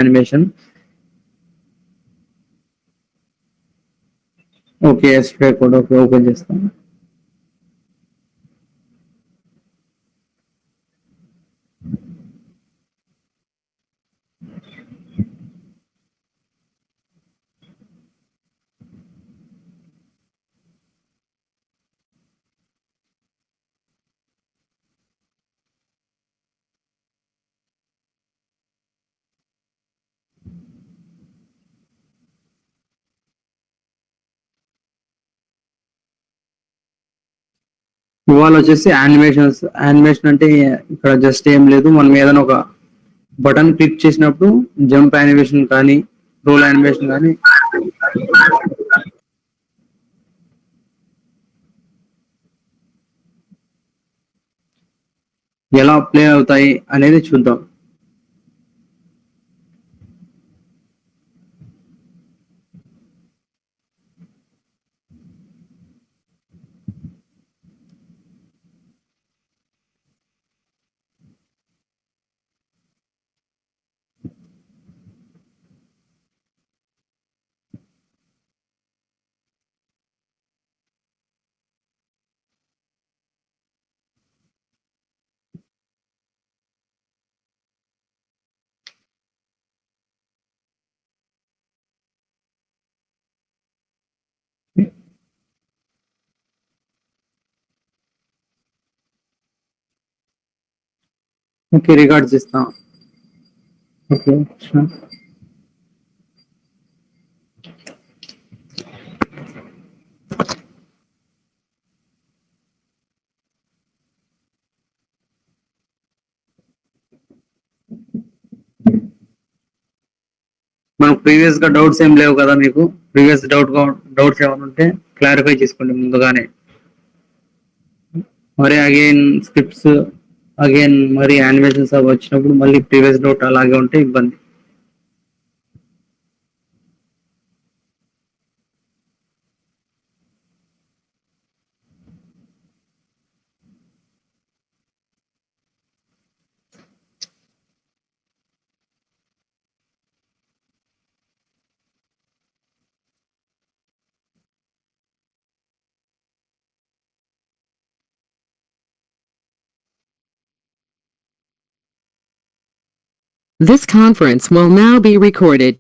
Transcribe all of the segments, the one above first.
Animation. Okay. SBI code okay. Open చేస్తాను. ఇవాళ వచ్చేసి యానిమేషన్ అంటే ఇక్కడ జస్ట్ ఏం లేదు, మనం ఏదైనా ఒక బటన్ క్లిక్ చేసినప్పుడు జంప్ యానిమేషన్ కానీ రోల్ యానిమేషన్ కానీ ఎలా ప్లే అవుతాయి అనేది చూద్దాం. ఓకే. రికార్డ్ చేస్తాం. ఓకే. మనకు ప్రీవియస్ గా డౌట్స్ ఏం లేవు కదా మీకు? ప్రీవియస్ డౌట్స్ ఏమైనా ఉంటే క్లారిఫై చేసుకోండి ముందుగానే. మరి అగైన్ స్క్రిప్ట్స్ అగైన్ మరి యానిమేషన్స్ అవి వచ్చినప్పుడు మళ్ళీ ప్రీవియస్ డౌట్ అలాగే ఉంటే ఇబ్బంది. This conference will now be recorded.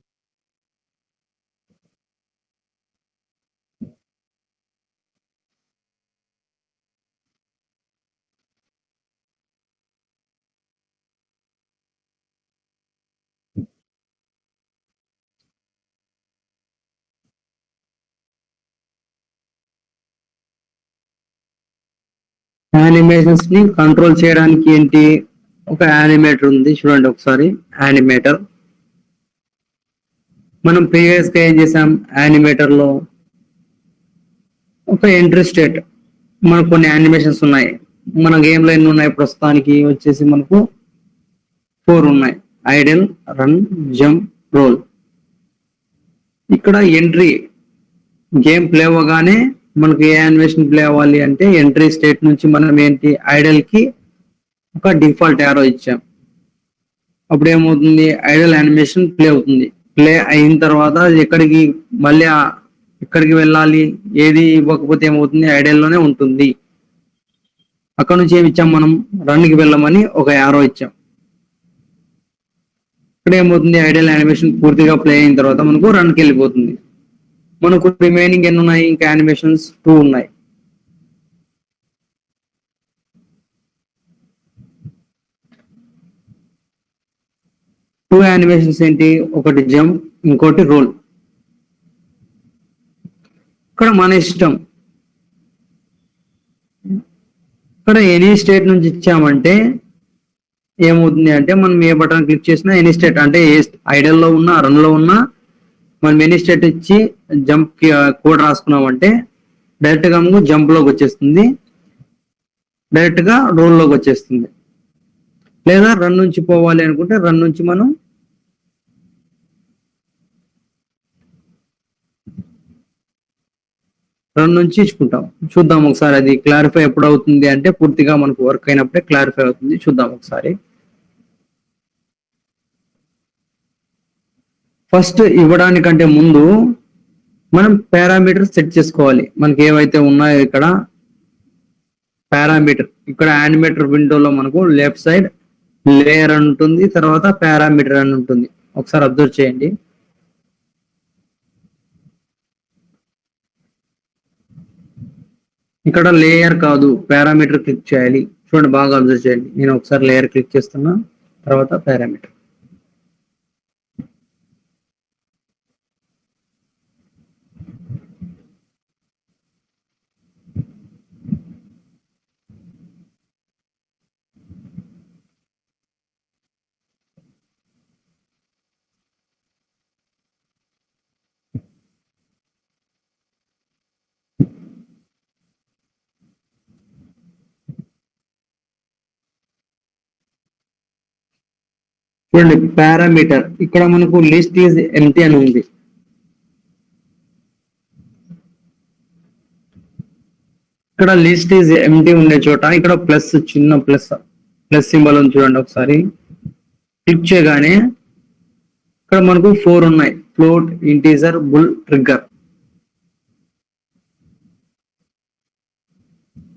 Animations ని కంట్రోల్ చేయడానికి ఏంటి, ఒక యానిమేటర్ ఉంది చూడండి ఒకసారి. యానిమేటర్ మనం ప్రీవియస్ గా ఏం చేసాం, యానిమేటర్ లో ఒక ఎంట్రీ స్టేట్, మనకు కొన్ని యానిమేషన్స్ ఉన్నాయి. మన గేమ్ లో ఎన్ని ఉన్నాయి ప్రస్తుతానికి వచ్చేసి మనకు 4 ఉన్నాయి. Idle, run, jump, roll. ఇక్కడ ఎంట్రీ గేమ్ ప్లే అవ్వగానే మనకు ఏ యానిమేషన్ ప్లే అవ్వాలి అంటే ఎంట్రీ స్టేట్ నుంచి మనం ఏంటి ఐడల్ కి ఒక డిఫాల్ట్ యారో ఇచ్చాం. అప్పుడు ఏమవుతుంది, ఐడల్ యానిమేషన్ ప్లే అవుతుంది. ప్లే అయిన తర్వాత ఎక్కడికి మళ్ళీ ఎక్కడికి వెళ్ళాలి, ఏది ఇవ్వకపోతే ఏమవుతుంది, ఐడల్ లోనే ఉంటుంది. అక్కడ నుంచి ఏమి ఇచ్చాం మనం, రన్ కి వెళ్ళమని ఒక యారో ఇచ్చాం. ఇక్కడ ఏమవుతుంది, ఐడల్ యానిమేషన్ పూర్తిగా ప్లే అయిన తర్వాత మనకు రన్ కి వెళ్ళిపోతుంది. మనకు రిమైనింగ్ ఎన్ని ఉన్నాయి, ఇంకా యానిమేషన్స్ 2 ఉన్నాయి. టూ యానిమేషన్స్ ఏంటి, ఒకటి జంప్, ఇంకోటి రోల్. ఇక్కడ మన ఇష్టం, ఇక్కడ ఎనీ స్టేట్ నుంచి ఇచ్చామంటే ఏమవుతుంది అంటే మనం ఏ బటన్ క్లిక్ చేసినా ఎనీ స్టేట్ అంటే ఏ ఐడల్ లో ఉన్నా రన్ లో ఉన్నా మనం ఎనీ స్టేట్ ఇచ్చి జంప్ కోడ్ రాసుకున్నామంటే డైరెక్ట్ గా మనకు జంప్ లోకి వచ్చేస్తుంది, డైరెక్ట్ గా రోల్ లోకి వచ్చేస్తుంది. లేదా రన్ నుంచి పోవాలి అనుకుంటే రన్ నుంచి మనం రన్ నుంచి ఇచ్చుకుంటాం. చూద్దాం ఒకసారి అది క్లారిఫై ఎప్పుడు అవుతుంది అంటే పూర్తిగా మనకు వర్క్ అయినప్పుడే క్లారిఫై అవుతుంది. చూద్దాం ఒకసారి. ఫస్ట్ ఇవ్వడానికంటే ముందు మనం పారామీటర్ సెట్ చేసుకోవాలి. మనకి ఏవైతే ఉన్నాయో ఇక్కడ పారామీటర్, ఇక్కడ యానిమేటర్ విండోలో మనకు లెఫ్ట్ సైడ్ లేయర్ అని ఉంటుంది, తర్వాత పారామీటర్ అని ఉంటుంది. ఒకసారి అబ్జర్వ్ చేయండి. ఇక్కడ లేయర్ కాదు పారామీటర్ క్లిక్ చేయాలి. చూడండి, బాగా అబ్జర్వ్ చేయండి. నేను ఒకసారి లేయర్ క్లిక్ చేస్తున్నా, తర్వాత పారామీటర్. చూడండి, పారామీటర్ ఇక్కడ మనకు లిస్ట్ ఈజ్ ఎంటీ అని ఉంది. ఇక్కడ లిస్ట్ ఈజ్ ఎంటీ ఉండే చోట ఇక్కడ ప్లస్, చిన్న ప్లస్ సింబల్ ఉంది చూడండి. ఒకసారి క్లిక్ చేయగానే ఇక్కడ మనకు 4 ఉన్నాయి: ఫ్లోట్, ఇంటీజర్, బుల్, ట్రిగ్గర్.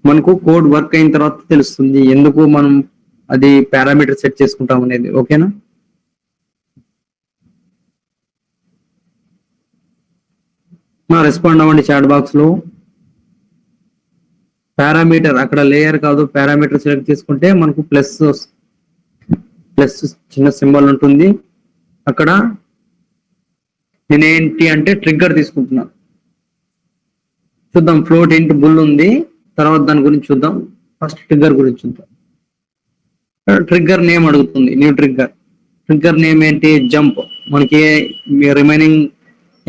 మనకు కోడ్ వర్క్ అయిన తర్వాత తెలుస్తుంది ఎందుకు మనం అది పారామీటర్ సెట్ చేసుకుంటాం అనేది. ఓకేనా? రెస్పాండ్ అవ్వండి చాట్ బాక్స్ లో. పారామీటర్ అక్కడ లేయర్ కాదు, పారామీటర్ సెలెక్ట్ చేసుకుంటే మనకు ప్లస్ చిన్న సింబల్ ఉంటుంది. అక్కడ నేనేంటి అంటే ట్రిగ్గర్ తీసుకుంటున్నా. చూద్దాం, ఫ్లోట్, ఇంట్, బుల్ ఉంది, తర్వాత దాని గురించి చూద్దాం. ఫస్ట్ ట్రిగ్గర్ గురించి చూద్దాం. ట్రిగ్గర్ నేమ్ అడుగుతుంది, న్యూ ట్రిగ్గర్. ట్రిగ్గర్ నేమ్ ఏంటి? జంప్. మనకి రిమైనింగ్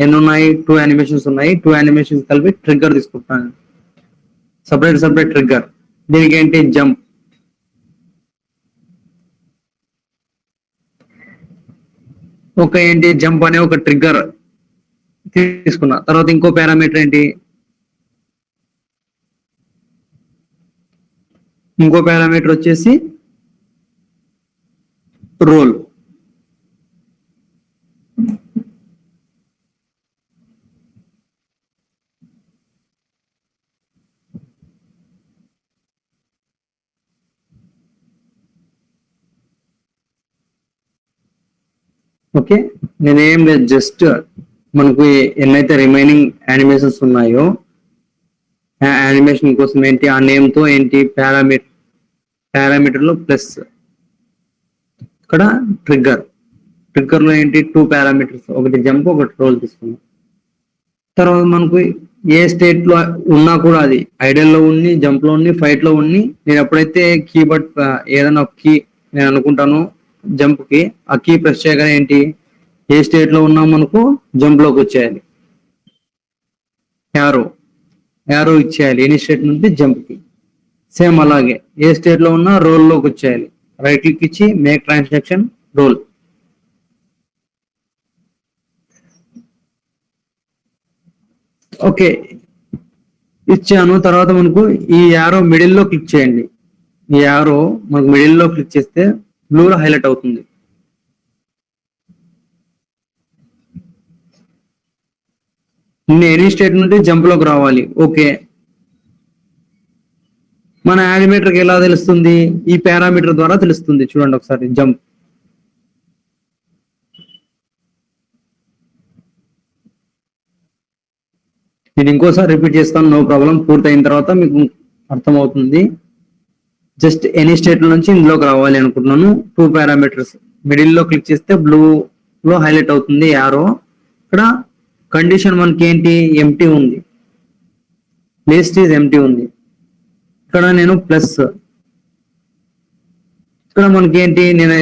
ఎన్ని ఉన్నాయి? 2 యానిమేషన్స్ ఉన్నాయి. 2 యానిమేషన్స్ కలిపి ట్రిగ్గర్ తీసుకుంటున్నాను. Separate trigger. దీనికి ఏంటి? జంప్. ఏంటి? జంప్ అనే ఒక ట్రిగ్గర్ తీసుకున్నా. తర్వాత ఇంకో పారామీటర్ ఏంటి? ఇంకో పారామీటర్ వచ్చేసి రోల్. ఓకే, నేనేం లేదు, జస్ట్ మనకు ఎన్నైతే రిమైనింగ్ యానిమేషన్స్ ఉన్నాయో ఆ యానిమేషన్ కోసం ఏంటి, ఆ నేమ్ తో ఏంటి పారామీటర్ లో ప్లస్. ఇక్కడ ట్రిగ్గర్ లో ఏంటి? 2 పారామీటర్స్, ఒకటి జంప్, ఒకటి రోల్ తీసుకున్నాం. తర్వాత మనకు ఏ స్టేట్ లో ఉన్నా కూడా, అది ఐడియల్ లో ఉన్ని, జంప్ లో ఉన్ని, ఫైట్ లో ఉన్ని, నేను ఎప్పుడైతే కీబోర్డ్ ఏదైనా ఒక కీ నేను అనుకుంటాను జంప్ కి, ఆ కీ ప్రెస్ చేయగానే ఏంటి, ఏ స్టేట్ లో ఉన్నా మనకు జంప్ లోకి వచ్చేయాలి. యారో ఇచ్చేయాలి ఎనీ స్టేట్ నుండి జంప్ కి. సేమ్ అలాగే ఏ స్టేట్ లో ఉన్నా రోల్ లోకి వచ్చేయాలి. రైట్ క్లిక్ ఇచ్చి మేక్ ట్రాన్సాక్షన్ రోల్. ఓకే, ఇచ్చాను. తర్వాత మనకు ఈ యారో మిడిల్ లో క్లిక్ చేయండి. ఈ యారో మనకు మిడిల్ లో క్లిక్ చేస్తే బ్లూలో హైలైట్ అవుతుంది. ఎనీ స్టేట్ నుండి జంప్ లోకి రావాలి. ఓకే, మన యానిమేటర్ కి ఎలా తెలుస్తుంది? ఈ పారామీటర్ ద్వారా తెలుస్తుంది. చూడండి ఒకసారి, జంప్. నేను ఇంకోసారి రిపీట్ చేస్తాను, నో ప్రాబ్లం. పూర్తయిన తర్వాత మీకు అర్థమవుతుంది. జస్ట్ ఎనీ స్టేట్ నుంచి ఇందులోకి రావాలి అనుకుంటున్నాను. 2 పారామీటర్స్. మిడిల్ లో క్లిక్ చేస్తే బ్లూ లో హైలైట్ అవుతుంది యారో. ఇక్కడ కండిషన్ మనకి ఏంటి? ఎంటీ ఉంది, లిస్ట్ ఈజ్ ఎంటీ ఉంది. ఇక్కడ నేను ప్లస్. ఇక్కడ మనకి ఏంటి? నేను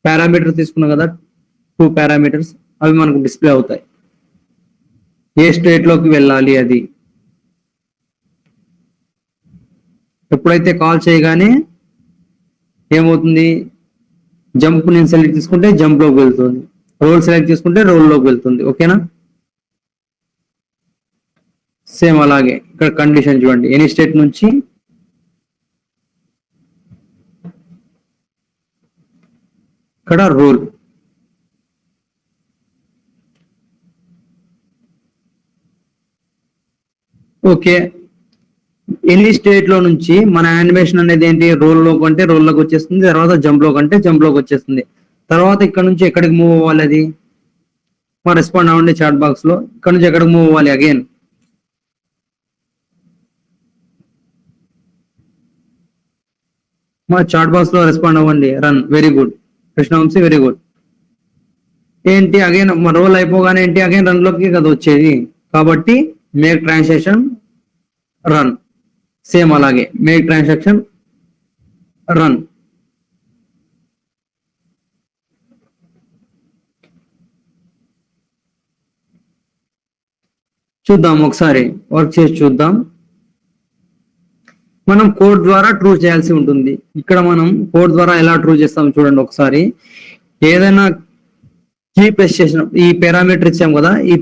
పారామీటర్ తీసుకున్నా కదా, 2 పారామీటర్స్, అవి మనకు డిస్ప్లే అవుతాయి. ఏ స్టేట్ లోకి వెళ్ళాలి అది. ఎప్పుడైతే కాల్ చేయగానే ఏమవుతుంది? జంప్ నేను సెలెక్ట్ చేసుకుంటే జంప్ లోకి వెళ్తుంది, రోల్ సెలెక్ట్ చేసుకుంటే రోల్ లోకి వెళ్తుంది. ఓకేనా? సేమ్ అలాగే ఇక్కడ కండిషన్ చూడండి, ఎనీ స్టేట్ నుంచి ఇక్కడ రోల్. ఓకే, ఎనీ స్టేట్ లో నుంచి మన యానిమేషన్ అనేది ఏంటి, రోల్ లో కంటే రోల్ లోకి వచ్చేస్తుంది, తర్వాత జంప్ లో కంటే జంప్ లోకి వచ్చేస్తుంది. తర్వాత ఇక్కడ నుంచి ఎక్కడికి మూవ్ అవ్వాలి, అది మా రెస్పాండ్ అవ్వండి చాట్ బాక్స్ లో. ఇక్కడ నుంచి ఎక్కడికి మూవ్ అవ్వాలి, అగైన్ మా చాట్ బాక్స్ లో రెస్పాండ్ అవ్వండి. Run, very good Krishna Vamsi, very good. ఏంటి అగైన్ మా రోల్ అయిపోగానే ఏంటి అగైన్ రన్ లోకి కదా వచ్చేది, కాబట్టి మేక్ ట్రాన్సాక్షన్ రన్. సేమ్ అలాగే మేక్ ట్రాన్సాక్షన్ రన్. చూద్దాం ఒకసారి వర్క్ చేసి చూద్దాం. మనం కోడ్ ద్వారా ట్రూ చేయాల్సి ఉంటుంది. ఇక్కడ మనం కోడ్ ద్వారా ఎలా ట్రూ చేస్తాం చూడండి ఒకసారి. ఏదైనా కీ ప్రెస్ చేసిన ఈ పారామీటర్ ఇచ్చాం కదా, ఈ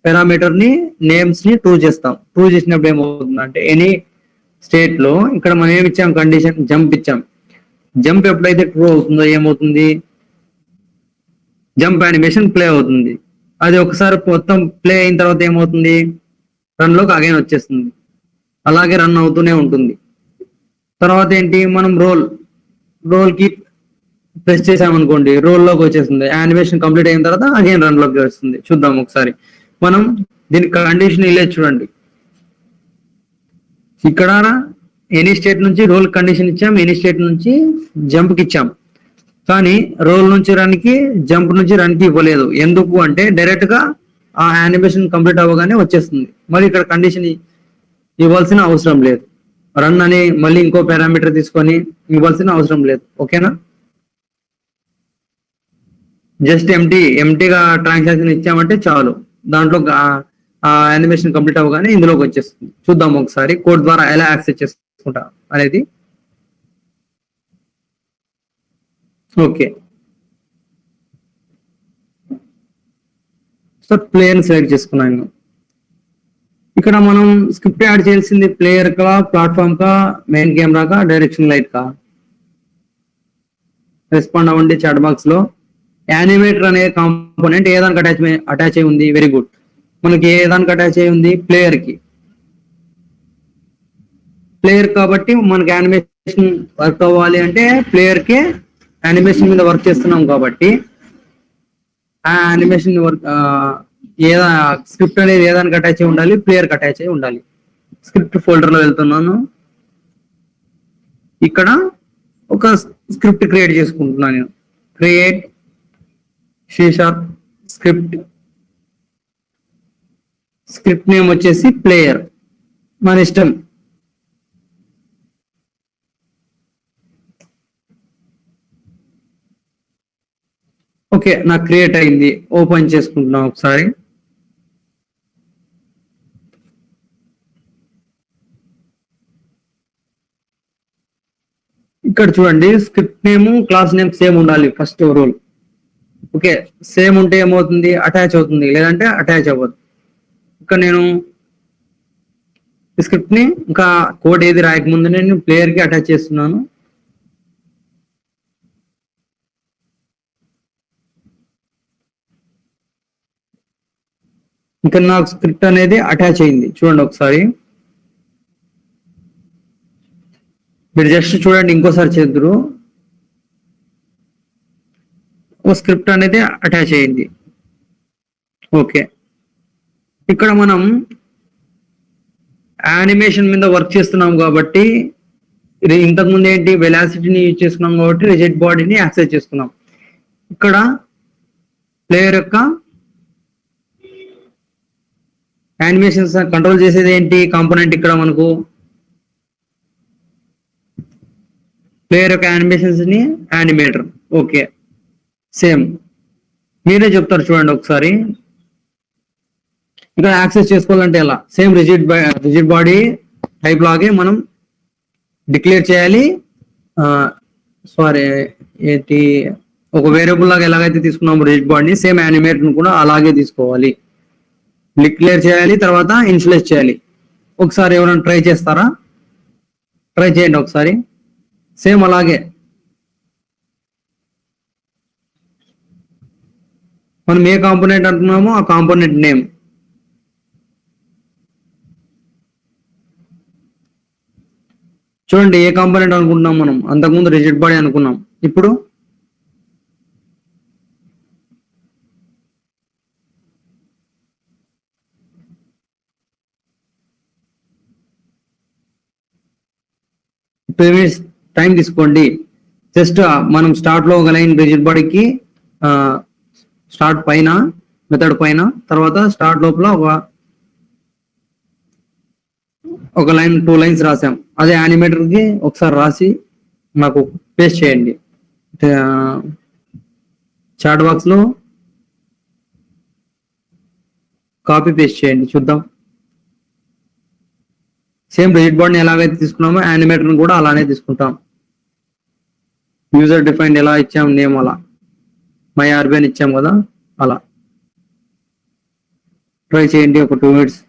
పారామీటర్ ని నేమ్స్ ని ట్రూ చేస్తాం. ట్రూ చేసినప్పుడు ఏమవుతుందంటే ఎనీ స్టేట్ లో ఇక్కడ మనం ఏమి ఇచ్చాం, కండిషన్ జంప్ ఇచ్చాం. జంప్ ఎప్పుడైతే ట్రూ అవుతుందో ఏమవుతుంది, జంప్ యానిమేషన్ ప్లే అవుతుంది. అది ఒకసారి మొత్తం ప్లే అయిన తర్వాత ఏమవుతుంది, రన్ లోకి అగైన్ వచ్చేస్తుంది. అలాగే రన్ అవుతూనే ఉంటుంది. తర్వాత ఏంటి, మనం రోల్ కి ప్రెస్ చేసామనుకోండి, రోల్ లోకి వచ్చేస్తుంది. యానిమేషన్ కంప్లీట్ అయిన తర్వాత అగైన్ రన్ లోకి వస్తుంది. చూద్దాం ఒకసారి. మనం దీని కండిషన్ ఇలా చూడండి. ఇక్కడ ఎనీ స్టేట్ నుంచి రోల్ కండిషన్ ఇచ్చాం, ఎనీ స్టేట్ నుంచి జంప్ కి ఇచ్చాం. కానీ రోల్ నుంచి రన్ కి, జంప్ నుంచి రన్ కి ఇవ్వలేదు. ఎందుకు అంటే డైరెక్ట్ గా ఆ యానిమేషన్ కంప్లీట్ అవ్వగానే వచ్చేస్తుంది. మరి ఇక్కడ కండిషన్ ఇవ్వాల్సిన అవసరం లేదు. రన్ అని మళ్ళీ ఇంకో పారామీటర్ తీసుకొని ఇవ్వాల్సిన అవసరం లేదు. ఓకేనా, జస్ట్ ఎంటీగా ట్రాన్సాక్షన్ ఇచ్చామంటే చాలు. దాంట్లో ఆ యానిమేషన్ కంప్లీట్ అవ్వగానే ఇందులోకి వచ్చేస్తుంది. చూద్దాం ఒకసారి కోడ్ ద్వారా ఎలా యాక్సెస్ చేసుకుంటా అనేది. ఓకే, సో ప్లేయర్ సెలెక్ట్ చేసుకున్నాను. ఇక్కడ మనం స్క్రిప్ట్ యాడ్ చేయాల్సింది ప్లేయర్ కా, ప్లాట్ఫామ్ కా, మెయిన్ కెమెరా కా, డైరెక్షన్ లైట్ కా. రెస్పాండ్ అవ్వండి చాట్ బాక్స్ లో. యానిమేటర్ అనే కాంపోనెంట్ ఏ దానికి అటాచ్ అయి ఉంది, వెరీ గుడ్. మనకి ఏ దానికి అటాచ్ అయి ఉంది, ప్లేయర్ కి. ప్లేయర్ కాబట్టి మనకి యానిమేషన్ వర్క్ అవ్వాలి అంటే ప్లేయర్ కి యానిమేషన్ మీద వర్క్ చేస్తున్నాం కాబట్టి ఆ యానిమేషన్ వర్క్ స్క్రిప్ట్ అనేది ఏ దానికి అటాచ్ అయి ఉండాలి, ప్లేయర్ కి అటాచ్ అయి ఉండాలి. స్క్రిప్ట్ ఫోల్డర్ లో వెళ్తున్నాను. ఇక్కడ ఒక స్క్రిప్ట్ క్రియేట్ చేసుకుంటున్నాను నేను. Create C# script. Script name వచ్చేసి ప్లేయర్, మన ఇష్టం. ఓకే, నాకు క్రియేట్ అయింది. ఓపెన్ చేసుకుంటున్నాం ఒకసారి. ఇక్కడ చూడండి, script name, class name same ఉండాలి ఫస్ట్ రూల్. ఓకే, సేమ్ ఉంటే ఏమవుతుంది, అటాచ్ అవుతుంది, లేదంటే అటాచ్ అవ్వదు. ఇక్కడ నేను స్క్రిప్ట్ ని ఇంకా కోడ్ ఏది రాయకముందు నేను ప్లేయర్ కి అటాచ్ చేస్తున్నాను. ఇంకా నాకు స్క్రిప్ట్ అనేది అటాచ్ అయింది. చూడండి ఒకసారి, మీరు జస్ట్ చూడండి, ఇంకోసారి చేద్దరు. ఓ స్క్రిప్ట్ అనేది అటాచ్ అయింది. ఓకే, ఇక్కడ మనం యానిమేషన్ మీద వర్క్ చేస్తున్నాం కాబట్టి ఇది ఇంతకుముందు ఏంటి, వెలాసిటీని యూజ్ చేసుకున్నాం కాబట్టి రిజిడ్ బాడీని యాక్సెస్ చేసుకున్నాం. ఇక్కడ ప్లేయర్ యొక్క యానిమేషన్స్ కంట్రోల్ చేసేది ఏంటి కాంపోనెంట్, ఇక్కడ మనకు ప్లేయర్ యొక్క యానిమేషన్స్ ని యానిమేటర్. ఓకే, సేమ్ మీరే చెప్తారు చూడండి ఒకసారి. ఇక్కడ యాక్సెస్ చేసుకోవాలంటే ఎలా, సేమ్ రిజిడ్ బాడీ టైప్ లాగే మనం డిక్లేర్ చేయాలి. సారీ, ఏంటి, ఒక వేరియబుల్ లాగా ఎలాగైతే తీసుకున్నాము రిజిడ్ బాడీని, సేమ్ యానిమేటర్ కూడా అలాగే తీసుకోవాలి. డిక్లేర్ చేయాలి, తర్వాత ఇనిషియలైజ్ చేయాలి. ఒకసారి ఎవరైనా ట్రై చేస్తారా, ట్రై చేయండి ఒకసారి. సేమ్ అలాగే మనం ఏ కాంపోనెంట్ అంటున్నామో ఆ కాంపోనెంట్ నేమ్ చూడండి ఏ కాంపోనెంట్ అనుకుంటున్నాం మనం, అంతకుముందు రిజిడ్ బాడీ అనుకున్నాం, ఇప్పుడు ప్రీవియస్ టైం తీసుకోండి. జస్ట్ మనం స్టార్ట్ లో ఒక లైన్ రిజిడ్ బాడీకి స్టార్ట్ పైన మెథడ్ పైన, తర్వాత స్టార్ట్ లోపల ఒక లైన్ 2 లైన్స్ రాసాం. అదే యానిమేటర్ కి ఒకసారి రాసి నాకు పేస్ట్ చేయండి చాట్ బాక్స్ లో, కాపీ పేస్ట్ చేయండి చూద్దాం. సేమ్ రిజిడ్ బాడీని ఎలాగైతే తీసుకున్నామో యానిమేటర్ కూడా అలానే తీసుకుంటాం. యూజర్ డిఫైన్డ్ ఎలా ఇచ్చాం నేమ్, అలా మై ఆర్బీ అని ఇచ్చాం కదా, అలా ట్రై చేయండి ఒక 2 మినిట్స్.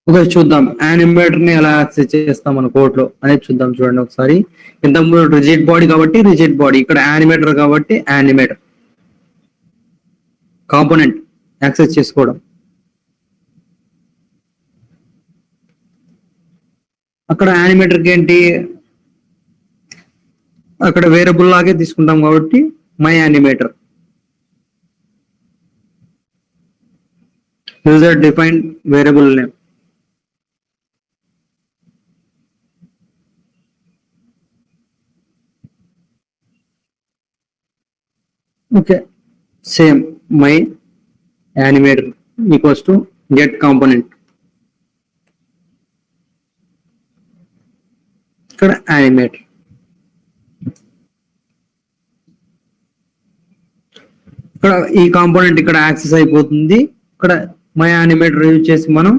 ఒకసారి చూద్దాం యానిమేటర్ ని ఎలా యాక్సెస్ చేస్తాం మన కోడ్ లో అనేది చూద్దాం. చూడండి ఒకసారి, ఇంతకుముందు రిజిడ్ బాడీ కాబట్టి రిజిడ్ బాడీ, ఇక్కడ యానిమేటర్ కాబట్టి యానిమేటర్ కాంపోనెంట్ యాక్సెస్ చేసుకోవడం. అక్కడ యానిమేటర్ కి ఏంటి, అక్కడ వేరియబుల్ లాగే తీసుకుంటాం కాబట్టి my animator, user defined variable name. Okay, same my animator equals to get component, ఇక్కడ యానిమేటర్. ఇక్కడ ఈ కాంపోనెంట్ ఇక్కడ యాక్సెస్ అయిపోతుంది. ఇక్కడ మై యానిమేటర్ యూజ్ చేసి మనం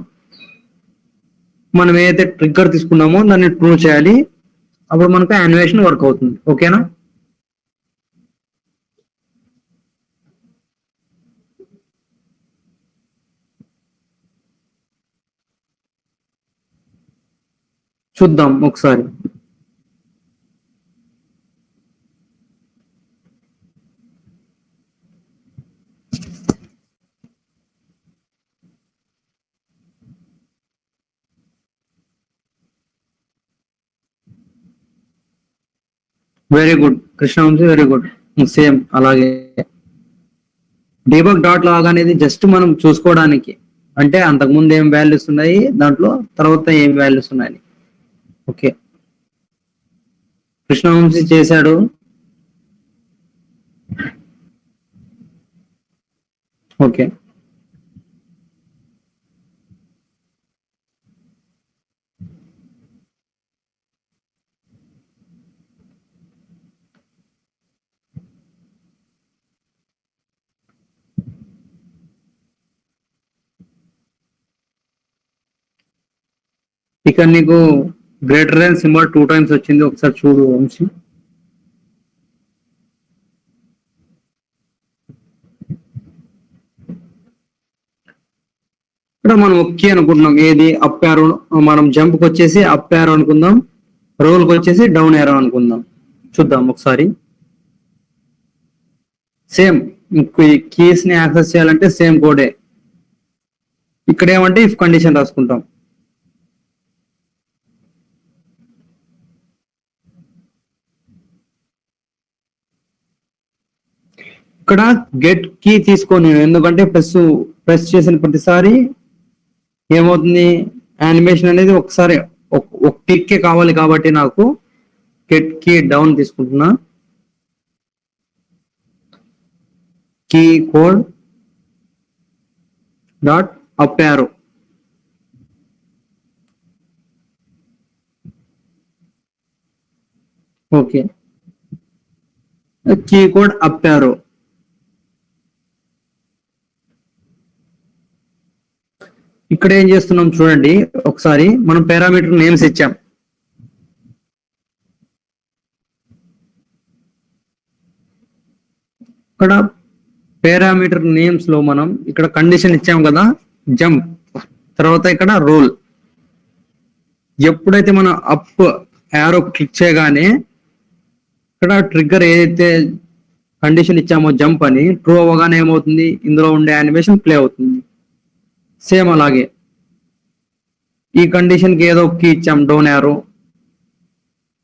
ఏదైతే ట్రిగ్గర్ తీసుకున్నామో దాన్ని ట్రూ చేయాలి, అప్పుడు మనకు యానిమేషన్ వర్క్ అవుతుంది. ఓకేనా? చూద్దాం ఒకసారి. Very good Krishna Vamsi, very good. Same అలాగే డీబగ్ డాట్ లాగ్ అనేది జస్ట్ మనం చూసుకోవడానికి, అంటే అంతకుముందు ఏం వాల్యూస్ ఉన్నాయి దాంట్లో, తర్వాత ఏం వాల్యూస్ ఉన్నాయి. ఓకే, కృష్ణవంశీ చేశాడు. ఓకే, ఇక్కడ నీకు గ్రేటర్ దాన్ సింబల్ 2 టైమ్స్ వచ్చింది, ఒకసారి చూడు వంశీ. ఇక్కడ మనం ఒకే అనుకుంటున్నాం, ఏది అప్ యారో. మనం జంప్ కి వచ్చేసి అప్ యారో అనుకుందాం, రోల్ కి వచ్చేసి డౌన్ యారో అనుకుందాం. చూద్దాం ఒకసారి. సేమ్ కీస్ ని యాక్సెస్ చేయాలంటే సేమ్ కోడే. ఇక్కడ ఏమంటే ఇఫ్ కండిషన్ రాసుకుంటాం. ఇక్కడ గెట్ కీ తీసుకొని, ఎందుకంటే ప్రెస్ చేసిన ప్రతిసారి ఏమవుతుంది, యానిమేషన్ అనేది ఒకసారి ఒక క్లిక్కే కావాలి కాబట్టి నాకు గెట్ కీ డౌన్ తీసుకుంటున్నా. Key code dot up arrow. Okay, key code up arrow. ఇక్కడ ఏం చేస్తున్నాం చూడండి ఒకసారి. మనం పారామీటర్ నేమ్స్ ఇచ్చాం. ఇక్కడ పారామీటర్ నేమ్స్ లో మనం ఇక్కడ కండిషన్ ఇచ్చాం కదా, జంప్, తర్వాత ఇక్కడ రోల్. ఎప్పుడైతే మనం అప్ యారో క్లిక్ చేయగానే ఇక్కడ ట్రిగ్గర్ ఏదైతే కండిషన్ ఇచ్చామో జంప్ అని, ట్రూ అవ్వగానే ఏమవుతుంది, ఇందులో ఉండే యానిమేషన్ ప్లే అవుతుంది. సేమ్ అలాగే ఈ కండిషన్ కి ఏదో కీ ఇచ్చాం, డౌన్ యారో,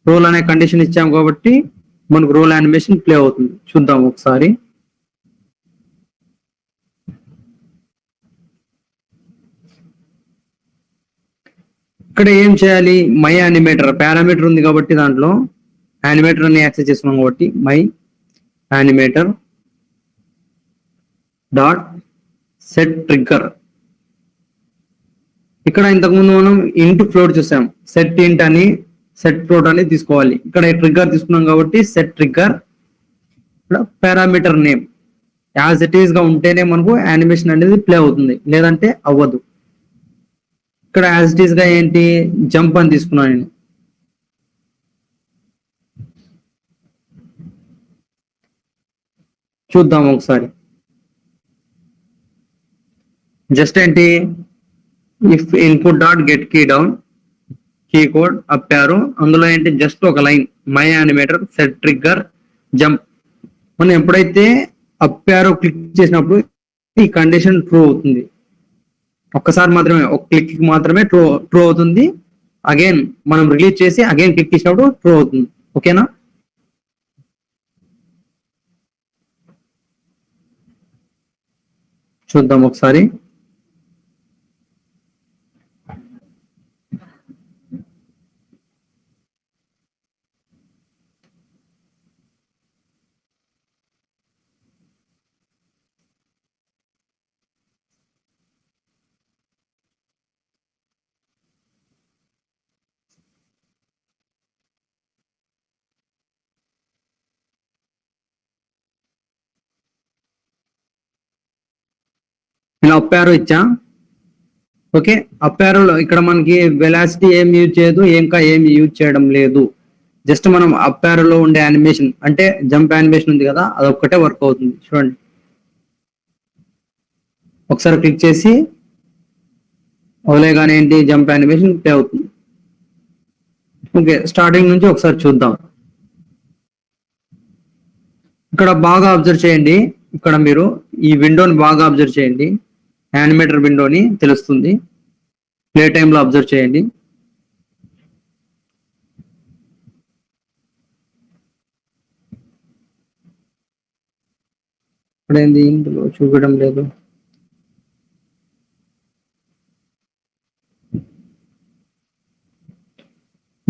రోల్ అనే కండిషన్ ఇచ్చాం కాబట్టి మనకు రోల్ యానిమేషన్ ప్లే అవుతుంది. చూద్దాం ఒకసారి. ఇక్కడ ఏం చేయాలి, మై యానిమేటర్ పారామీటర్ ఉంది కాబట్టి దాంట్లో యానిమేటర్ అని యాక్సెస్ చేస్తున్నాం కాబట్టి my animator dot set trigger. ఇక్కడ ఇంతకుముందు మనం ఇంట్ ఫ్లోట్ చూసాం, సెట్ ఇంట్ అని సెట్ ఫ్లోట్ అని తీసుకోవాలి. ఇక్కడ ట్రిగ్గర్ తీసుకున్నాం కాబట్టి సెట్ ట్రిగ్గర్. ఇక్కడ parameter name as it is గా ఉంటేనే మనకు యానిమేషన్ అనేది ప్లే అవుతుంది, లేదంటే అవ్వదు. ఇక్కడ యాజ్ ఇట్ ఈస్ గా ఏంటి, జంప్ అని తీసుకున్నాను నేను. చూద్దాం ఒకసారి. జస్ట్ ఏంటి, if input dot get key down, key code up arrow, అందులో ఏంటి జస్ట్ ఒక line, my animator set trigger jump. మనం ఎప్పుడైతే అప్ యారో క్లిక్ చేసినప్పుడు ఈ కండిషన్ ట్రూ అవుతుంది. ఒక్కసారి మాత్రమే, ఒక క్లిక్ మాత్రమే ట్రూ అవుతుంది. అగైన్ మనం రిలీజ్ చేసి అగైన్ క్లిక్ చేసినప్పుడు ట్రూ అవుతుంది. ఓకేనా? చూద్దాం ఒకసారి. నేను అప్ యారో ఇచ్చా. ఓకే, అప్ యారోలో ఇక్కడ మనకి వెలాసిటీ ఏం యూజ్ చేయదు, ఇంకా ఏం యూజ్ చేయడం లేదు. జస్ట్ మనం అప్ యారోలో ఉండే యానిమేషన్ అంటే జంప్ యానిమేషన్ ఉంది కదా, అది ఒక్కటే వర్క్ అవుతుంది. చూడండి ఒకసారి క్లిక్ చేసి వదిలేగానే ఏంటి, జంప్ యానిమేషన్ ప్లే అవుతుంది. ఓకే, స్టార్టింగ్ నుంచి ఒకసారి చూద్దాం. ఇక్కడ బాగా అబ్జర్వ్ చేయండి. ఇక్కడ మీరు ఈ విండోని బాగా అబ్జర్వ్ చేయండి, యానిమేటర్ విండోని తెలుస్తుంది. ప్లే టైంలో అబ్జర్వ్ చేయండి. ఇప్పుడేంది ఇందులో చూపడం లేదు.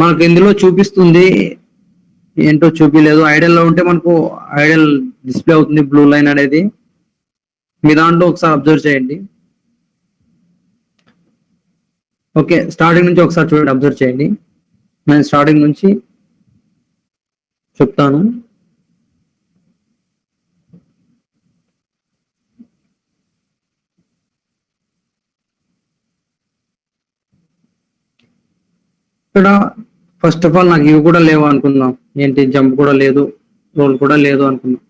మనకు ఇందులో చూపిస్తుంది, ఏంటో చూపించలేదు. ఐడల్ లో ఉంటే మనకు ఐడల్ డిస్ప్లే అవుతుంది, బ్లూ లైన్ అనేది. మీ దాంట్లో ఒకసారి అబ్జర్వ్ చేయండి. ఓకే, స్టార్టింగ్ నుంచి ఒకసారి చూడండి, అబ్జర్వ్ చేయండి. నేను స్టార్టింగ్ నుంచి చెప్తాను. ఇక్కడ ఫస్ట్ ఆఫ్ ఆల్ నాకు ఇవి కూడా లేవు అనుకుందాం. ఏంటి, జంప్ కూడా లేదు, రోల్ కూడా లేదు అనుకుందాం.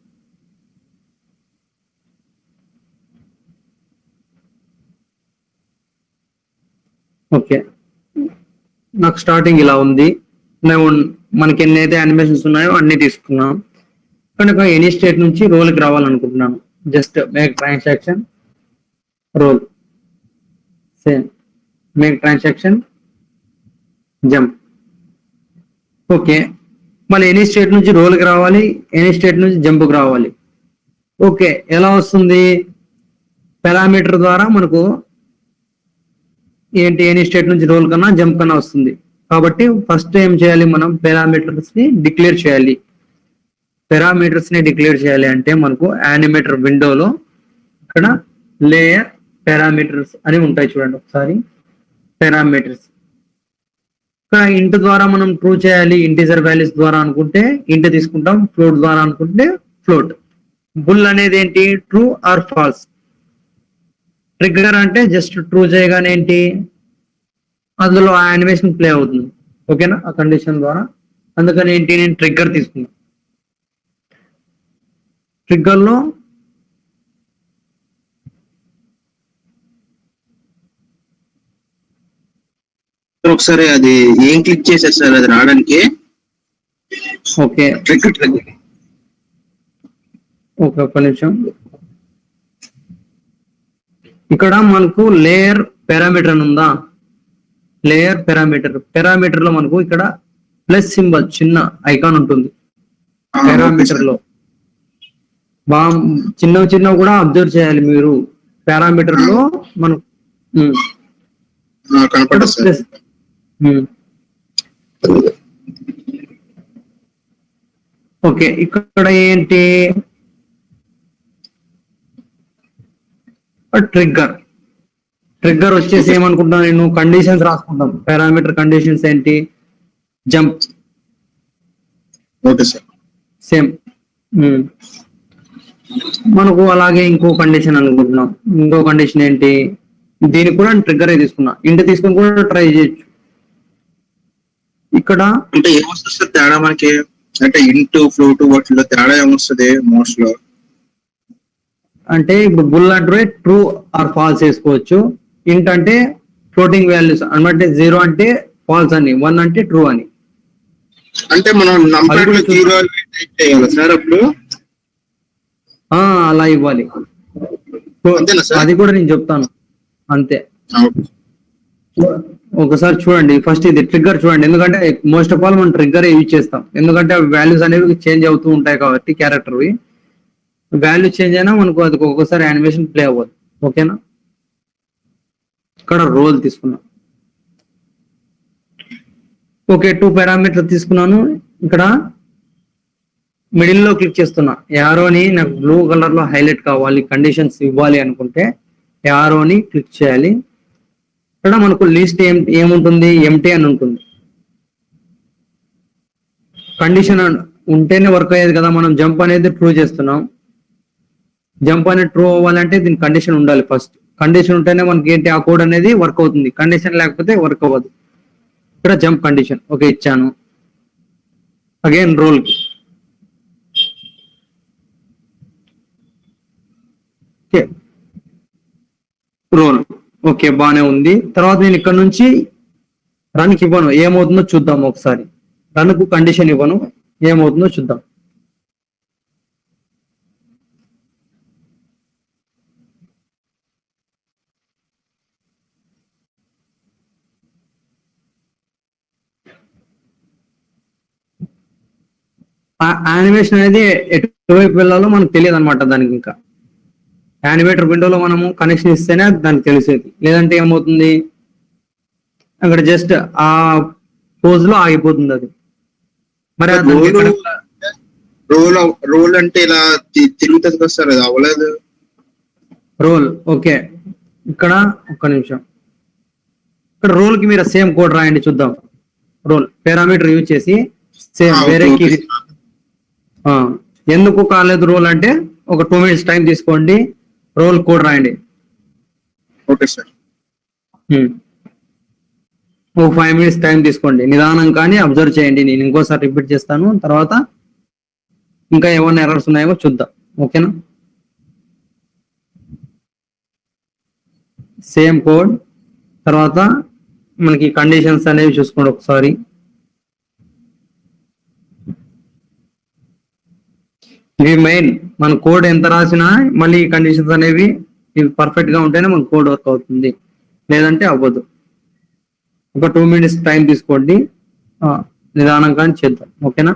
ఓకే, నాకు స్టార్టింగ్ ఇలా ఉంది. మేము మనకి ఎన్నైతే యానిమేషన్స్ ఉన్నాయో అన్ని తీసుకున్నాం. కనుక ఎనీ స్టేట్ నుంచి రోల్కి రావాలనుకుంటున్నాను. Just make transaction roll, same make transaction jump. Okay, మళ్ళీ ఎనీ స్టేట్ నుంచి రోల్కి రావాలి, ఎనీ స్టేట్ నుంచి జంప్కి రావాలి. ఓకే, ఎలా వస్తుంది? పారామీటర్ ద్వారా మనకు ఏంటి, ఎనీ స్టేట్ నుంచి రోల్ కన్నా జంప్ కన్నా వస్తుంది. కాబట్టి ఫస్ట్ ఏం చేయాలి, మనం పారామీటర్స్ ని డిక్లేర్ చేయాలి. పారామీటర్స్ ని డిక్లేర్ చేయాలి అంటే మనకు యానిమేటర్ విండోలో ఇక్కడ లేయర్ పారామీటర్స్ అని ఉంటాయి చూడండి ఒకసారి. పారామీటర్స్ ఇక్కడ ఇంట్ ద్వారా మనం ట్రూ చేయాలి. ఇంటిజర్ వాల్యూస్ ద్వారా అనుకుంటే ఇంట్ తీసుకుంటాం, ఫ్లోట్ ద్వారా అనుకుంటే ఫ్లోట్. బుల్ అనేది ఏంటి, ట్రూ ఆర్ ఫాల్స్. ట్రిగ్గర్ అంటే జస్ట్ ట్రూ చేయగానే ఏంటి, అందులో ఆ యానిమేషన్ ప్లే అవుతుంది. ఓకేనా, ఆ కండిషన్ ద్వారా. అందుకని ఏంటి, నేను ట్రిగ్గర్ తీసుకున్నాను. ట్రిగ్గర్ లో ఒకసారి అది ఏం క్లిక్ చేశారు సార్ అది రావడానికి? ఓకే, ఒక్క నిమిషం. ఇక్కడ మనకు లేయర్ పారామీటర్ అని ఉందా, లేయర్ పారామీటర్ లో మనకు ఇక్కడ ప్లస్ సింబల్ చిన్న ఐకాన్ ఉంటుంది పారామీటర్ లో. బాగా చిన్నవి కూడా అబ్జర్వ్ చేయాలి మీరు. పారామీటర్ లో మనం కనపడదు. ఓకే, ఇక్కడ ఏంటి, ట్రిగ్గర్ వచ్చేసి ఏమనుకుంటాను నేను, కండిషన్స్ రాసుకుంటాం. పారామీటర్ కండిషన్స్ ఏంటి, జంప్. Okay sir, same. మనకు అలాగే ఇంకో కండిషన్ అనుకుంటున్నాం. ఇంకో కండిషన్ ఏంటి, దీనికి కూడా ట్రిగ్గర్ తీసుకున్నా. ఇంటి తీసుకుని కూడా ట్రై చేయొచ్చు. ఇక్కడ అంటే ఏమొస్తుంది సార్ తేడా మనకి? అంటే ఇంటూ ఫ్లోట్ వాటిలో తేడా ఏమొస్తుంది మోస్ట్ లో? అంటే ఇప్పుడు బుల్ అంటే ట్రూ ఆర్ ఫాల్స్ వేసుకోవచ్చు. ఇంట్ అంటే ఫ్లోటింగ్ వాల్యూస్ అంటే 0 అంటే ఫాల్స్ అని, 1 అంటే ట్రూ అని. అంటే మనం నంబర్ 0 టైప్ చేయాలి సార్ అప్పుడు? అలా ఇవ్వాలి. అది కూడా నేను చెప్తాను అంతే. ఒకసారి చూడండి, ఫస్ట్ ఇది ట్రిగ్గర్ చూడండి. ఎందుకంటే మోస్ట్ ఆఫ్ ఆల్ మనం ట్రిగ్గర్ యూజ్ చేస్తాం. ఎందుకంటే వాల్యూస్ అనేవి చేంజ్ అవుతూ ఉంటాయి కాబట్టి క్యారెక్టర్వి. వాల్యూ చేంజ్ అయినా మనకు అది ఒక్కొక్కసారి యానిమేషన్ ప్లే అవ్వదు. ఓకేనా, ఇక్కడ రోల్ తీసుకున్నాం. ఓకే, 2 పారామీటర్ తీసుకున్నాను. ఇక్కడ మిడిల్ లో క్లిక్ చేస్తున్నా. యారోని నాకు బ్లూ కలర్ లో హైలైట్ కావాలి, కండిషన్స్ ఇవ్వాలి అనుకుంటే యారోని క్లిక్ చేయాలి. ఇక్కడ మనకు లిస్ట్ ఏముంటుంది, ఎంటీ అని ఉంటుంది. కండిషన్ ఉంటేనే వర్క్ అయ్యేది కదా. మనం జంప్ అనేది ట్రూ చేస్తున్నాం. జంప్ అనేది ట్రూ అవ్వాలంటే దీని కండిషన్ ఉండాలి. ఫస్ట్ కండిషన్ ఉంటేనే మనకి ఏంటి, ఆ కోడ్ అనేది వర్క్ అవుతుంది. కండిషన్ లేకపోతే వర్క్ అవ్వదు. ఇక్కడ జంప్ కండిషన్ ఓకే ఇచ్చాను. అగైన్ రోల్ రోల్ ఓకే బానే ఉంది. తర్వాత నేను ఇక్కడ నుంచి రన్కి ఇవ్వను, ఏమవుతుందో చూద్దాం ఒకసారి. రన్కు కండిషన్ ఇవ్వను, ఏమవుతుందో చూద్దాం. యానిమేషన్ అనేది ఎటువైపు వెళ్ళాలో మనకు తెలియదు అనమాట. దానికి ఇంకా యానిమేటర్ విండోలో మనము కనెక్షన్ ఇస్తేనే దానికి తెలిసేది. లేదంటే ఏమవుతుంది, అక్కడ జస్ట్ ఆ పోజ్ లో ఆగిపోతుంది అది. మరి రోల్ అంటే ఇలా తిరుగుతుంది కదా సార్, అది అవ్వలేదు. రోల్ ఓకే, ఇక్కడ ఒక్క నిమిషం. ఇక్కడ రోల్ కి మీరు సేమ్ కోడ్ రాయండి చూద్దాం. రోల్ పారామీటర్ యూజ్ చేసి సేమ్ వేరే కీ. ఎందుకు కాలేదు రోల్ అంటే ఒక 2 minutes టైం తీసుకోండి, రోల్ కోడ్ రాయండి. Okay sir. ఒక 5 minutes టైం తీసుకోండి, నిదానం కానీ అబ్జర్వ్ చేయండి. నేను ఇంకోసారి రిపీట్ చేస్తాను, తర్వాత ఇంకా ఏమైనా ఎర్రర్స్ ఉన్నాయో చూద్దాం. ఓకేనా? Same code. తర్వాత మనకి కండిషన్స్ అనేవి చూసుకోండి ఒకసారి. ఇవి మెయిన్. మన కోడ్ ఎంత రాసినా మళ్ళీ ఈ కండిషన్స్ అనేవి ఇవి పర్ఫెక్ట్ గా ఉంటేనే మన కోడ్ వర్క్ అవుతుంది, లేదంటే అవ్వదు. ఒక 2 minutes టైం తీసుకోండి, నిదానంగా చేద్దాం. ఓకేనా?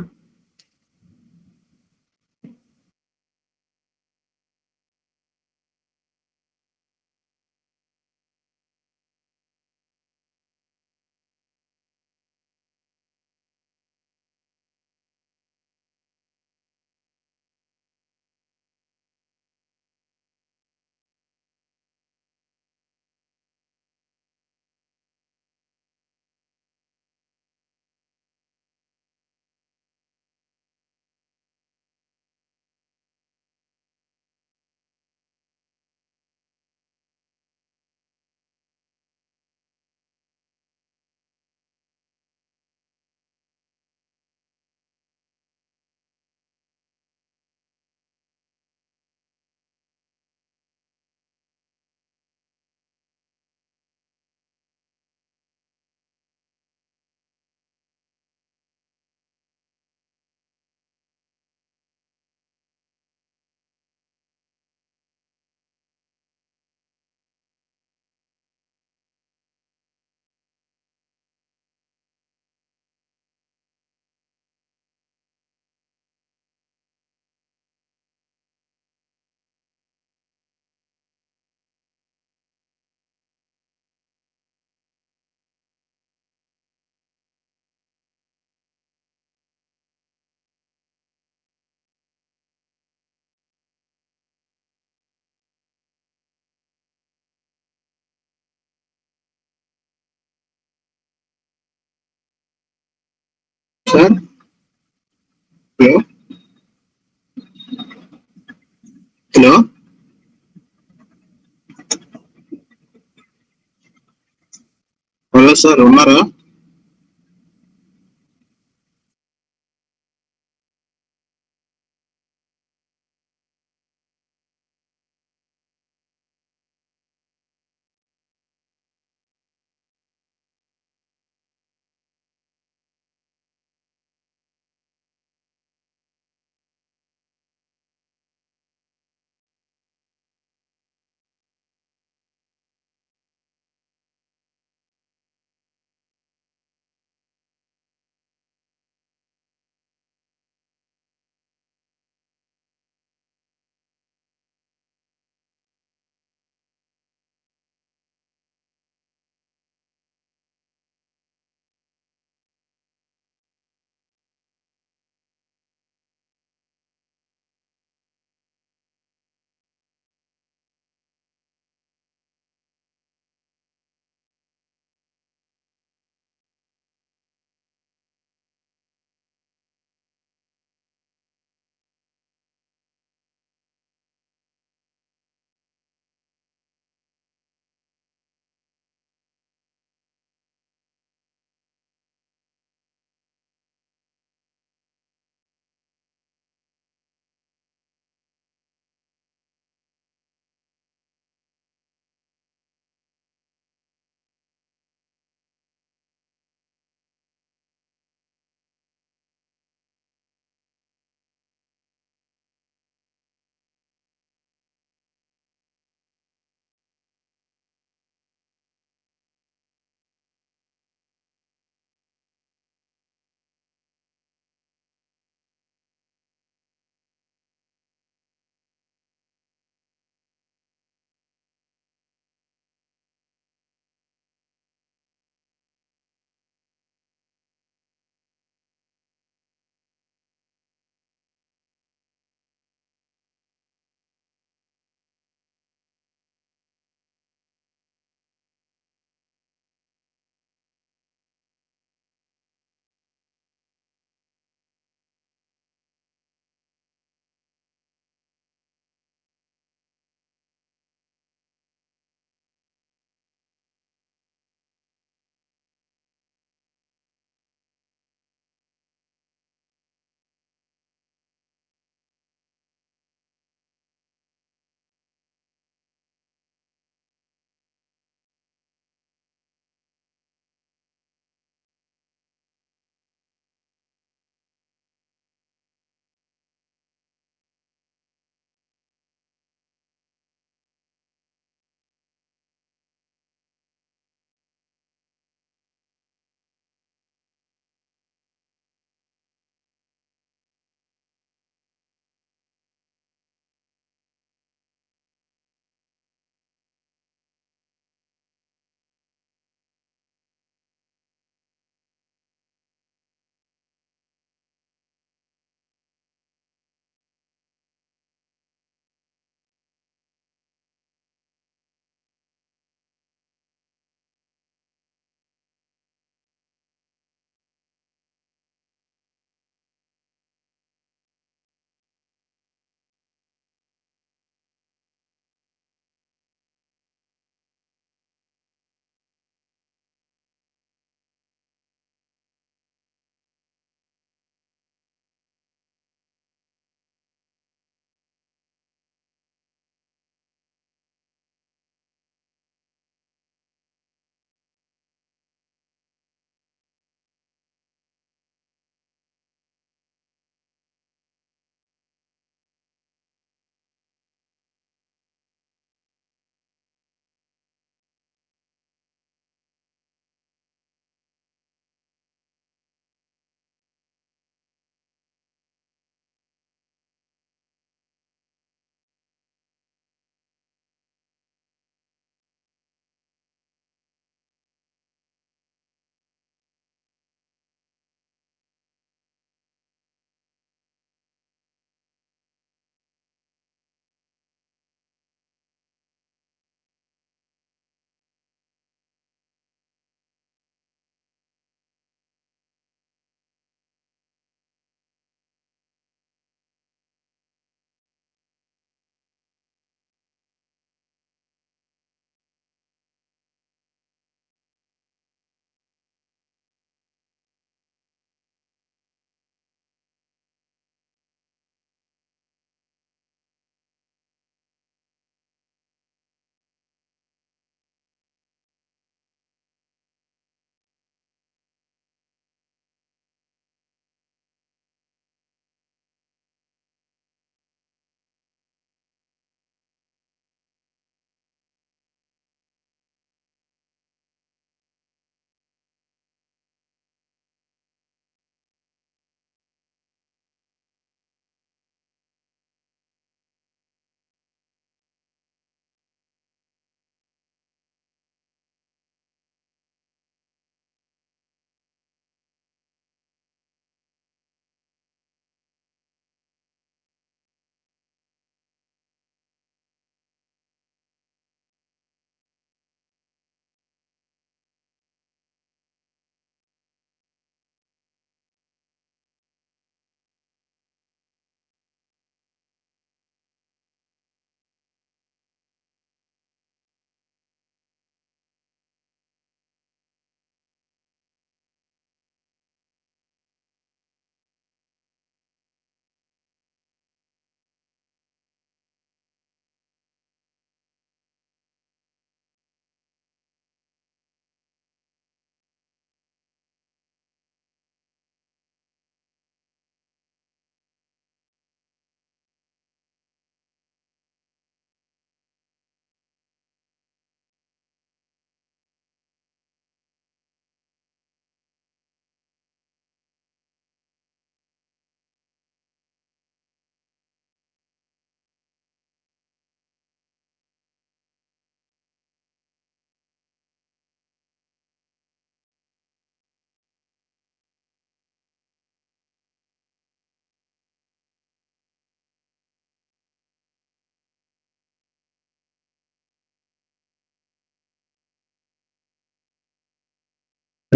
Sir hello hello hello sir ఉన్నారా?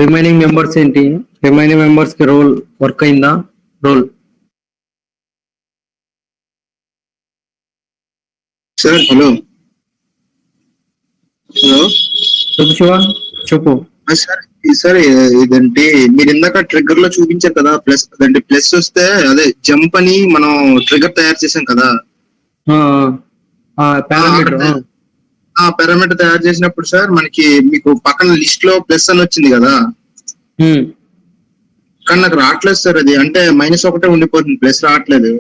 రిమైనింగ్ మెంబర్స్ ఏంటి? రిమైనింగ్ మెంబర్స్ కి రోల్ వర్క్ అయిందా? రోల్ సార్ హలో హలో చెప్పు శివ, చెప్పు. సార్ సార్ ఇదంటే మీరు ఇందాక ట్రిగ్గర్ లో చూపించారు కదా, ప్లస్ అదంటే ప్లస్ వస్తే అదే జంప్ అని మనం ట్రిగ్గర్ తయారు చేసాం కదా. పారామీటర్. ఆ పారామీటర్ తయారు చేసినప్పుడు సార్ మనకి మీకు పక్కన లిస్ట్ లో ప్లస్ అని వచ్చింది కదా, కానీ నాకు రావట్లేదు సార్. అది అంటే -1 ఉండిపోతుంది, ప్లస్ రావట్లేదు.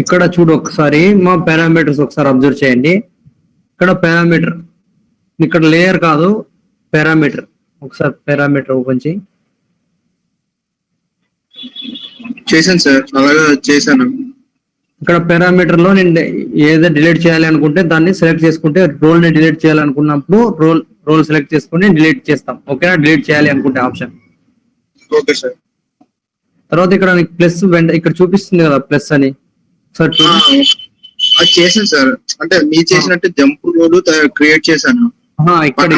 ఇక్కడ చూడు ఒకసారి మా పారామీటర్స్ ఒకసారి అబ్జర్వ్ చేయండి. ఇక్కడ పారామీటర్, ఇక్కడ లేయర్ కాదు పారామీటర్. ఒకసారి పారామీటర్ ఓపెన్ చేయి. చేశాను సార్, అలాగే చేశాను. ఇక్కడ పారామీటర్ లో నేను ఏదో డిలీట్ చేయాలి అనుకుంటే దాన్ని సెలెక్ట్ చేసుకుంటే, రోల్ ని డిలీట్ చేయాలనుకున్నప్పుడు రోల్ సెలెక్ట్ చేసుకుని డిలీట్ చేస్తాం. ఓకేనా? డిలీట్ చేయాలి అనుకుంటే ఆప్షన్. Okay sir. తర్వాత ఇక్కడ ప్లస్ ఇక్కడ చూపిస్తుంది కదా ప్లస్ అని, సార్ అది చేశాను సార్. అంటే మీరు చేసినట్టు జంప్ రోల్ క్రియేట్ చేశాను. ఇక్కడ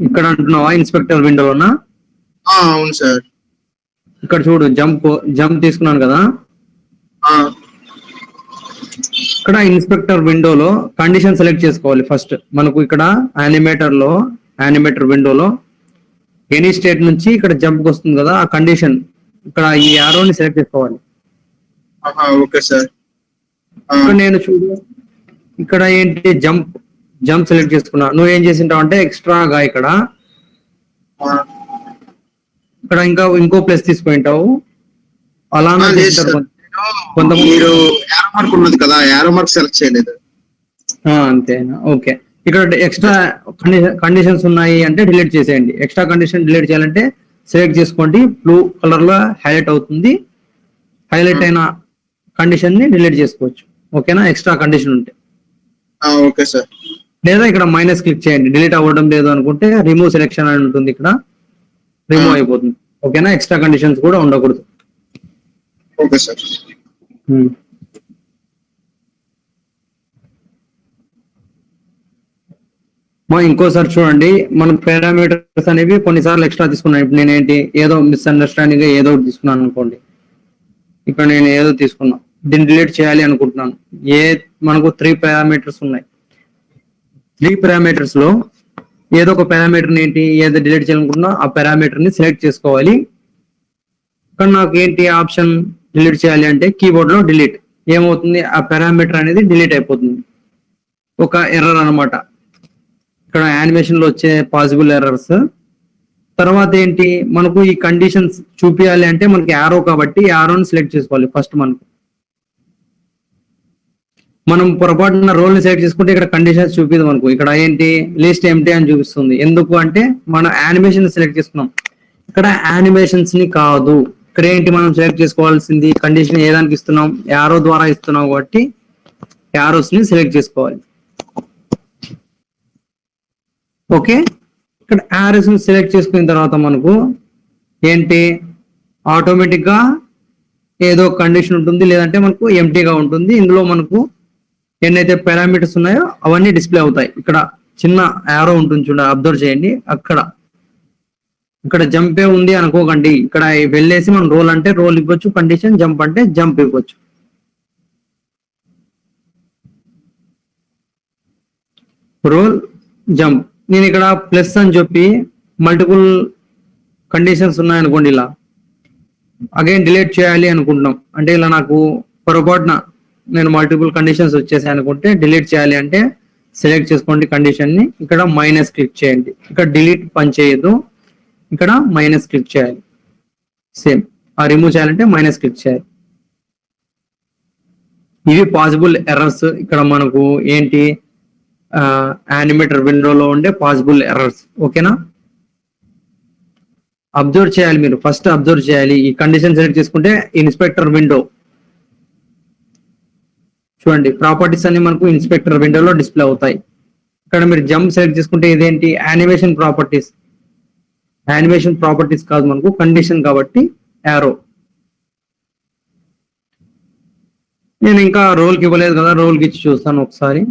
ఇక్కడ అంటున్నావా ఇన్స్పెక్టర్ విండోలోనా? అవును సార్. ఇక్కడ చూడు జంప్ తీసుకున్నాను కదా. ఇక్కడ ఇన్స్పెక్టర్ విండోలో కండిషన్ సెలెక్ట్ చేసుకోవాలి ఫస్ట్. మనకు ఇక్కడ యానిమేటర్ విండోలో ఎనీ స్టేట్ నుంచి ఇక్కడ జంప్ వస్తుంది కదా, ఆ కండిషన్ ఇక్కడ ఈ యారోని సెలెక్ట్ చేసుకోవాలి. Okay sir. ఇక్కడ నేను చూడు ఇక్కడ ఏంటి జంప్ సెలెక్ట్ చేసుకున్నా. నువ్వు ఏం చేసింటావు అంటే ఎక్స్ట్రాగా ఇక్కడ ఇంకో ప్లస్ తీసుకుంటావు. అలానే కొంతమంది మీరు యారో మార్క్ ఉన్నది కదా, యారో మార్క్ సెలెక్ట్ చేయలేదు. అంతేనా? ఓకే. ఇక్కడ ఎక్స్ట్రా కండిషన్స్ ఉన్నాయి అంటే డిలీట్ చేసేయండి. ఎక్స్ట్రా కండిషన్ డిలీట్ చేయాలంటే సెలెక్ట్ చేసుకోండి, బ్లూ కలర్ లో హైలైట్ అవుతుంది. హైలైట్ అయిన కండిషన్ ని డిలీట్ చేసుకోవచ్చు. ఓకేనా? ఎక్స్ట్రా కండిషన్ ఉంటే. Okay sir. లేదా ఇక్కడ మైనస్ క్లిక్ చేయండి. డిలీట్ అవ్వడం లేదు అనుకుంటే రిమూవ్ సెలెక్షన్ అని ఉంటుంది, ఇక్కడ రిమూవ్ అయిపోతుంది. ఓకేనా? ఎక్స్ట్రా కండిషన్స్ కూడా ఉండకూడదు. Okay sir. ఇంకోసారి చూడండి, మన పారామీటర్స్ అనేవి కొన్నిసార్లు ఎక్స్ట్రా తీసుకున్నాను. ఇప్పుడు నేనేంటి ఏదో మిస్అండర్స్టాండింగ్ ఏదో ఒకటి తీసుకున్నాను అనుకోండి. ఇక్కడ నేను ఏదో తీసుకున్నా, దీన్ని డిలీట్ చేయాలి అనుకుంటున్నాను. మనకు 3 పారామీటర్స్ ఉన్నాయి. 3 పారామీటర్స్ లో ఏదో ఒక పారామీటర్ ఏంటి ఏదో డిలీట్ చేయాలనుకుంటున్నా ఆ పారామీటర్ ని సెలెక్ట్ చేసుకోవాలి. ఇక్కడ నాకు ఏంటి ఆప్షన్ డిలీట్ చేయాలి అంటే కీబోర్డ్ లో డిలీట్. ఏమవుతుంది? ఆ పారామీటర్ అనేది డిలీట్ అయిపోతుంది. ఒక ఎర్రర్ అనమాట. ఇక్కడ యానిమేషన్ లో వచ్చే పాసిబుల్ ఎర్రర్స్. తర్వాత ఏంటి, మనకు ఈ కండిషన్స్ చూపించాలి అంటే మనకి యారో కాబట్టి యారోని సెలెక్ట్ చేసుకోవాలి ఫస్ట్. మనం పొరపాటున రోల్ ని సెలెక్ట్ చేసుకుంటే ఇక్కడ కండిషన్స్ చూపిదు మనకు. ఇక్కడ ఏంటి లిస్ట్ ఎంటీ అని చూపిస్తుంది. ఎందుకు అంటే మనం యానిమేషన్ సెలెక్ట్ చేసుకున్నాం, ఇక్కడ యానిమేషన్స్ ని కాదు. ఇక్కడ ఏంటి మనం సెలెక్ట్ చేసుకోవాల్సింది కండిషన్ ఏదానికి ఇస్తున్నాం, యారో ద్వారా ఇస్తున్నాం కాబట్టి యారోస్ ని సెలెక్ట్ చేసుకోవాలి. ఓకే. ఇక్కడ యారోస్ ని సెలెక్ట్ చేసుకున్న తర్వాత మనకు ఏంటి ఆటోమేటిక్ గా ఏదో కండిషన్ ఉంటుంది, లేదంటే మనకు ఎంటీగా ఉంటుంది. ఇందులో మనకు ఎన్నైతే పారామీటర్స్ ఉన్నాయో అవన్నీ డిస్ప్లే అవుతాయి. ఇక్కడ చిన్న యారో ఉంటుంది చూడ, అబ్జర్వ్ చేయండి. ఇక్కడ జంపే ఉంది అనుకోకండి. ఇక్కడ వెళ్ళేసి మనం రోల్ అంటే రోల్ ఇవ్వచ్చు, కండిషన్ జంప్ అంటే జంప్ ఇవ్వచ్చు. Roll jump. నేను ఇక్కడ ప్లస్ అని చెప్పి మల్టిపుల్ కండిషన్స్ ఉన్నాయనుకోండి, ఇలా అగైన్ డిలీట్ చేయాలి అనుకుంటున్నాం అంటే ఇలా నాకు పొరపాటున నేను మల్టిపుల్ కండిషన్స్ వచ్చేసాయి అనుకుంటే డిలీట్ చేయాలి అంటే సెలెక్ట్ చేసుకోండి కండిషన్ ని. ఇక్కడ మైనస్ క్లిక్ చేయండి. ఇక్కడ డిలీట్ పని చేయొద్దు, ఇక్కడ మైనస్ క్లిక్ చేయాలి. సేమ్ ఆ రిమూవ్ చేయాలంటే మైనస్ క్లిక్ చేయాలి. ఇవి పాసిబుల్ ఎర్రర్స్. ఇక్కడ మనకు ఏంటి యానిమేటర్ విండోలో ఉండే పాసిబుల్ ఎర్రర్స్. ఓకేనా? అబ్జర్వ్ చేయాలి మీరు, ఫస్ట్ అబ్జర్వ్ చేయాలి. ఈ కండిషన్ సెలెక్ట్ చేసుకుంటే ఇన్స్పెక్టర్ విండో చూడండి, ప్రాపర్టీస్ అన్ని మనకు ఇన్స్పెక్టర్ విండోలో డిస్ప్లే అవుతాయి. ఇక్కడ మీరు జంప్ సెలెక్ట్ చేసుకుంటే ఇదేంటి యానిమేషన్ ప్రాపర్టీస్. యానిమేషన్ ప్రాపర్టీస్ కాదు, మనకు కండిషన్ కాబట్టి యారో. నేను ఇంకా రోల్కి ఇవ్వలేదు కదా, రోల్కి ఇచ్చి చూస్తాను ఒకసారి.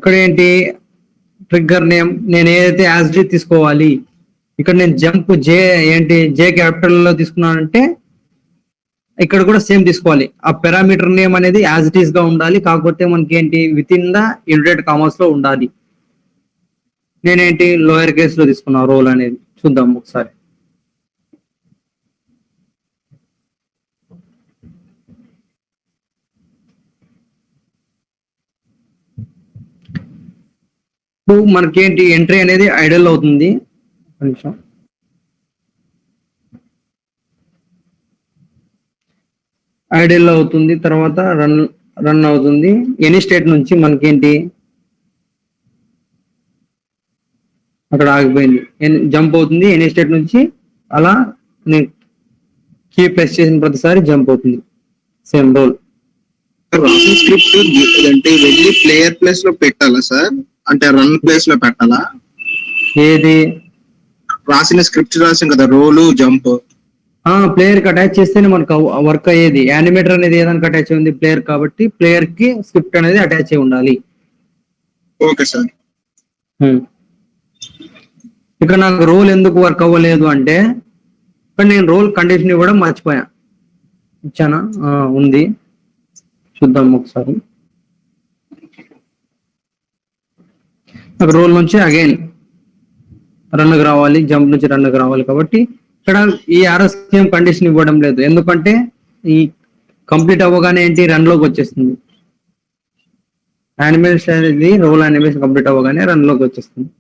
ఇక్కడ ఏంటి ట్రిగ్గర్ నేమ్ నేను ఏదైతే యాజ్ డి తీసుకోవాలి, ఇక్కడ నేను జంప్ జే క్యాపిటల్ లో తీసుకున్నానంటే ఇక్కడ కూడా సేమ్ తీసుకోవాలి. ఆ పారామీటర్ నేమ్ అనేది యాజ్ ఇట్ ఈస్ గా ఉండాలి, కాకపోతే మనకి ఏంటి with in the inverted commas లో ఉండాలి. నేనేంటి లోయర్ కేస్ లో తీసుకున్నా రోల్ అనేది. చూద్దాం ఒకసారి. ఇప్పుడు మనకేంటి ఎంట్రీ అనేది ఐడల్ అవుతుంది. కొంచెం ఐడల్ అవుతుంది, తర్వాత రన్ అవుతుంది. ఎనీ స్టేట్ నుంచి మనకేంటి అక్కడ ఆగిపోయింది, జంప్ అవుతుంది ఎనీ స్టేట్ నుంచి. అలా నేను కీ ప్రెస్ చేసిన ప్రతిసారి జంప్ అవుతుంది. Same role. రాసిన స్క్రిప్ట్ అంటే వెళ్ళి ప్లేయర్ ప్లేస్ లో పెట్టాలా సార్? అంటే రన్ ప్లేస్ లో పెట్టాలా? ఏది రాసిన స్క్రిప్ట్ రాసాం కదా, రోలు జంప్. ప్లేయర్ కి అటాచ్ చేస్తేనే మనకు వర్క్ అయ్యేది. యానిమేటర్ అనేది ఏదానికి అటాచ్ అయింది? ప్లేయర్ కాబట్టి ప్లేయర్ కి స్క్రిప్ట్ అనేది అటాచ్ అయి ఉండాలి. Okay sir. ఇక్కడ నాకు రోల్ ఎందుకు వర్క్ అవ్వలేదు అంటే ఇక్కడ నేను రోల్ కండిషన్ ఇవ్వడం మర్చిపోయా. ఇచ్చానా? ఉంది, చూద్దాం ఒకసారి. నాకు రోల్ నుంచి అగైన్ రన్కి రావాలి, జంప్ నుంచి రన్కి రావాలి. కాబట్టి ఇక్కడ ఈ ఆర్ఎస్కేఎం కండిషన్ ఇవ్వడం లేదు, ఎందుకంటే ఈ కంప్లీట్ అవ్వగానే ఏంటి రన్ లోకి వచ్చేస్తుంది. యానిమేషన్ అనేది రోల్ యానిమేషన్ కంప్లీట్ అవ్వగానే రన్ లోకి వచ్చేస్తుంది.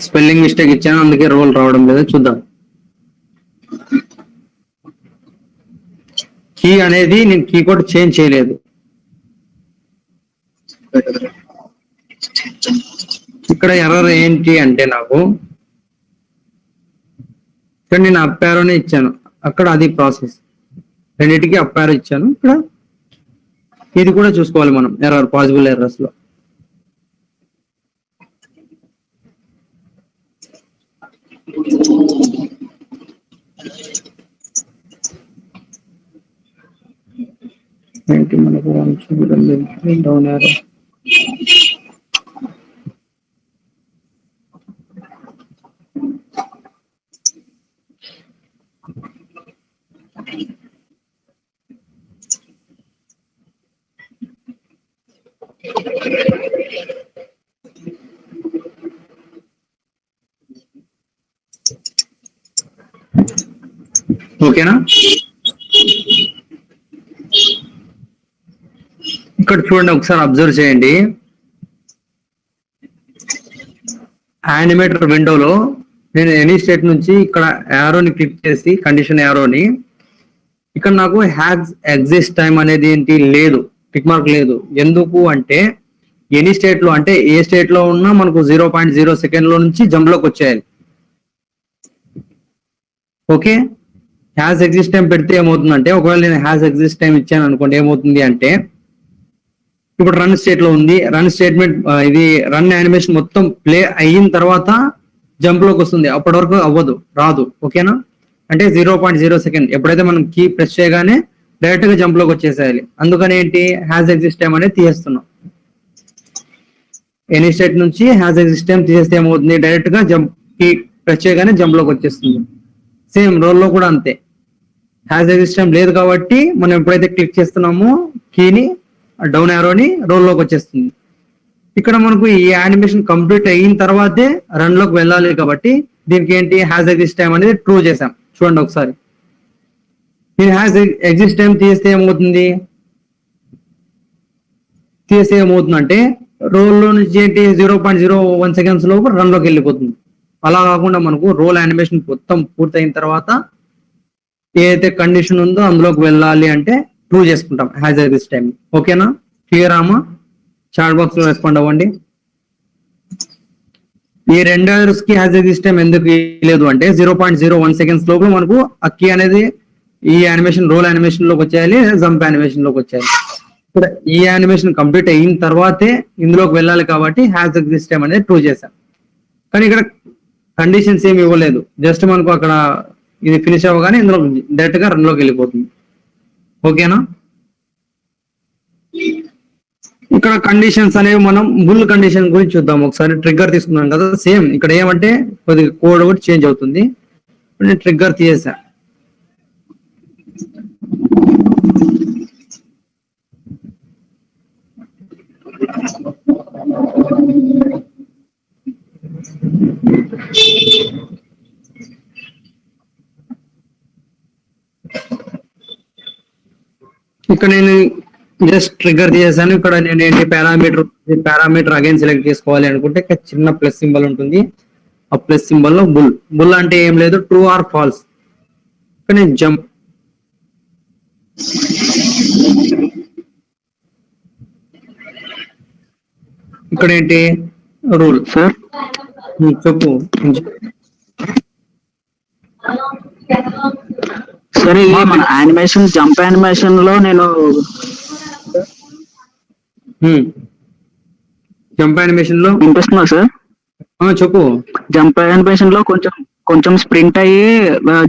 స్పెల్లింగ్ మిస్టేక్ ఇచ్చాను, అందుకే రోల్ రావడం లేదు. చూద్దాం. కీ అనేది నేను కీ కోడ్ చేంజ్ చేయలేదు. ఇక్కడ ఎర్రర్ ఏంటి అంటే నాకు ఇక్కడ నేను అప్ యారోనే ఇచ్చాను, అక్కడ అది ప్రాసెస్. రెండింటికి అప్ యారో ఇచ్చాను. ఇక్కడ ఇది కూడా చూసుకోవాలి మనం, ఎర్రర్ పాసిబుల్ ఎర్రర్స్ లో. ఏంటి మనకు డౌన్ యారో. ఓకేనా? ఇక్కడ చూడండి, ఒకసారి అబ్జర్వ్ చేయండి. యానిమేటర్ విండోలో నేను ఎనీ స్టేట్ నుంచి ఇక్కడ యారోని క్లిక్ చేసి కండిషన్ యారోని, ఇక్కడ నాకు హ్యాస్ ఎగ్జిస్ట్ టైం అనేది ఏంటి లేదు, టిక్ మార్క్ లేదు. ఎందుకు అంటే ఎనీ స్టేట్ లో అంటే ఏ స్టేట్ లో ఉన్నా మనకు 0.0 సెకండ్ లో నుంచి జంప్ లోకి వచ్చేయాలి. ఓకే, హ్యాస్ ఎగ్జిస్ట్ టైం పెడితే ఏమవుతుందంటే, ఒకవేళ నేను హ్యాస్ ఎగ్జిస్ట్ టైం ఇచ్చాను అనుకోండి, ఏమవుతుంది అంటే ఇప్పుడు రన్ స్టేట్ లో ఉంది. రన్ స్టేట్మెంట్ ఇది రన్ యానిమేషన్ మొత్తం ప్లే అయిన తర్వాత జంప్ లోకి వస్తుంది, అప్పటి వరకు అవ్వదు, రాదు. ఓకేనా? అంటే 0.0 సెకండ్ ఎప్పుడైతే మనం కీ ప్రెస్ చేయగానే డైరెక్ట్ గా జంప్ లోకి వచ్చేసేయాలి. అందుకని ఏంటి హ్యాస్ ఎగ్జిస్ట్ టైం అనేది తీసేస్తున్నాం. ఎనీ స్టేట్ నుంచి హ్యాస్ ఎగ్జిస్ట్ టైం తీసేస్తే ఏమవుతుంది, డైరెక్ట్ గా జంప్ కీ ప్రెస్ చేయగానే జంప్ లోకి వచ్చేస్తుంది. సేమ్ రోల్ లో కూడా అంతే, హ్యాస్ ఎగ్జిస్ట్ టైం లేదు కాబట్టి మనం ఎప్పుడైతే క్లిక్ చేస్తున్నామో కీని డౌన్ యారోని రోల్ లోకి వచ్చేస్తుంది. ఇక్కడ మనకు ఈ యానిమేషన్ కంప్లీట్ అయిన తర్వాతే రన్ లోకి వెళ్ళాలి కాబట్టి దీనికి ఏంటి హ్యాస్ ఎగ్జిస్ట్ టైం అనేది ట్రూ చేసాం. చూడండి ఒకసారి, నేను హ్యాస్ ఎగ్జిస్ట్ టైం తీస్తే ఏమవుతుంది, అంటే రోల్ లో నుంచి ఏంటి 0.01 సెకండ్స్ లోపు రన్ లోకి వెళ్ళిపోతుంది. అలా కాకుండా మనకు రోల్ యానిమేషన్ మొత్తం పూర్తయిన తర్వాత ఏదైతే కండిషన్ ఉందో అందులోకి వెళ్ళాలి అంటే ట్రూ చేసుకుంటాం హ్యాస్ ఎగ్జిస్ట్ టైం. ఓకేనా? క్లియర్ అమ్మా? చాట్ బాక్స్ లో రెస్పాండ్ అవ్వండి. ఈ రెండు ఎర్రర్స్ కి హ్యాస్ ఎగ్జిస్ట్ టైం ఎందుకు లేదు అంటే 0.01 సెకండ్స్ లోపు మనకు ఆ కీ అనేది ఈ యానిమేషన్ రోల్ యానిమేషన్ లోకి వచ్చేయాలి, జంప్ యానిమేషన్ లోకి వచ్చేయాలి. ఇప్పుడు ఈ యానిమేషన్ కంప్లీట్ అయిన తర్వాతే ఇందులోకి వెళ్ళాలి కాబట్టి హ్యాస్ ఎగ్జిస్ట్ టైం అనేది ట్రూ చేశాం. కానీ ఇక్కడ కండిషన్స్ ఏమి ఇవ్వలేదు, జస్ట్ మనకు అక్కడ ఇది ఫినిష్ అవ్వగానే ఇందులో డైరెక్ట్ గా రన్ లోకి వెళ్ళిపోతుంది. ఓకేనా? ఇక్కడ కండిషన్స్ అనేవి మనం బుల్ కండిషన్ గురించి చూద్దాం. ఒకసారి ట్రిగ్గర్ తీసుకున్నాం కదా, సేమ్ ఇక్కడ ఏమంటే కొద్దిగా కోడ్ కూడా చేంజ్ అవుతుంది. నేను ట్రిగ్గర్ తీసేసా. ఇక్కడ నేను జస్ట్ ట్రిగ్గర్ చేశాను. ఇక్కడ నేను ఏంటి పారామీటర్ అగైన్ సెలెక్ట్ చేసుకోవాలి అనుకుంటే ఇక్కడ చిన్న ప్లస్ సింబల్ ఉంటుంది. ఆ ప్లస్ సింబల్ లో బుల్ అంటే ఏం లేదు, ట్రూ ఆర్ ఫాల్స్. ఇక్కడ నేను జంప్, ఇక్కడ ఏంటి రూల్. సార్ చెప్పు. సరే మన యానిమేషన్ జంప్ యానిమేషన్ లో నేను జంప్ యానిమేషన్ లో వినిపిస్తున్నా సార్. చెప్పు. జంప్ యానిమేషన్ లో కొంచెం స్ప్రింట్ అయ్యి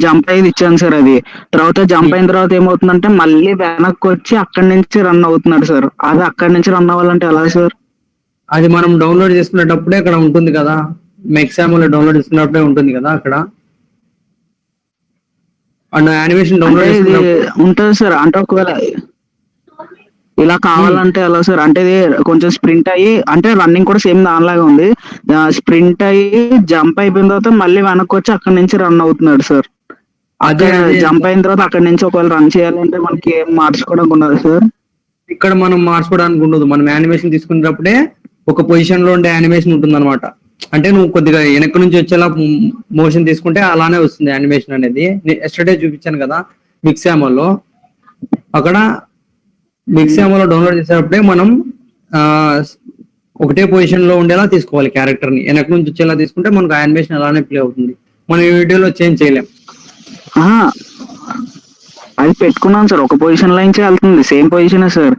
జంప్ అయ్యి ఇచ్చాను సార్. అది తర్వాత జంప్ అయిన తర్వాత ఏమవుతుందంటే మళ్ళీ వెనక్కి వచ్చి అక్కడి నుంచి రన్ అవుతున్నాడు సార్. అది అక్కడి నుంచి రన్ అవ్వాలంటే ఎలా సార్? అది మనం డౌన్లోడ్ చేసుకునేటప్పుడే అక్కడ ఉంటుంది కదా, మెక్సామోలో డౌన్లోడ్ చేసుకున్నప్పుడే ఉంటుంది కదా అక్కడ. అండ్ యానిమేషన్ డౌన్లోడ్ ఉంటుంది సార్. అంటే ఒకవేళ ఇలా కావాలంటే ఎలా సార్? అంటే ఇది కొంచెం స్ప్రింట్ అయ్యి, అంటే రన్నింగ్ కూడా సేమ్ దానిలాగా ఉంది. స్ప్రింట్ అయ్యి జంప్ అయిపోయిన తర్వాత మళ్ళీ వెనక్కి వచ్చి అక్కడి నుంచి రన్ అవుతున్నాడు సార్. అదే జంప్ అయిన తర్వాత అక్కడి నుంచి ఒకవేళ రన్ చేయాలంటే మనకి ఏం మార్చుకోవడానికి ఉన్నది సార్? ఇక్కడ మనం మార్చుకోవడానికి ఉండదు. మనం యానిమేషన్ తీసుకునేటప్పుడే ఒక పొజిషన్ లో ఉండే యానిమేషన్ ఉంటుంది అనమాట. అంటే నువ్వు కొద్దిగా వెనక్కి నుంచి వచ్చేలా మోషన్ తీసుకుంటే అలానే వస్తుంది యానిమేషన్ అనేది. ఎస్టర్డే చూపించాను కదా మిక్సామోలో. అక్కడ మిక్సామోలో డౌన్లోడ్ చేసేటప్పుడే మనం ఒకటే పొజిషన్ లో ఉండేలా తీసుకోవాలి క్యారెక్టర్ ని. వెనక నుంచి వచ్చేలా తీసుకుంటే మనకు యానిమేషన్ అలానే ప్లే అవుతుంది. మనం ఈ వీడియోలో చేంజ్ చేయలేం. అది పెట్టుకున్నాను సార్, ఒక పొజిషన్ లో నుంచే వెళ్తుంది, సేమ్ పొజిషన్ సార్.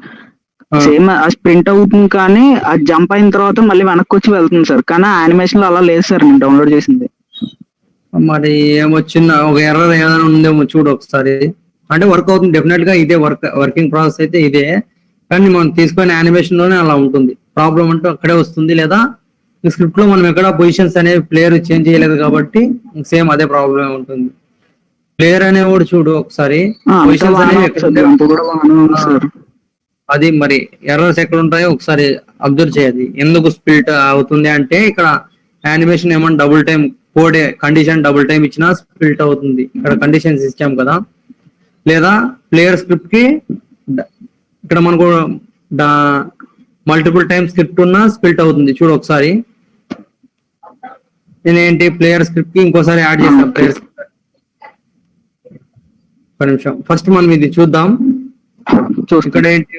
సేమ్ అది స్ప్రింట్ అవుతుంది కానీ అది జంప్ అయిన తర్వాత మళ్ళీ వెనక్కి వచ్చి వెళ్తుంది సార్. కానీ యానిమేషన్ లో అలా లేదు సార్ నేను డౌన్లోడ్ చేసింది. మరి ఏమొచ్చిందా, ఒక ఎర్రర్ ఏదైనా ఉందేమో చూడు ఒకసారి. అంటే వర్క్ అవుతుంది డెఫినెట్ గా, ఇదే వర్కింగ్ ప్రాసెస్ అయితే ఇదే. కానీ మనం తీసుకునే యానిమేషన్ లోనే అలా ఉంటుంది. ప్రాబ్లం అంటే అక్కడే వస్తుంది, లేదా స్క్రిప్ట్ లో మనం ఎక్కడ పొజిషన్స్ అనేవి ప్లేయర్ చేంజ్ చేయలేదు కాబట్టి సేమ్ అదే ప్రాబ్లం ఉంటుంది. ప్లేయర్ అనేవాడు చూడు ఒకసారి పొజిషన్స్ అనేవి అది మరి ఎర్రర్స్ ఎక్కడ ఉంటాయో ఒకసారి అబ్జర్వ్ చేయాలి. ఎందుకు స్ప్లిట్ అవుతుంది అంటే ఇక్కడ యానిమేషన్ ఏమన్నా double time code condition double time ఇచ్చినా స్ప్లిట్ అవుతుంది. ఇక్కడ కండిషన్స్ ఇచ్చాం కదా, లేదా ప్లేయర్ స్క్రిప్ట్ కి ఇక్కడ మనకు మల్టిపుల్ టైం స్క్రిప్ట్ ఉన్నా స్ప్లిట్ అవుతుంది. చూడు ఒకసారి. నేనేంటి ప్లేయర్ స్క్రిప్ట్ కి ఇంకోసారి యాడ్ చేస్తాను. ప్లేయర్ స్క్రిప్ట్ ఒక నిమిషం, ఫస్ట్ మనం ఇది చూద్దాం. ఇక్కడ ఏంటి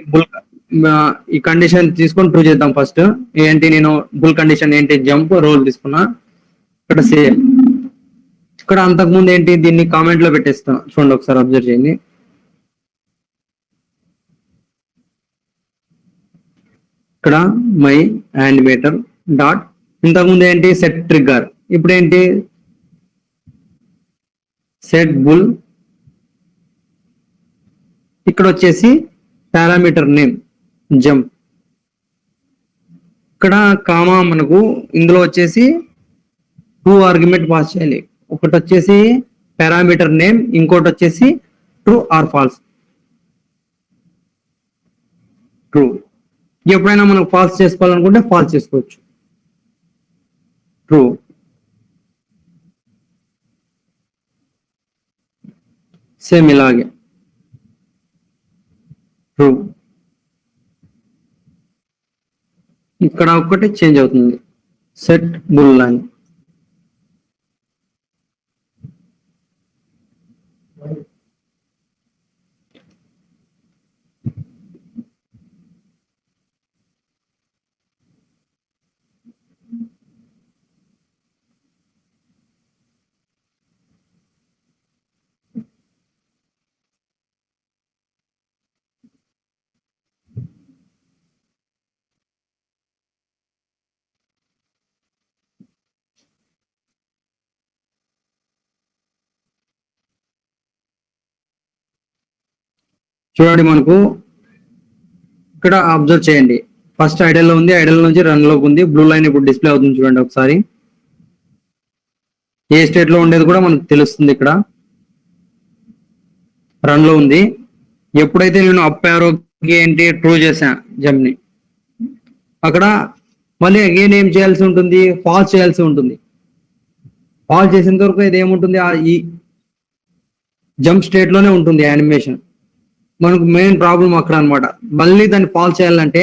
ఈ కండిషన్ తీసుకొని ప్రూవ్ చేద్దాం. ఫస్ట్ ఏంటి, నేను బుల్ కండిషన్ ఏంటి జంప్ రోల్ తీసుకున్నా. ఇక్కడ సేమ్ ఇక్కడ అంతకుముందు ఏంటి దీన్ని కామెంట్ లో పెట్టేస్తాను. చూడండి ఒకసారి అబ్జర్వ్ చేయండి. ఇక్కడ మై యానిమేటర్ డాట్, ఇంతకుముందు ఏంటి సెట్ ట్రిగ్గర్, ఇప్పుడు ఏంటి సెట్ బుల్. ఇక్కడ వచ్చేసి పారామీటర్ నేమ్ జంప్. ఇక్కడ కామా మనకు ఇందులో వచ్చేసి 2 ఆర్గ్యుమెంట్ పాస్ చేయాలి. ఒకటి వచ్చేసి పారామీటర్ నేమ్, ఇంకోటి వచ్చేసి ట్రూ ఆర్ ఫాల్స్. ట్రూ. ఎప్పుడైనా మనం ఫాల్స్ చేసుకోవాలనుకుంటే ఫాల్స్ చేసుకోవచ్చు. ట్రూ. సేమ్ ఇలాగే ట్రూ. ఇక్కడ ఒకటి చేంజ్ అవుతుంది, సెట్ బుల్ అని. చూడండి మనకు ఇక్కడ అబ్జర్వ్ చేయండి. ఫస్ట్ ఐడల్ లో ఉంది, ఐడల్ నుంచి రన్ లోకి ఉంది. బ్లూ లైన్ ఇప్పుడు డిస్ప్లే అవుతుంది చూడండి ఒకసారి. ఏ స్టేట్ లో ఉండేది కూడా మనకు తెలుస్తుంది. ఇక్కడ రన్ లో ఉంది. ఎప్పుడైతే నేను అప్ యారోకి ఏంటి ట్రూ చేసా జంప్ ని, అక్కడ మళ్ళీ అగైన్ ఏం చేయాల్సి ఉంటుంది, ఫాల్స్ చేయాల్సి ఉంటుంది. ఫాల్స్ చేసేంత వరకు ఇది ఏముంటుంది, ఈ జంప్ స్టేట్ లోనే ఉంటుంది యానిమేషన్. మనకు మెయిన్ ప్రాబ్లం అక్కడ అన్నమాట. మళ్ళీ దాన్ని ఫాల్స్ చేయాలంటే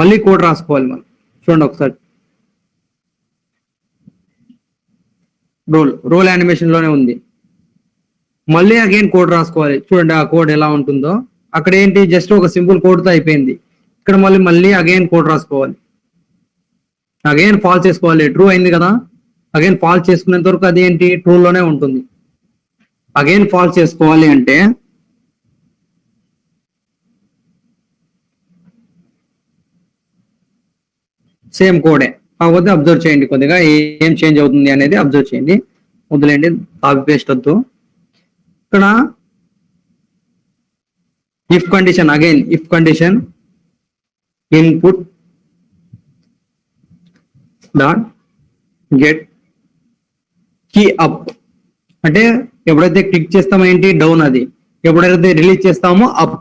మళ్ళీ కోడ్ రాసుకోవాలి మనం. చూడండి ఒకసారి, రోల్ యానిమేషన్ లోనే ఉంది. మళ్ళీ అగైన్ కోడ్ రాసుకోవాలి. చూడండి ఆ కోడ్ ఎలా ఉంటుందో. అక్కడ ఏంటి, జస్ట్ ఒక సింపుల్ కోడ్ తో అయిపోయింది. ఇక్కడ మళ్ళీ అగైన్ కోడ్ రాసుకోవాలి. అగైన్ ఫాల్స్ చేసుకోవాలి. ట్రూ అయింది కదా, అగైన్ ఫాల్స్ చేసుకునేంత వరకు అది ఏంటి ట్రూ లోనే ఉంటుంది. అగైన్ ఫాల్స్ చేసుకోవాలి అంటే సేమ్ కోడే, కాకపోతే అబ్జర్వ్ చేయండి కొద్దిగా ఏం చేంజ్ అవుతుంది అనేది అబ్జర్వ్ చేయండి. వదిలేండి, కాపీ పేస్ట్ వద్దు. ఇక్కడ if condition, again if condition input dot get key up అంటే ఎప్పుడైతే క్లిక్ చేస్తామో ఏంటి డౌన్, అది ఎప్పుడైతే రిలీజ్ చేస్తామో అప్.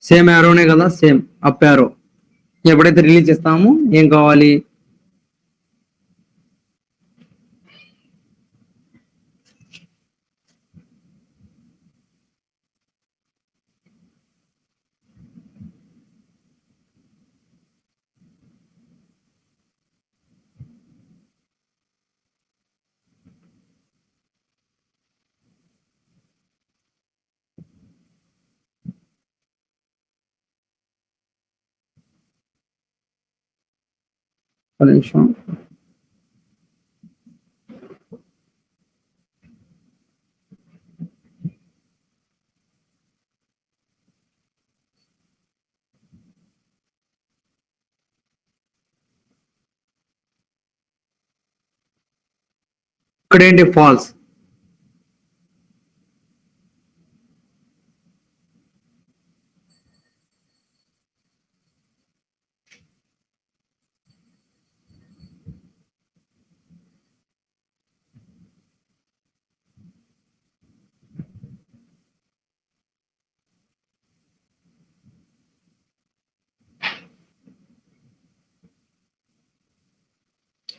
సేమ్ యారోనే కదా, సేమ్ అప్ యారో. ఎప్పుడైతే రిలీజ్ చేస్తామో ఏం కావాలి, ఒక నిమిషం. ఇక్కడ ఏంటి ఫాల్స్,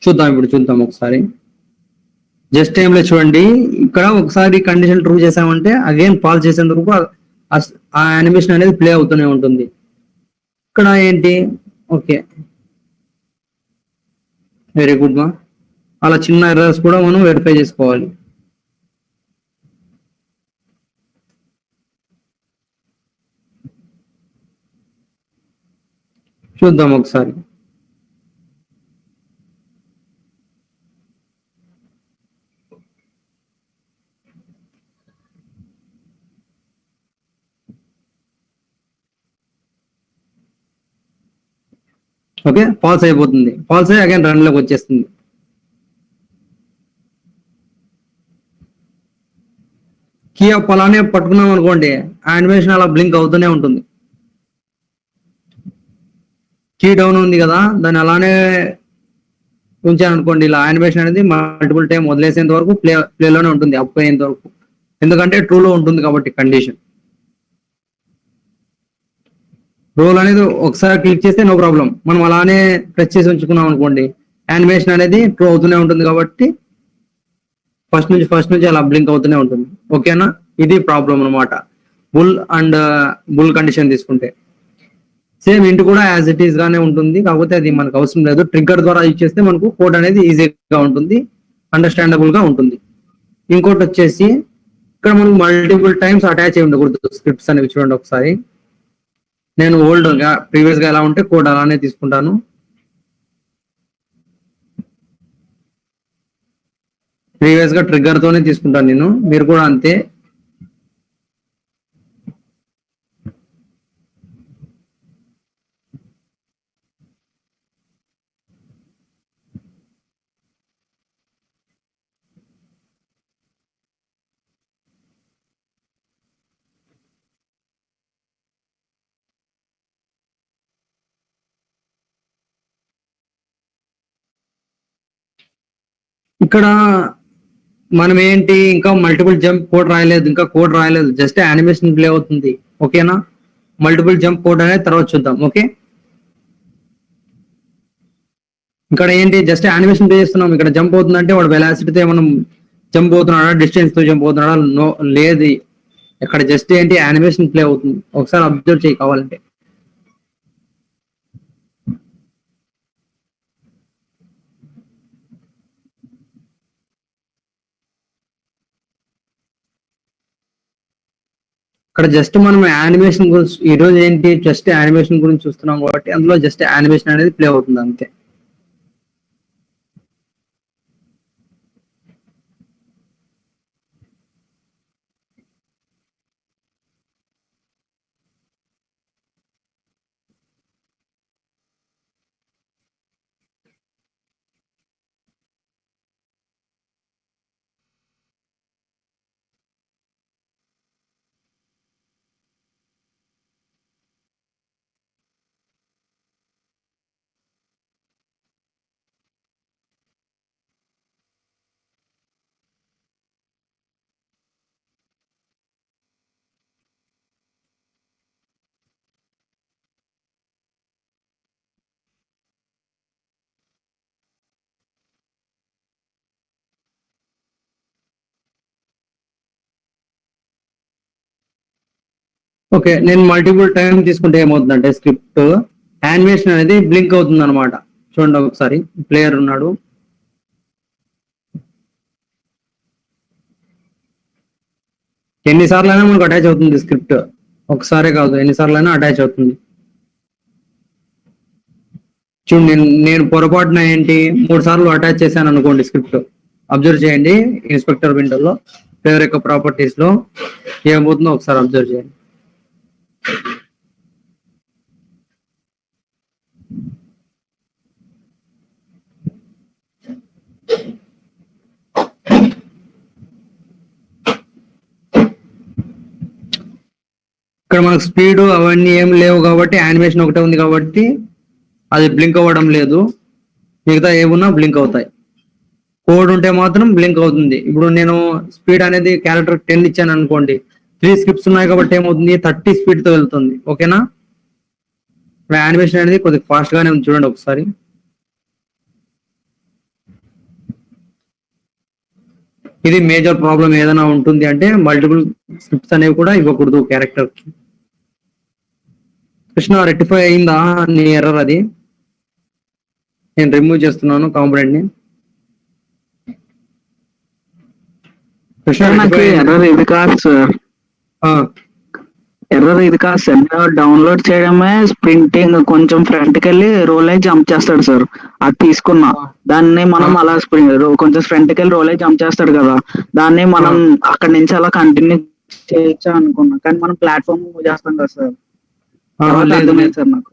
చూద్దాం ఒకసారి. జస్ట్ ఏం లేదు చూడండి, ఇక్కడ ఒకసారి కండిషన్ ట్రూ చేసామంటే అగైన్ ఫాల్స్ చేసేందుకు ఆ యానిమేషన్ అనేది ప్లే అవుతూనే ఉంటుంది. ఇక్కడ ఏంటి, ఓకే వెరీ గుడ్ మా. అలా చిన్న ఎర్రర్స్ కూడా మనం వెరిఫై చేసుకోవాలి. చూద్దాం ఒకసారి. ఓకే, ఫాల్స్ అయిపోతుంది. ఫాల్స్ అయ్యి అగైన్ రన్ లోకి వచ్చేస్తుంది. కీ అప్ అలానే పట్టుకున్నాం అనుకోండి, యానిమేషన్ అలా బ్లింక్ అవుతూనే ఉంటుంది. కీ డౌన్ ఉంది కదా, దాన్ని అలానే ఉంచాను అనుకోండి, ఇలా యానిమేషన్ అనేది మల్టిపుల్ టైం వదిలేసేంత వరకు ప్లేలోనే ఉంటుంది, అప్ అయ్యేంత వరకు. ఎందుకంటే ట్రూలో ఉంటుంది కాబట్టి కండిషన్. రోల్ అనేది ఒకసారి క్లిక్ చేస్తే నో ప్రాబ్లం, మనం అలానే ప్రెస్ చేసి ఉంచుకున్నాం అనుకోండి, యానిమేషన్ అనేది ట్రూ అవుతూనే ఉంటుంది కాబట్టి ఫస్ట్ నుంచి అలా బ్లింక్ అవుతూనే ఉంటుంది. ఓకేనా, ఇది ప్రాబ్లం అనమాట. బుల్ కండిషన్ తీసుకుంటే సేమ్ ఇంటి కూడా యాజ్ ఇట్ ఈస్ గానే ఉంటుంది, కాకపోతే అది మనకు అవసరం లేదు. ట్రిగ్గర్ ద్వారా యూజ్ చేస్తే మనకు కోడ్ అనేది ఈజీగా ఉంటుంది, అండర్స్టాండబుల్ గా ఉంటుంది. ఇంకోటి వచ్చేసి ఇక్కడ మనకు మల్టిపుల్ టైమ్స్ అటాచ్ అయి ఉండకూడదు స్క్రిప్ట్స్ అనేవి. చూడండి ఒకసారి, నేను ప్రీవియస్ గా ఎలా ఉంటే కోడ్ అలానే తీసుకుంటాను. ప్రీవియస్ గా ట్రిగ్గర్ తోనే తీసుకుంటాను నేను, మీరు కూడా అంతే. ఇక్కడ మనం ఏంటి ఇంకా మల్టిపుల్ జంప్ కోడ్ రాయలేదు, ఇంకా కోడ్ రాయలేదు, జస్ట్ యానిమేషన్ ప్లే అవుతుంది. ఓకేనా, మల్టిపుల్ జంప్ కోడ్ అనేది తర్వాత చూద్దాం. ఓకే, ఇక్కడ ఏంటి జస్ట్ యానిమేషన్ ప్లే చేస్తున్నాం. ఇక్కడ జంప్ అవుతుందంటే వాడు వెలాసిటీతో మనం జంప్ అవుతున్నాడా, డిస్టెన్స్ తో జంప్ అవుతున్నాడా, నో లేదు. ఇక్కడ జస్ట్ ఏంటి యానిమేషన్ ప్లే అవుతుంది. ఒకసారి అబ్జర్వ్ చేయి కావాలంటే. ఇక్కడ జస్ట్ మనం యానిమేషన్ గురించి ఈ రోజు ఏంటి జస్ట్ యానిమేషన్ గురించి చూస్తున్నాం కాబట్టి అందులో జస్ట్ యానిమేషన్ అనేది ప్లే అవుతుంది అంతే. ఓకే, నేను మల్టిపుల్ టైం తీసుకుంటే ఏమవుతుందంటే స్క్రిప్ట్ యానిమేషన్ అనేది బ్లింక్ అవుతుంది అనమాట. చూడండి ఒకసారి, ప్లేయర్ ఉన్నాడు, ఎన్నిసార్లు అయినా మనకు అటాచ్ అవుతుంది స్క్రిప్ట్, ఒకసారే కాదు ఎన్నిసార్లు అయినా అటాచ్ అవుతుంది. చూడండి, నేను పొరపాటున ఏంటి 3 సార్లు అటాచ్ చేశాను అనుకోండి స్క్రిప్ట్. అబ్జర్వ్ చేయండి ఇన్స్పెక్టర్ విండోలో ప్లేయర్ యొక్క ప్రాపర్టీస్ లో ఏమవుతుందో ఒకసారి అబ్జర్వ్ చేయండి. ఇక్కడ మనకు స్పీడ్ అవన్నీ ఏం లేవు కాబట్టి యానిమేషన్ ఒకటే ఉంది కాబట్టి అది బ్లింక్ అవ్వడం లేదు. మిగతా ఏమున్నా బ్లింక్ అవుతాయి. కోడ్ ఉంటే మాత్రం బ్లింక్ అవుతుంది. ఇప్పుడు నేను స్పీడ్ అనేది క్యారెక్టర్ 10 ఇచ్చాను అనుకోండి, 3 స్క్రిప్ట్స్ ఉన్నాయి కాబట్టి ఏమవుతుంది 30 స్పీడ్ తో వెళ్తుంది. ఓకేనా, యానిమేషన్ అనేది కొద్దిగా ఫాస్ట్ గానే ఉంది. చూడండి ఒకసారి, ఇది మేజర్ ప్రాబ్లం ఏదైనా ఉంటుంది అంటే మల్టిపుల్ స్క్రిప్ట్స్ అనేవి కూడా ఇవ్వకూడదు క్యారెక్టర్ కి. కృష్ణ రెక్టిఫై అయిందా నీ ఎర్రర్? అది నేను రిమూవ్ చేస్తున్నాను కాంపోనెంట్ ని. కృష్ణ నాకు ఎర్రర్ ఇది కాదు సార్, ఎర్రర్ ఇది కాదు సార్. డౌన్లోడ్ చేయడమే స్ప్రింటింగ్ కొంచెం ఫ్రంట్ కి వెళ్ళి రోల్ అయి జంప్ చేస్తాడు సార్. అది తీసుకున్నా, దాన్ని మనం అలా కొంచెం ఫ్రంట్ కి వెళ్ళి రోల్ అయి జంప్ చేస్తాడు కదా, దాన్ని మనం అక్కడి నుంచి అలా కంటిన్యూ చేయొచ్చా అనుకున్నా. కానీ మనం ప్లాట్ఫామ్ మూవ్ చేస్తాం కదా సార్. అర్థమైంది సార్ నాకు.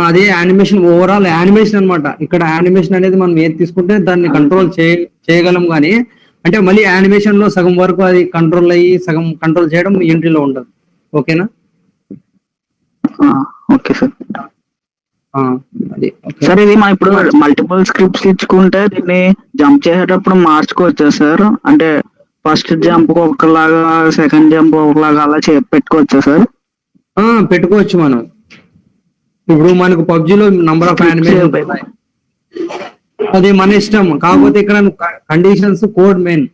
అదే యానిమేషన్, ఓవరాల్ యానిమేషన్ అన్నమాట. ఇక్కడ యానిమేషన్ అనేది మనం ఏది తీసుకుంటే దాన్ని కంట్రోల్ చేయగలం కానీ అంటే మళ్ళీ యానిమేషన్ లో సగం వరకు అది కంట్రోల్ అయ్యి సగం కంట్రోల్ చేయడం ఎంట్రీలో ఉండదు. ఓకేనా, ఓకే సార్. అది సార్ ఇది మనం ఇప్పుడు మల్టిపుల్ స్క్రిప్ట్స్ ఇచ్చుకుంటే దీన్ని జంప్ చేసేటప్పుడు మార్చుకోవచ్చా సార్? అంటే ఫస్ట్ జంప్ ఒకలాగా, సెకండ్ జంప్ ఒకలాగా అలా పెట్టుకోవచ్చా సార్? పెట్టుకోవచ్చు మనం. ఇప్పుడు మనకు పబ్జీలో నంబర్ ఆఫ్ యానిమేషన్ అది మన ఇష్టం. కాకపోతే ఇక్కడ కండిషన్స్ కోడ్ మెయిన్.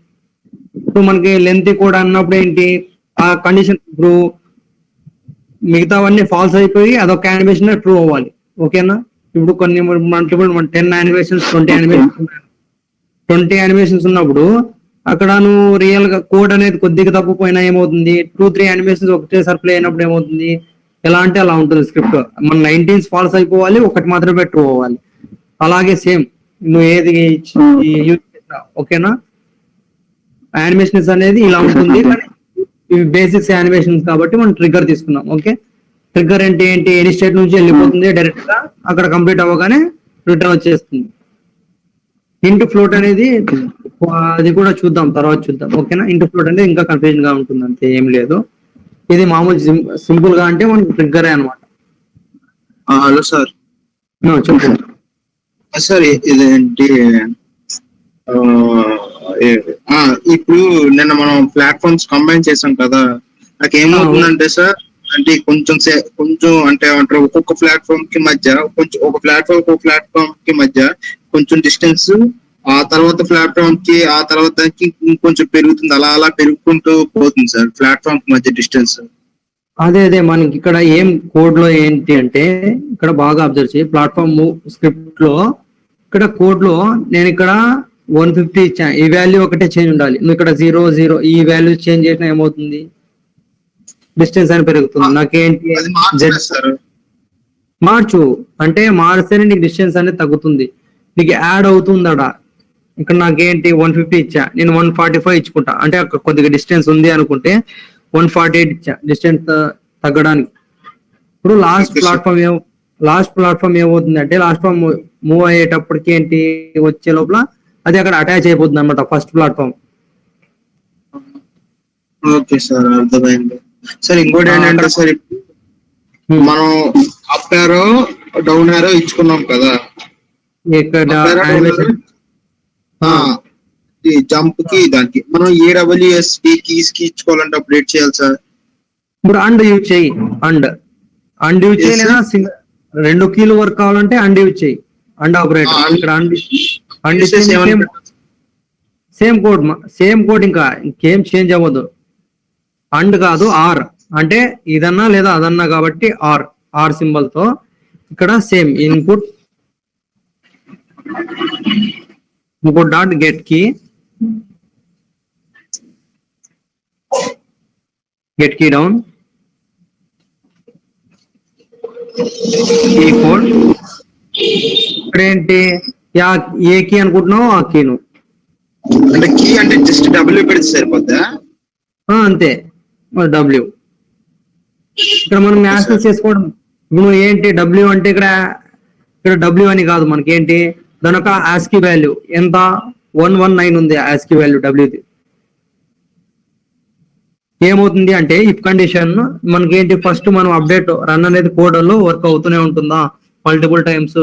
ఇప్పుడు మనకి లెంత్ కోడ్ అన్నప్పుడు ఏంటి ఆ కండిషన్, ఇప్పుడు మిగతావన్నీ ఫాల్స్ అయిపోయి అదొక యానిమేషన్ ట్రూ అవ్వాలి. ఓకేనా, ఇప్పుడు కొన్ని మల్టిపుల్ 10 యానిమేషన్స్ 20 యానిమేషన్స్ ఉన్నప్పుడు అక్కడ నువ్వు రియల్ గా కోడ్ అనేది కొద్దిగా తప్పిపోయినా ఏమవుతుంది, 2-3 యానిమేషన్స్ ఒకటేసారి ప్లే అయినప్పుడు ఏమవుతుంది, ఎలా అంటే అలా ఉంటుంది స్క్రిప్ట్. మన 19 ఫాల్స్ అయిపోవాలి, ఒకటి మాత్రమే ట్రూ అవ్వాలి. అలాగే సేమ్ నువ్వు ఏది యూజ్ చేసినా. ఓకేనా, యానిమేషన్స్ అనేది ఇలా ఉంటుంది. కానీ ఇవి బేసిక్స్ యానిమేషన్స్ కాబట్టి మనం ట్రిగ్గర్ తీసుకున్నాం. ఓకే, ట్రిగ్గర్ అంటే ఏంటి, ఎనీ స్టేట్ నుంచి వెళ్ళిపోతుంది డైరెక్ట్ గా, అక్కడ కంప్లీట్ అవ్వగానే రిటర్న్ వచ్చేస్తుంది. ఇంటూ ఫ్లోట్ అనేది అది కూడా చూద్దాం, తర్వాత చూద్దాం. ఓకేనా, ఇంటూ ఫ్లోట్ అనేది ఇంకా కన్ఫ్యూజన్ గా ఉంటుంది, అంతే ఏం లేదు. ఇది మామూలు సింపుల్ గా అంటే మనకి ట్రిగ్గరే అనమాట. Hello sir. చెప్పు సార్ ఇదేంటి ఆ, ఇప్పుడు నిన్న మనం ప్లాట్ఫామ్స్ కంబైన్ చేసాం కదా, నాకు ఏమవుతుందంటే సార్, అంటే కొంచెం అంటే అంటారు ఒక్కొక్క ప్లాట్ఫామ్ కి మధ్య కొంచెం ఒక ప్లాట్ఫామ్ కి మధ్య కొంచెం డిస్టెన్స్, ఆ తర్వాత ప్లాట్ఫామ్ కి ఆ తర్వాత దానికి ఇంకొంచెం పెరుగుతుంది, అలా అలా పెరుగుకుంటూ పోతుంది సార్ ప్లాట్ఫామ్ కి మధ్య డిస్టెన్స్. అదే మనకి ఇక్కడ ఏం కోడ్ లో ఏంటి అంటే, ఇక్కడ బాగా అబ్జర్వ్ చేయి, ప్లాట్ఫామ్ స్క్రిప్ట్ లో ఇక్కడ కోడ్ లో నేను ఇక్కడ 150 ఇచ్చా, ఈ వాల్యూ ఒకటే చేంజ్ ఉండాలి. నువ్వు ఇక్కడ 0 ఈ వాల్యూ చేంజ్ చేసినా ఏమవుతుంది, డిస్టెన్స్ అని పెరుగుతుంది. నాకేంటి అది మార్చలేదు సార్. మార్చు అంటే మార్స్తేనే నీకు డిస్టెన్స్ అనేది తగ్గుతుంది, నీకు యాడ్ అవుతుందట. ఇక్కడ నాకేంటి 150 ఇచ్చా, నేను 145 ఇచ్చుకుంటా, అంటే అక్కడ కొద్దిగా డిస్టెన్స్ ఉంది అనుకుంటే 148 ఇచ్చా డిస్టెన్స్ తగ్గడానికి. ఇప్పుడు లాస్ట్ ప్లాట్ఫామ్ ఏమవుతుంది అంటే, లాస్ట్ ప్లాట్ఫామ్ మూవ్ అయ్యేటప్పటికి ఏంటి, వచ్చే లోపల అది అక్కడ అటాచ్ అయిపోతుంది అనమాట ఫస్ట్ ప్లాట్ఫామ్. ఓకే సార్, అర్థమైంది సార్. ఇంకోటి ఏంటంటే సార్, ఇప్పుడు మనం అప్ యారో డౌన్ యారో ఇచ్చుకున్నాం కదా, ఇక్కడ ఈ జంప్ కి దానికి మనం AWS కీస్ కి ఇచ్చుకోవాలంటే అప్డేట్ చేయాలి సార్. ఇప్పుడు అండ్ యూజ్ చేయి, అండ్ యూజ్ చేయి, లేదా రెండు కీలు వర్క్ కావాలంటే అండ్ యూజ్ చేయి, అండ్ ఆపరేటర్. ఇక్కడ అండ్ సేమ్ కోడ్ ఇంకా ఇంకేం చేంజ్ అవ్వదు. అండ్ కాదు ఆర్, అంటే ఇదన్నా లేదా అదన్నా కాబట్టి ఆర్ సింబల్ తో ఇక్కడ same input dot get key down ఈ కోడ్. ఇక్కడ ఏంటి, ఏ కీ అనుకుంటున్నావు ఆ కీను, అంటే కీ అంటే జస్ట్ డబ్ల్యూ పెడితే సరిపోద్దా? అంతే, డబ్ల్యూ. ఇక్కడ మనం యాక్సెస్ చేసుకోవడం. ఇప్పుడు ఏంటి డబ్ల్యూ అంటే ఇక్కడ డబ్ల్యూ అని కాదు, మనకి ఏంటి దాని ఒక ఆస్కీ వాల్యూ ఎంత 119 ఉంది ఆస్కీ వాల్యూ డబ్ల్యూది. ఏమవుతుంది అంటే ఇఫ్ కండిషన్ మనకి ఏంటి, ఫస్ట్ మనం అప్డేట్ రన్ అనేది కోడ్ లో వర్క్ అవుతూనే ఉంటుందా మల్టిపుల్ టైమ్స్.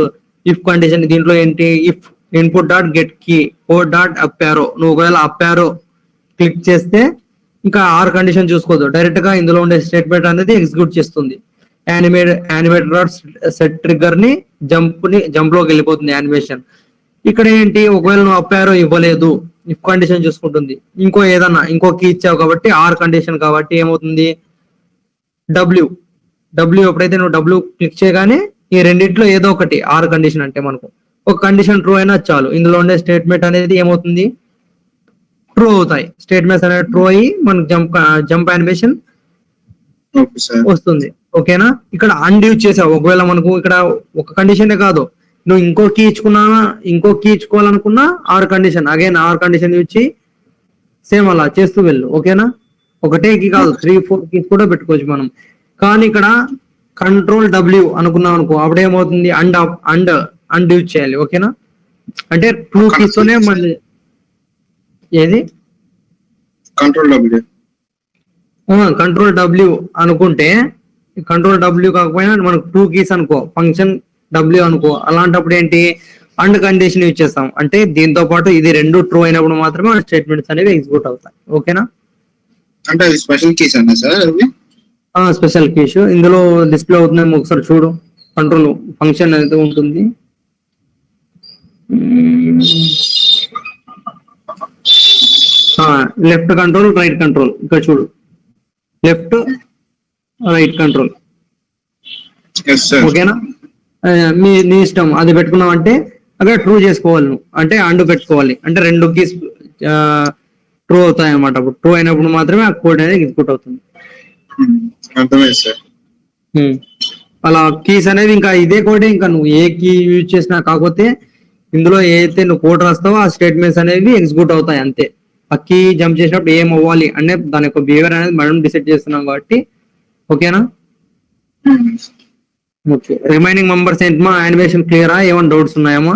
ఇఫ్ కండిషన్ దీంట్లో ఏంటి, if input dot get key code dot up arrow, నువ్వు ఒకవేళ అప్ యారో క్లిక్ చేస్తే ఇంకా ఆర్ కండిషన్ చూసుకోదు, డైరెక్ట్ గా ఇందులో ఉండే స్టేట్మెంట్ అనేది ఎగ్జిక్యూట్ చేస్తుంది. యానిమేటర్ సెట్ ట్రిగ్గర్ ని జంప్ లోకి వెళ్ళిపోతుంది యానిమేషన్. ఇక్కడ ఏంటి, ఒకవేళ నువ్వు అప్ యారో ఇవ్వలేదు, ఇఫ్ కండిషన్ చూసుకుంటుంది. ఇంకో కీ ఇచ్చావు కాబట్టి ఆర్ కండిషన్ కాబట్టి ఏమవుతుంది, డబ్ల్యూ ఎప్పుడైతే నువ్వు డబ్ల్యూ క్లిక్ చేయగానే ఈ రెండింటిలో ఏదో ఒకటి ఆర్ కండిషన్ అంటే మనకు ఒక కండిషన్ ట్రూ అయినా చాలు, ఇందులో ఉండే స్టేట్మెంట్ అనేది ఏమవుతుంది, ట్రూ అవుతాయి. స్టేట్మెంట్స్ అనేది ట్రూ అయ్యి మనకు జంప్ యానిమేషన్ వస్తుంది. ఓకేనా, ఇక్కడ అండ్ యూజ్ చేసావు, ఒకవేళ మనకు ఇక్కడ ఒక కండిషనే కాదు, నువ్వు ఇంకో కీ ఇచ్చుకోవాలనుకున్నా or condition, again or condition use same అలా చేస్తూ వెళ్ళు. ఓకేనా, ఒకటే కీ కాదు 3-4 కీస్ కూడా పెట్టుకోవచ్చు మనం. కానీ ఇక్కడ కంట్రోల్ డబ్ల్యూ అనుకున్నాం అనుకో, అప్పుడేమవుతుంది అండ్ యూజ్ చేయాలి. ఓకేనా, అంటే 2 కీస్ తోనే మళ్ళీ ఏది కంట్రోల్ డబ్ల్యూ అనుకుంటే, కంట్రోల్ డబ్ల్యూ కాకపోయినా మనకు 2 కీస్ అనుకో, ఫంక్షన్ డబ్ల్యూ అనుకో, అలాంటప్పుడు ఏంటి అండ్ కండిషన్ యూజ్ చేస్తాం. అంటే దీంతో పాటు ఇది రెండు ట్రూ అయినప్పుడు మాత్రమే స్టేట్మెంట్స్ అనేవి ఎగ్జిక్యూట్ అవుతాయి. ఓకేనా, అంటే అది స్పెషల్ కీస్ అన్నా సార్? స్పెషల్ కీస్ ఇందులో డిస్ప్లే అవుతుంది, ఒకసారి చూడు. కంట్రోల్ ఫంక్షన్ అయితే ఉంటుంది, లెఫ్ట్ కంట్రోల్ రైట్ కంట్రోల్, ఇక్కడ చూడు లెఫ్ట్ రైట్ కంట్రోల్. ఓకేనా, నీ ఇష్టం అది పెట్టుకున్నావు అంటే అక్కడ ట్రూ చేసుకోవాలి నువ్వు, అంటే అండు పెట్టుకోవాలి, అంటే 2 కీస్ ట్రూ అవుతాయి అనమాట. అప్పుడు ట్రూ అయినప్పుడు మాత్రమే ఆ కోడ్ అనేది ఎగ్జిక్యూట్ అవుతుంది. అలా కీస్ అనేది ఇంకా ఇదే కోడే, ఇంకా నువ్వు ఏ కీ యూజ్ చేసినా, కాకపోతే ఇందులో ఏదైతే నువ్వు కోడ్ రాస్తావో ఆ స్టేట్మెంట్స్ అనేవి ఎగ్జిక్యూట్ అవుతాయి అంతే. ఆ కీ జంప్ చేసినప్పుడు ఏం అవ్వాలి అంటే దాని యొక్క బిహేవియర్ అనేది మనం డిసైడ్ చేస్తున్నాం కాబట్టి. ఓకేనా, ఓకే. రిమైనింగ్ మెంబర్స్ ఏంటమ్మా, యానిమేషన్ క్లియరా, ఏమైనా డౌట్స్ ఉన్నాయమ్మా?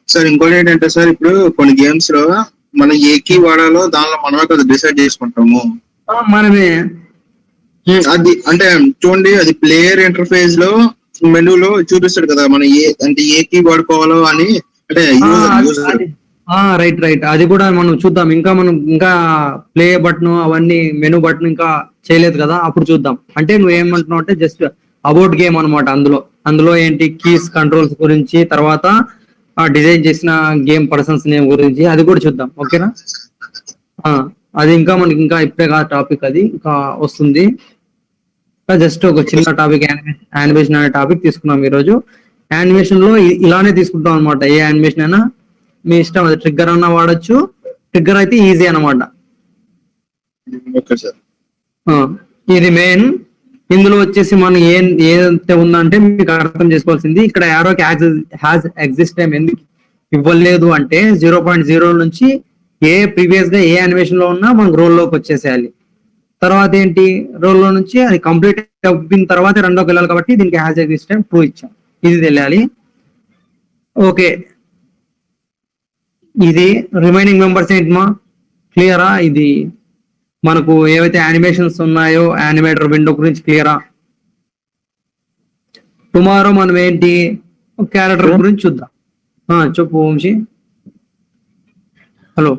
సార్ ఇంకోటి ఏంటంటే సార్, ఇప్పుడు కొన్ని గేమ్స్ లో మనం ఏ కీ వాడాలో దానిలో మనమే కదా డిసైడ్ చేసుకుంటాము. మనమే అది అంటే చూడండి, అది ప్లేయర్ ఇంటర్ఫేస్ లో మెనూలో చూపిస్తాడు కదా మనం ఏ కీ వాడుకోవాలో అని. అంటే రైట్ రైట్, అది కూడా మనం చూద్దాం. ఇంకా ప్లే బటన్ అవన్నీ మెనూ బటన్ ఇంకా చేయలేదు కదా, అప్పుడు చూద్దాం. అంటే నువ్వు ఏమంటున్నావు అంటే జస్ట్ అబౌట్ గేమ్ అనమాట. అందులో ఏంటి కీస్ కంట్రోల్స్ గురించి, తర్వాత డిజైన్ చేసిన గేమ్ పర్సన్స్ నేమ్ గురించి అది కూడా చూద్దాం. ఓకేనా? ఆ, అది ఇంకా మనకి ఇంకా ఇప్పుడే కాదు టాపిక్, అది ఇంకా వస్తుంది. జస్ట్ ఒక చిన్న టాపిక్ యానిమేషన్ అనే టాపిక్ తీసుకున్నాం ఈ రోజు. యానిమేషన్ లో ఇలానే తీసుకుంటాం అనమాట. ఏ యానిమేషన్ అయినా మీ ఇష్టం, అది ట్రిగ్గర్ అన్నా వాడచ్చు. ట్రిగ్గర్ అయితే ఈజీ అనమాట. Okay sir. ఇది మెయిన్. ఇందులో వచ్చేసి మనం ఏదైతే ఉందంటే మీకు అర్థం చేసుకోవాల్సింది, ఇక్కడ యారోకి హ్యాస్ ఎగ్జిస్ట్ టైం ఎందుకు ఇవ్వలేదు అంటే 0.0 నుంచి ప్రీవియస్ గా ఏ యానిమేషన్ లో ఉన్నా మనకు రోల్ లోకి వచ్చేసేయాలి. తర్వాత ఏంటి, రోల్ లో నుంచి అది కంప్లీట్ అయిన తర్వాత రెండోకి వెళ్ళాలి, కాబట్టి దీనికి హ్యాస్ ఎగ్జిస్ట్ టైం ట్రూ ఇచ్చాం. ఇది తెలియాలి. ఓకే, ఇది రిమైనింగ్ మెంబర్స్ ఏంటమ్మా, క్లియరా? ఇది మనకు ఏవైతే యానిమేషన్స్ ఉన్నాయో యానిమేటర్ విండో గురించి క్లియరా? టుమారో మనం ఏంటి క్యారెక్టర్ గురించి చూద్దాం. చెప్పు వంశీ. హలో.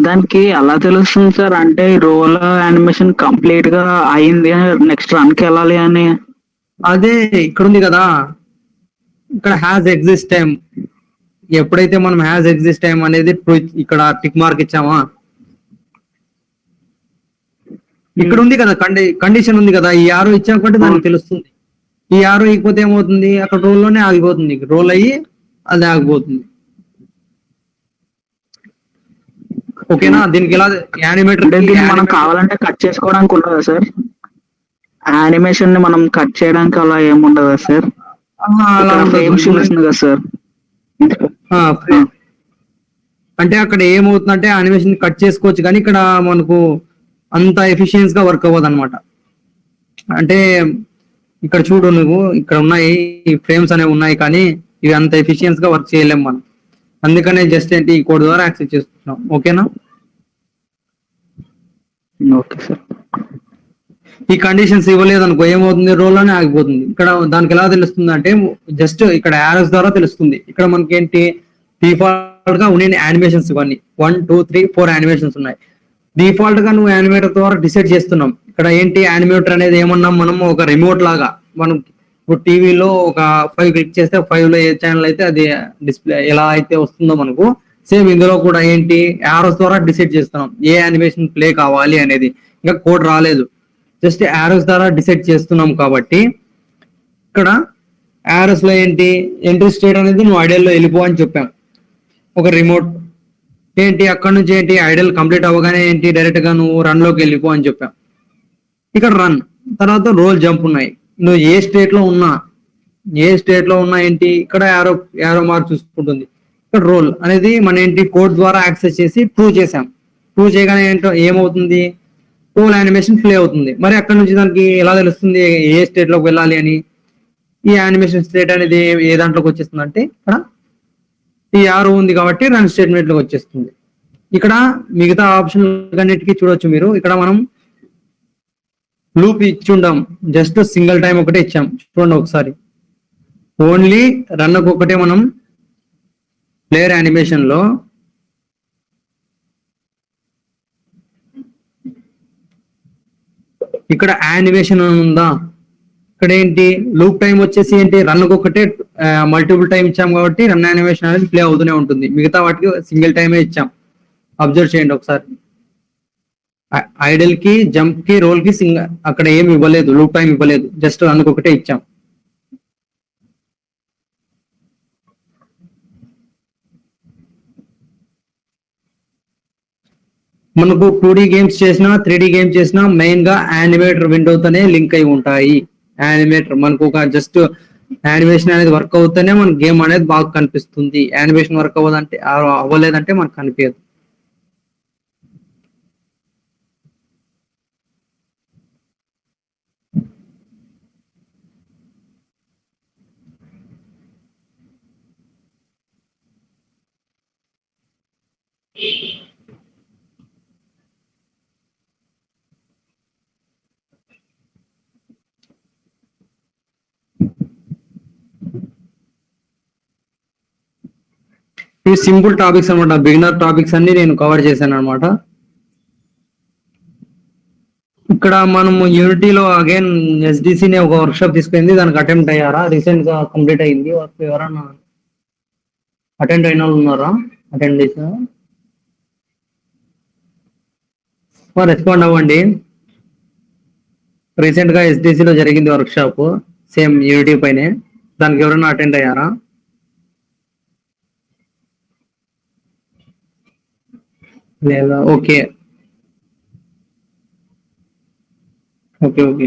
దానికి అలా తెలుస్తుంది సార్, అంటే రోల్ యానిమేషన్ కంప్లీట్ గా అయింది, నెక్స్ట్ రన్ కి వెళ్ళాలి అని. అదే ఇక్కడ ఉంది కదా, ఇక్కడ హ్యాస్ ఎగ్జిస్ట్ టైం. ఎప్పుడైతే మనం హ్యాస్ ఎగ్జిస్ట్ టైం అనేది ఇక్కడ టిక్ మార్క్ ఇచ్చామా, ఇక్కడ ఉంది కదా కండిషన్ ఉంది కదా, ఈ ఆరో ఇచ్చామంటే దానికి తెలుస్తుంది. ఈ ఆరో ఇకపోతే ఏమవుతుంది, అక్కడ రోల్ లోనే ఆగిపోతుంది, రోల్ అయ్యి అది ఆగిపోతుంది. ఓకేనా? దీనికి ఎలా యానిమేటర్ అంటే దీన్ని మనం కావాలంటే కట్ చేసుకోవడానికి ఉండదా సార్? యానిమేషన్ ని మనం కట్ చేయడానికి అలా ఏముండదా సార్? ఫ్రేమ్స్ చూపిస్తుంది కదా సార్. అంటే అక్కడ ఏమవుతుందంటే యానిమేషన్ కట్ చేసుకోవచ్చు, కానీ ఇక్కడ మనకు అంత ఎఫిషియన్స్ గా వర్క్ అవ్వదు అనమాట. అంటే ఇక్కడ చూడు నువ్వు, ఇక్కడ ఉన్నాయి ఈ ఫ్రేమ్స్ అనేవి ఉన్నాయి, కానీ ఇవి అంత ఎఫిషియన్స్ గా వర్క్ చేయలేము మనం. అందుకనే జస్ట్ ఏంటి ఈ కోడ్ ద్వారా యాక్సెస్ చేస్తున్నాం. ఓకేనా? Okay sir. ఈ కండిషన్స్ ఇవ్వలేదు అనుకో, ఏమవుతుంది, రోల్ లోనే ఆగిపోతుంది. ఇక్కడ దానికి ఎలా తెలుస్తుంది అంటే జస్ట్ ఇక్కడ యారోస్ ద్వారా తెలుస్తుంది. ఇక్కడ మనకి ఏంటి డిఫాల్ట్ గా ఉండే యానిమేషన్స్ ఇవన్నీ 1 2 3 4 యానిమేషన్స్ ఉన్నాయి. డిఫాల్ట్ గా నువ్వు యానిమేటర్ ద్వారా డిసైడ్ చేస్తున్నాం. ఇక్కడ ఏంటి యానిమేటర్ అనేది ఏమన్నాం మనం, ఒక రిమోట్ లాగా. మనం ఇప్పుడు టీవీలో ఒక 5 క్లిక్ చేస్తే 5 లో ఏ ఛానల్ అయితే అది డిస్ప్లే ఎలా అయితే వస్తుందో మనకు, సేమ్ ఇందులో కూడా ఏంటి యారోస్ ద్వారా డిసైడ్ చేస్తున్నాం ఏ యానిమేషన్ ప్లే కావాలి అనేది. ఇంకా కోడ్ రాలేదు, జస్ట్ యారోస్ ద్వారా డిసైడ్ చేస్తున్నాం. కాబట్టి ఇక్కడ యారోస్ లో ఏంటి ఎంట్రీ స్టేట్ అనేది నువ్వు ఐడియల్ లో వెళ్ళిపో అని చెప్పాం. ఒక రిమోట్ ఏంటి అక్కడ నుంచి ఏంటి ఐడియల్ కంప్లీట్ అవ్వగానే ఏంటి డైరెక్ట్ గా నువ్వు రన్ లోకి వెళ్ళిపో అని చెప్పాం. ఇక్కడ రన్ తర్వాత రోల్ జంప్ ఉన్నాయి. నువ్వు ఏ స్టేట్ లో ఉన్నా ఏంటి ఇక్కడ యారో మార్క్ చూసుకుంటుంది. ఇక్కడ రోల్ అనేది మన ఏంటి కోడ్ ద్వారా యాక్సెస్ చేసి ప్రూవ్ చేసాం. ప్రూవ్ చేయగానే ఏంటో ఏమవుతుంది, రోల్ యానిమేషన్ ప్లే అవుతుంది. మరి అక్కడ నుంచి దానికి ఎలా తెలుస్తుంది ఏ స్టేట్ లోకి వెళ్ళాలి అని? ఈ యానిమేషన్ స్టేట్ అనేది ఏ దాంట్లోకి వచ్చేస్తుంది అంటే ఇక్కడ ఈ యారో ఉంది కాబట్టి రన్ స్టేట్మెంట్ లోకి వచ్చేస్తుంది. ఇక్కడ మిగతా ఆప్షన్ అన్నిటికీ చూడొచ్చు మీరు. ఇక్కడ మనం లూప్ ఇచ్చి ఉండాం, జస్ట్ సింగిల్ టైం ఒకటే ఇచ్చాం. చూడండి ఒకసారి, ఓన్లీ రన్ ఒకటే మనం ప్లేయర్ యానిమేషన్ లో ఇక్కడ యానిమేషన్ ఉందా, ఇక్కడ ఏంటి లూప్ టైం వచ్చేసి ఏంటి రన్ ఒకటే మల్టిపుల్ టైం ఇచ్చాం కాబట్టి రన్ యానిమేషన్ అనేది ప్లే అవుతూనే ఉంటుంది. మిగతా వాటికి సింగిల్ టైమే ఇచ్చాం. అబ్జర్వ్ చేయండి ఒకసారి. ఐడల్ కి జంప్ కి రోల్ కి అక్కడ ఏమి ఇవ్వలేదు, లూప్ టైం ఇవ్వలేదు, జస్ట్ రన్ ఒకటే ఇచ్చాం. మనకు 2D గేమ్స్ చేసినా 3D గేమ్స్ చేసినా మెయిన్ గా యానిమేటర్ విండోతోనే లింక్ అయి ఉంటాయి. యానిమేటర్ మనకు ఒక జస్ట్ యానిమేషన్ అనేది వర్క్ అవుతేనే మన గేమ్ అనేది బాగా కనిపిస్తుంది. యానిమేషన్ వర్క్ అవ్వదంటే అవ్వలేదంటే మనకు కనిపించదు. ఇవి సింపుల్ టాపిక్స్ అనమాట, బిగినర్ టాపిక్స్ అన్ని నేను కవర్ చేశాను అనమాట. ఇక్కడ మనము యూనిటీలో అగైన్ ఎస్డిసిని ఒక వర్క్షాప్ తీసుకుంది, దానికి అటెంప్ట్ అయ్యారా? రీసెంట్ గా కంప్లీట్ అయింది వర్క్. ఎవరన్నా అటెండ్ అయిన వాళ్ళు ఉన్నారా? అటెండ్ చేసా రెస్పాండ్ అవ్వండి. రీసెంట్ గా ఎస్డిసిలో జరిగింది వర్క్షాప్, సేమ్ యూనిటీ పైనే. దానికి ఎవరైనా అటెండ్ అయ్యారా? లేదా? Okay okay okay.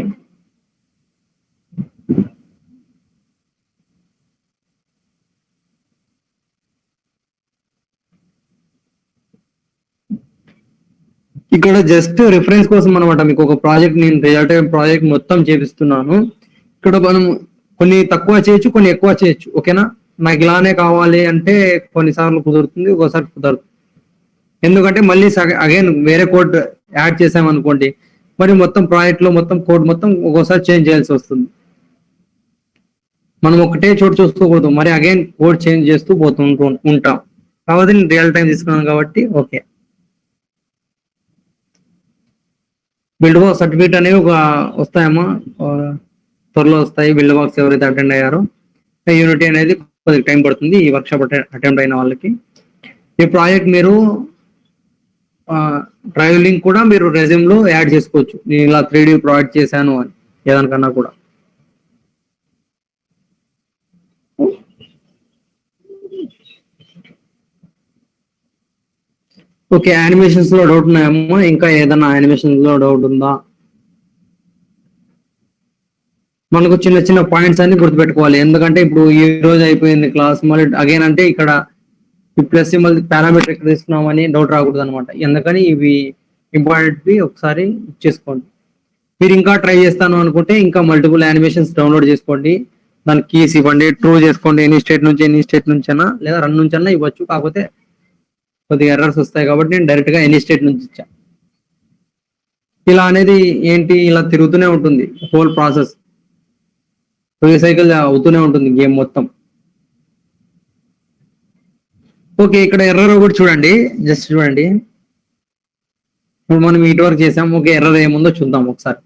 ఇక్కడ జస్ట్ రిఫరెన్స్ కోసం అనమాట, మీకు ఒక ప్రాజెక్ట్ నేను రియల్ టైం ప్రాజెక్ట్ మొత్తం చేపిస్తున్నాను. ఇక్కడ మనం కొన్ని తక్కువ చేయొచ్చు, కొన్ని ఎక్కువ చేయొచ్చు. ఓకేనా? నాకు ఇలానే కావాలి అంటే కొన్నిసార్లు కుదురుతుంది, ఒక్కోసారి కుదరదు. ఎందుకంటే మళ్ళీ అగైన్ వేరే కోడ్ యాడ్ చేసామనుకోండి, మరి మొత్తం ప్రాజెక్ట్ లో మొత్తం కోడ్ మొత్తం ఒక్కోసారి చేంజ్ చేయాల్సి వస్తుంది. మనం ఒకటే చోటు చూసుకోకూడదు, మరి అగైన్ కోడ్ చేంజ్ చేస్తూ ఉంటాం. కాబట్టి నేను రియల్ టైం తీసుకున్నాను కాబట్టి ఓకే. బిల్డ్ బాక్స్ సర్టిఫికేట్ అనేవి ఒక వస్తాయమ్మా, త్వరలో వస్తాయి. బిల్డ్ బాక్స్ ఎవరైతే అటెండ్ అయ్యారో. యూనిటీ అనేది కొద్దిగా టైం పడుతుంది ఈ వర్క్షాప్ అటెండ్ అయిన వాళ్ళకి. ఈ ప్రాజెక్ట్ మీరు డ్రైవ్ లింక్ కూడా మీరు రెజ్యూమ్ లో యాడ్ చేసుకోవచ్చు, నేను ఇలా 3D ప్రాజెక్ట్ చేశాను అని ఏదానికన్నా కూడా. ఓకే, యానిమేషన్స్ లో డౌట్ ఉన్నాయమ్మా? ఇంకా ఏదైనా యానిమేషన్స్ లో డౌట్ ఉందా? మనకు చిన్న చిన్న పాయింట్స్ అన్ని గుర్తుపెట్టుకోవాలి, ఎందుకంటే ఇప్పుడు ఈ రోజు అయిపోయింది క్లాస్, మళ్ళీ అగైన్ అంటే ఇక్కడ ప్లస్ మళ్ళీ పారామీటర్ ఎక్కడ తీసుకున్నామని డౌట్ రాకూడదు అనమాట. ఎందుకని ఇవి ఇంపార్టెంట్ ఒకసారి చేసుకోండి. మీరు ఇంకా ట్రై చేస్తాను అనుకుంటే ఇంకా మల్టిపుల్ యానిమేషన్స్ డౌన్లోడ్ చేసుకోండి, దానికి కీస్ ఇవ్వండి, ట్రూ చేసుకోండి. ఎనీ స్టేట్ నుంచి అయినా లేదా రన్ నుంచి అయినా ఇవ్వచ్చు. కాకపోతే కొద్దిగా ఎర్రర్స్ వస్తాయి కాబట్టి నేను డైరెక్ట్ గా ఎనీ స్టేట్ నుంచి ఇచ్చా. ఇలా అనేది ఏంటి, ఇలా తిరుగుతూనే ఉంటుంది హోల్ ప్రాసెస్, రీసైకిల్ అవుతూనే ఉంటుంది గేమ్ మొత్తం. ఓకే, ఇక్కడ ఎర్రర్ ఒకటి చూడండి, జస్ట్ చూడండి. ఇప్పుడు మనం ఇటు వరకు చేసాం, ఓకే ఎర్రర్ ఏముందో చూద్దాం ఒకసారి.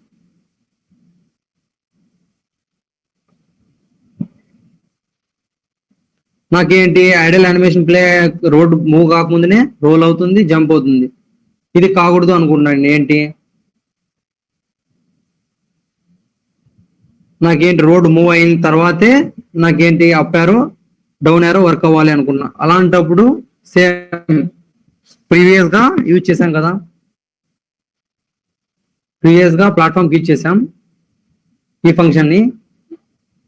నాకేంటి idle animation play road move కాకముందునే రోల్ అవుతుంది, జంప్ అవుతుంది. ఇది కాకూడదు అనుకుంటున్నాను. ఏంటి నాకేంటి రోడ్ మూవ్ అయిన తర్వాతే నాకేంటి up arrow down arrow work అవ్వాలి అనుకున్నా. అలాంటప్పుడు సేమ్ ప్రీవియస్ గా యూజ్ చేసాం కదా, ప్రీవియస్ గా ప్లాట్ఫామ్ కి ఇచ్చేసాం. ఈ ఫంక్షన్ ని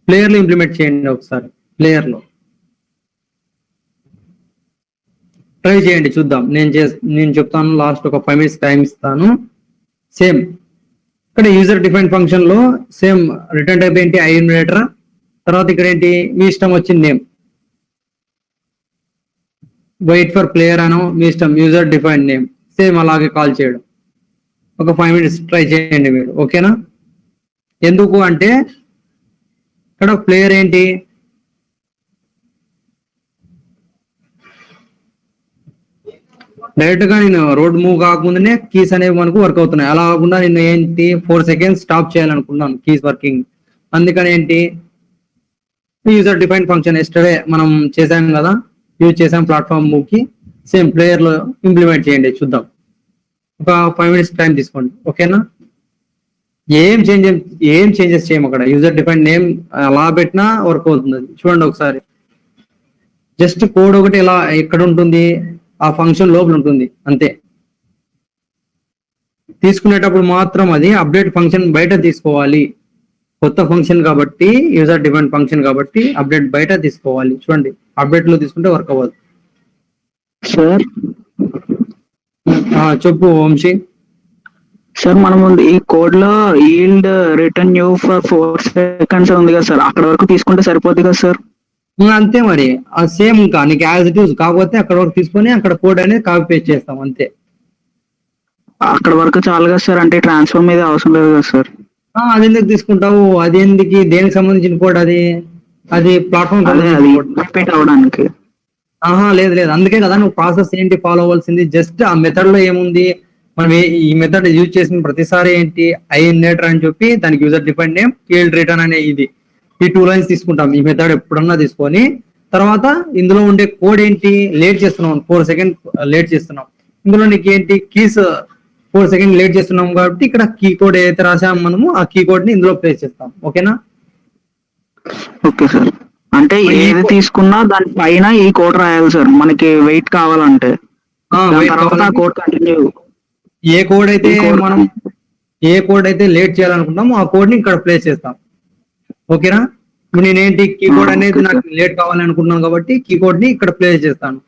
ప్లేయర్ లో ఇంప్లిమెంట్ చేయండి ఒకసారి. ప్లేయర్ లో ట్రై చేయండి, చూద్దాం. నేను చెప్తాను, లాస్ట్ ఒక 5 minutes టైం ఇస్తాను. సేమ్ ఇక్కడ యూజర్ డిఫైన్ ఫంక్షన్ లో సేమ్ రిటర్న్ టైప్ ఏంటి, ఐఎన్యుమరేటర్. తర్వాత ఇక్కడ ఏంటి, మీ ఇష్టం వచ్చిన నేమ్, వెయిట్ ఫర్ ప్లేయర్ అనో మీ ఇష్టం, యూజర్ డిఫైన్ నేమ్ సేమ్ అలాగే కాల్ చేయడం. ఒక 5 minutes ట్రై చేయండి మీరు, ఓకేనా? ఎందుకు అంటే ఇక్కడ ప్లేయర్ ఏంటి, డైరెక్ట్ గా నేను రోడ్ మూవ్ కాకముందునే కీస్ అనేవి మనకు వర్క్ అవుతున్నాయి. అలా కాకుండా నేను ఏంటి 4 seconds స్టాప్ చేయాలనుకున్నాను కీస్ వర్కింగ్. అందుకని ఏంటి, యూజర్ డిఫైన్ ఫంక్షన్ ఎస్టర్డే మనం చేసాం కదా, యూజ్ చేసాం ప్లాట్ఫామ్ మూవ్ కి. సేమ్ ప్లేయర్ లో ఇంప్లిమెంట్ చేయండి, చూద్దాం. ఒక 5 minutes టైం తీసుకోండి, ఓకేనా? ఏం చేంజెస్ చేయం అక్కడ. యూజర్ డిఫైన్ నేమ్ అలా పెట్టినా వర్క్ అవుతుంది. చూడండి ఒకసారి, జస్ట్ కోడ్ ఒకటి ఇలా ఎక్కడ ఉంటుంది, ఆ ఫంక్షన్ లోపల ఉంటుంది అంతే. తీసుకునేటప్పుడు మాత్రం అది అప్డేట్ ఫంక్షన్ బయట తీసుకోవాలి. కొత్త ఫంక్షన్ కాబట్టి, యూజర్ డిఫైన్ ఫంక్షన్ కాబట్టి అప్డేట్ బయట తీసుకోవాలి. చూడండి, అప్డేట్ లో తీసుకుంటే వర్క్ అవ్వదు. సార్ చెప్పు వంశీ. సార్ మనం ఈ కోడ్ లో yield return new for 4 seconds ఉంది కదా సార్, అక్కడ వరకు తీసుకుంటే సరిపోద్ది కదా సార్? అంతే మరి, ఆ సేమ్ ఇంకా నీకు యాజ్ ఇట్ యూజ్. కాకపోతే అక్కడ వరకు తీసుకొని అక్కడ కోడ్ అనేది కాపీ పేస్ట్ చేస్తాం అంతే. అక్కడ వరకు చాలు కదా సార్, అంటే ట్రాన్స్ఫర్ మీద అవసరం లేదు కదా సార్? అది ఎందుకు తీసుకుంటావు? అది ఎందుకు, దేనికి సంబంధించిన కోడ్ అది? అది ప్లాట్ఫామ్ రిపీట్ అవడానికి. ఆహా లేదు లేదు, అందుకే కదా నువ్వు ప్రాసెస్ ఏంటి ఫాలో అవ్వాల్సింది. జస్ట్ ఆ మెథడ్ లో ఏముంది, మనం ఈ మెథడ్ యూజ్ చేసిన ప్రతిసారి ఏంటి ఐ ఇన్నేటర్ అని చెప్పి దానికి user define name field return అనే ఇది ఈ 2 లైన్స్ తీసుకుంటాం ఈ మెథడ్ ఎప్పుడన్నా తీసుకొని. తర్వాత ఇందులో ఉండే కోడ్ ఏంటి, లేట్ చేస్తున్నాం 4 సెకండ్ లేట్ చేస్తున్నాం. ఇందులో నీకు ఏంటి కీస్ 4 సెకండ్ లేట్ చేస్తున్నాం కాబట్టి ఇక్కడ కీ కోడ్ ఏదైతే రాసామో మనము ఆ కీ కోడ్ ని ఇందులో ప్లేస్ చేస్తాం. ఓకేనా? Okay sir. అంటే మరి ఏది తీసుకున్నా దాని పైన ఈ కోడ్ రాయాలి సార్ మనకి వెయిట్ కావాలంటే. దాని వెయిట్ తర్వాత ఆ కావాలంటే కోడ్ కంటిన్యూ. ఏ కోడ్ అయితే ఈ కోడ్ మనం ఏ కోడ్ అయితే లేట్ చేయాలనుకుంటామో ఆ కోడ్ ని ఇక్కడ ప్లేస్ చేస్తాం. ఓకేనా? ఇప్పుడు నేనేంటి కీబోర్డ్ అనేది ఓకే నాకు సార్. లేట్ కావాలనుకుంటున్నాను కాబట్టి కీబోర్డ్ ని ఇక్కడ ప్లేస్ చేస్తాను.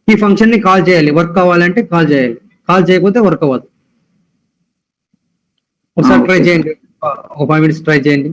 ఈ ఫంక్షన్ ని కాల్ చేయాలి, వర్క్ కావాలంటే కాల్ చేయాలి, కాల్ చేయకపోతే వర్క్ అవ్వదు. ఒకసారి ట్రై ఓకే సార్. చేయండి, ఒక 5 minutes ట్రై చేయండి.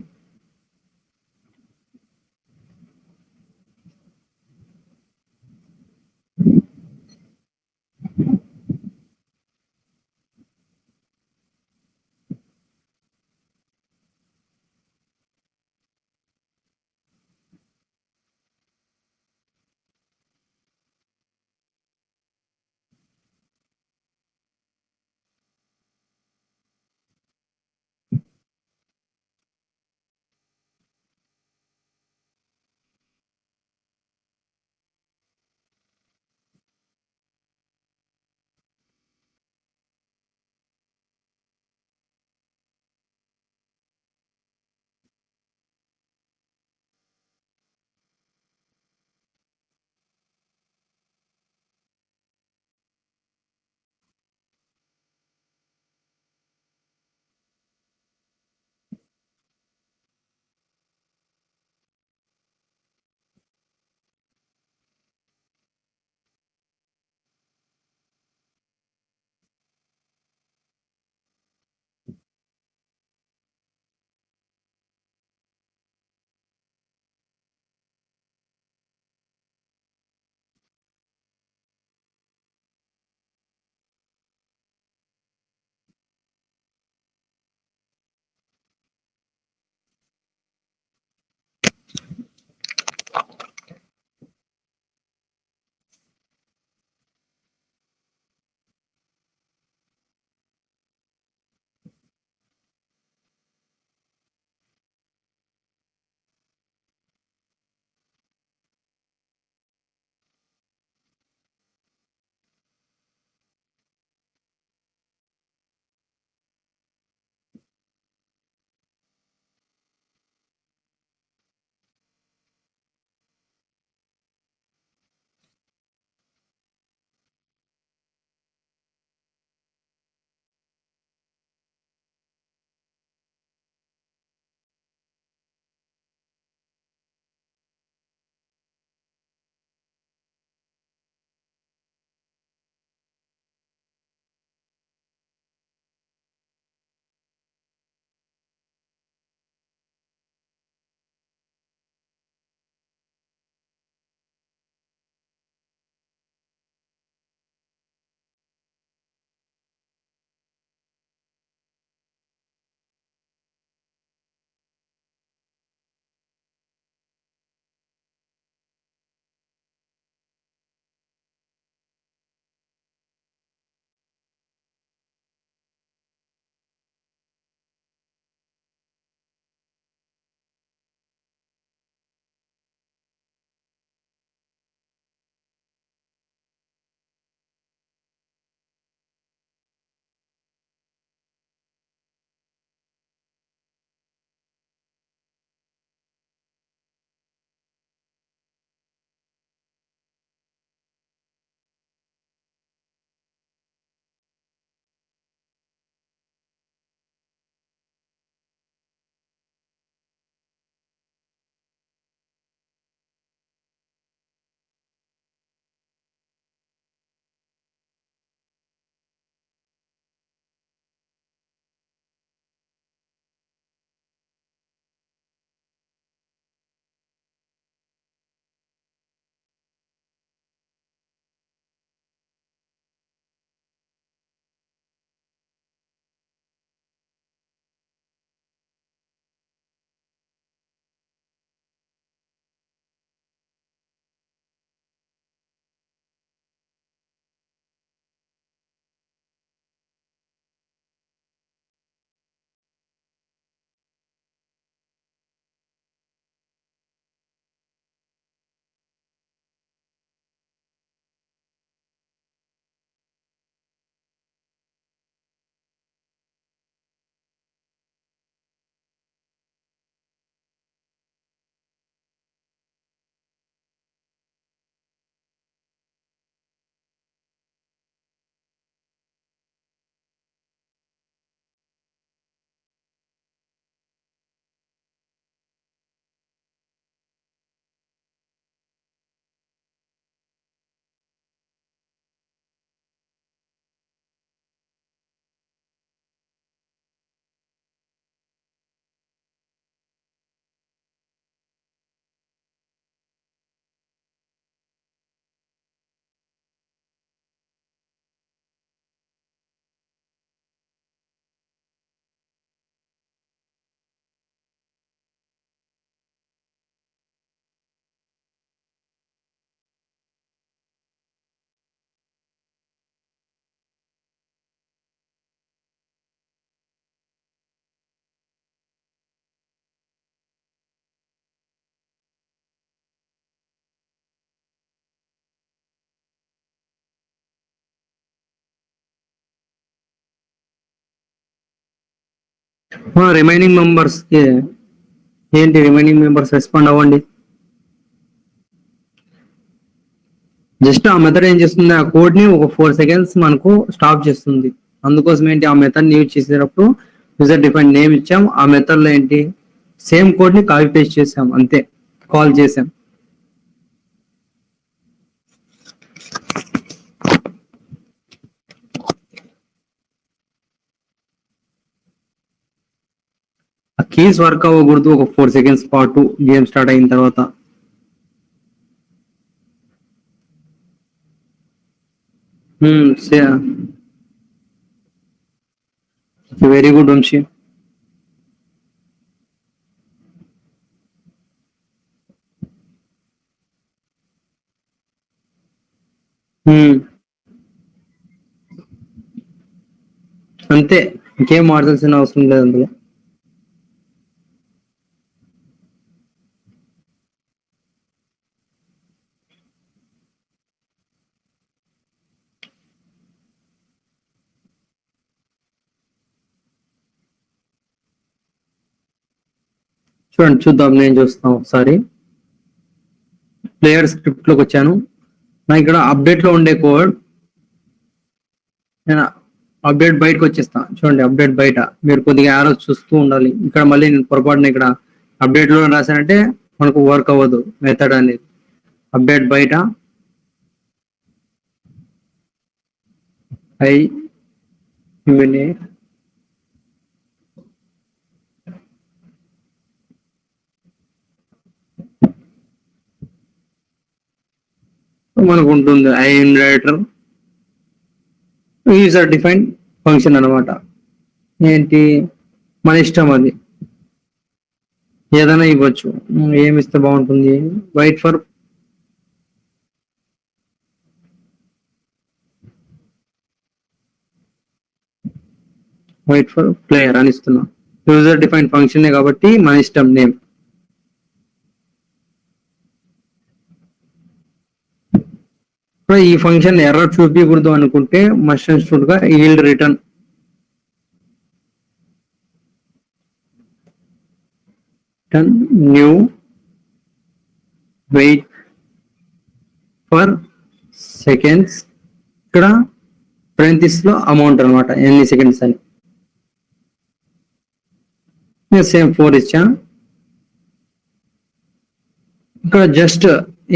రిమైనింగ్ మెంబర్స్ కి ఏంటి, రిమైనింగ్ మెంబర్స్ రెస్పాండ్ అవ్వండి. జస్ట్ ఆ మెథడ్ ఏం చేస్తుంది, ఆ కోడ్ ని ఒక 4 seconds మనకు స్టాప్ చేస్తుంది. అందుకోసం ఏంటి, ఆ మెథడ్ ని యూజ్ చేసేటప్పుడు యూజర్ డిఫైన్ నేమ్ ఇచ్చాం, ఆ మెథడ్ లో ఏంటి సేమ్ కోడ్ ని కాపీ పేస్ట్ చేసాం అంతే, కాల్ చేసాం. ఆ కీస్ వర్క్ అవ్వకూడదు ఒక 4 seconds పాటు గేమ్ స్టార్ట్ అయిన తర్వాత. Very good Vamsi. అంతే, ఇంకేం మార్చాల్సిన అవసరం లేదు అందులో. చూడండి, చూద్దాం, నేను చూస్తాను ఒకసారి. ప్లేయర్ స్క్రిప్ట్ లోకి వచ్చాను. నాకు ఇక్కడ అప్డేట్ లో ఉండే కోడ్, నేను అప్డేట్ బయటకు వచ్చేస్తాను. చూడండి, అప్డేట్ బయట మీరు కొద్దిగా యారోస్ చూస్తూ ఉండాలి. ఇక్కడ మళ్ళీ నేను పొరపాటున ఇక్కడ అప్డేట్ లో రాశానంటే మనకు వర్క్ అవ్వదు మెథడ్ అనేది. అప్డేట్ బయట మనకు ఉంటుంది ఐఎన్రేటర్ యూజర్ డిఫైన్ ఫంక్షన్ అన్నమాట. ఏంటి మన ఇష్టం, అది ఏదైనా ఇవ్వచ్చు. ఏమి ఇస్తే బాగుంటుంది, వెయిట్ ఫర్ ప్లేయర్ అని ఇస్తున్నా. యూజర్ డిఫైన్ ఫంక్షన్ కాబట్టి మన ఇష్టం నేమ్. ఈ ఫంక్షన్ ఎర్రర్ చూపించకూడదు అనుకుంటే మస్ట్ అండ్ షుడ్ గా yield return new wait for seconds, ఇక్కడ parentheses లో అమౌంట్ అనమాట, ఎన్ని సెకండ్స్ అని. సేమ్ 4 ఇచ్చా. ఇక్కడ జస్ట్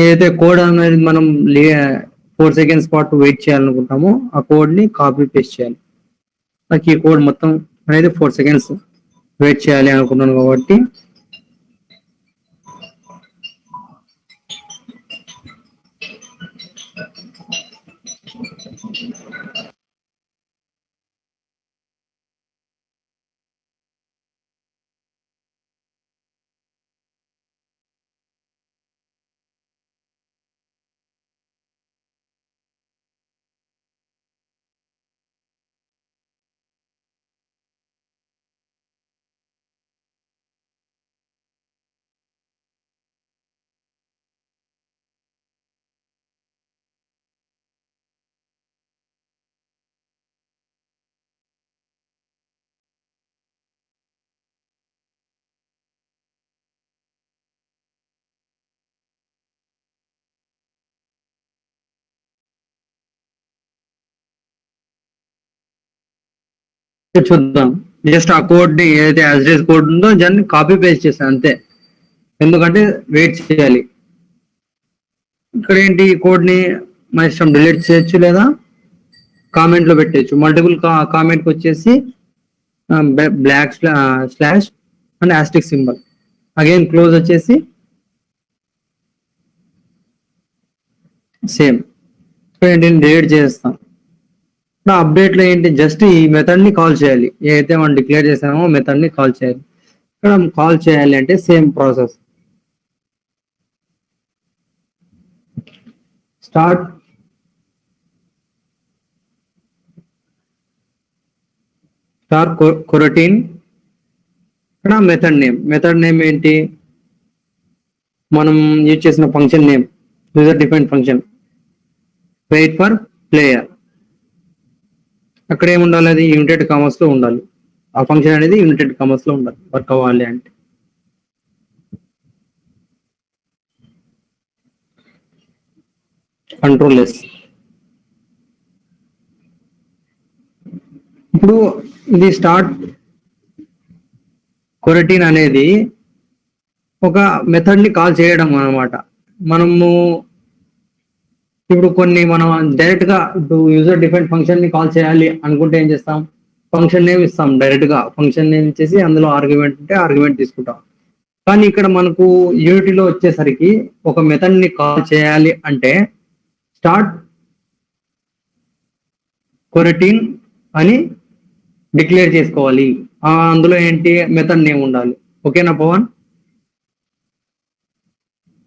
ఏదైతే కోడ్ అనేది మనం 4 seconds పాటు వెయిట్ చేయాలనుకుంటామో ఆ కోడ్ ని కాపీ పేస్ట్ చేయాలి. నాకు ఈ కోడ్ మొత్తం అనేది 4 seconds వెయిట్ చేయాలి అనుకున్నాను కాబట్టి చూద్దాం. జస్ట్ ఆ కోడ్ ని ఏదైతే యాజ్ కోడ్ ఉందో దాన్ని కాపీ పేస్ట్ చేస్తాను అంతే, ఎందుకంటే వెయిట్ చేయాలి. ఇక్కడ ఏంటి, ఈ కోడ్ ని మన ఇష్టం డిలీట్ చేయొచ్చు లేదా కామెంట్ లో పెట్టచ్చు. మల్టిపుల్ కామెంట్ వచ్చేసి block slash and asterisk symbol, again close వచ్చేసి సేమ్. డిలీట్ చేస్తాం. అప్డేట్ లో ఏంటి, జస్ట్ ఈ మెథడ్ ని కాల్ చేయాలి. ఏదైతే మనం డిక్లేర్ చేసామో మెథడ్ ని కాల్ చేయాలి. ఇక్కడ కాల్ చేయాలి అంటే సేమ్ ప్రాసెస్. స్టార్ట్ కొరటీన్. ఇక్కడ మెథడ్ నేమ్ ఏంటి, మనం యూజ్ చేసిన function name user define function. Wait for player, అక్కడ ఏముండాలి, అది యూనిటెడ్ కామర్స్ లో ఉండాలి. ఆ ఫంక్షన్ అనేది యూనిటెడ్ కామర్స్ లో ఉండాలి వర్క్ అవ్వాలి అంటే. Control less. ఇప్పుడు ఇది స్టార్ట్ కొరటీన్ అనేది ఒక మెథడ్ ని కాల్ చేయడం అన్నమాట. మనము ఇప్పుడు కొన్ని మనం డైరెక్ట్ గా ఇప్పుడు యూజర్ డిఫైన్ ఫంక్షన్ ని కాల్ చేయాలి అనుకుంటే ఏం చేస్తాం, ఫంక్షన్ నేమ్ ఇస్తాం, డైరెక్ట్ గా ఫంక్షన్ నేమ్ ఇచ్చేసి అందులో ఆర్గ్యుమెంట్ ఉంటే ఆర్గ్యుమెంట్ తీసుకుంటాం. కానీ ఇక్కడ మనకు యూనిటీలో వచ్చేసరికి ఒక మెథడ్ ని కాల్ చేయాలి అంటే స్టార్ట్ కొరటీన్ అని డిక్లేర్ చేసుకోవాలి. అందులో ఏంటి మెథడ్ నేమ్ ఉండాలి. ఓకేనా పవన్?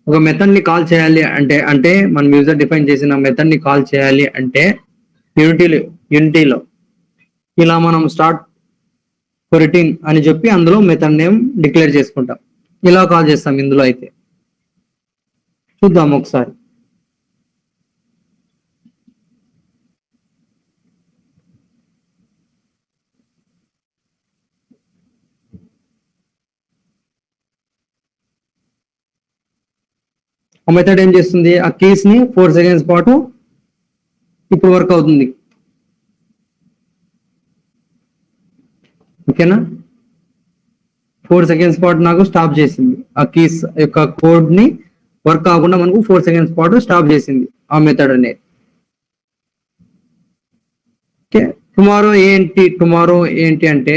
ఒక మెథడ్ ని కాల్ చేయాలి అంటే మనం యూజర్ డిఫైన్ చేసిన మెథడ్ ని కాల్ చేయాలి అంటే యూనిటీలో ఇలా మనం స్టార్ట్ కొరటీన్ అని చెప్పి అందులో మెథడ్ నేమ్ డిక్లేర్ చేసుకుంటాం. ఇలా కాల్ చేస్తాం. ఇందులో అయితే చూద్దాం ఒకసారి. ఆ మెథడ్ ఏం చేస్తుంది, ఆ కీస్ ని 4 సెకండ్స్ పాటు ఇప్పుడు వర్క్ అవుతుంది. ఓకేనా? 4 సెకండ్స్ పాటు నాకు స్టాప్ చేసింది. ఆ కీస్ యొక్క కోడ్ ని వర్క్ కాకుండా మనకు 4 సెకండ్స్ పాటు స్టాప్ చేసింది ఆ మెథడ్ అనేది. ఓకే, టుమారో ఏంటి అంటే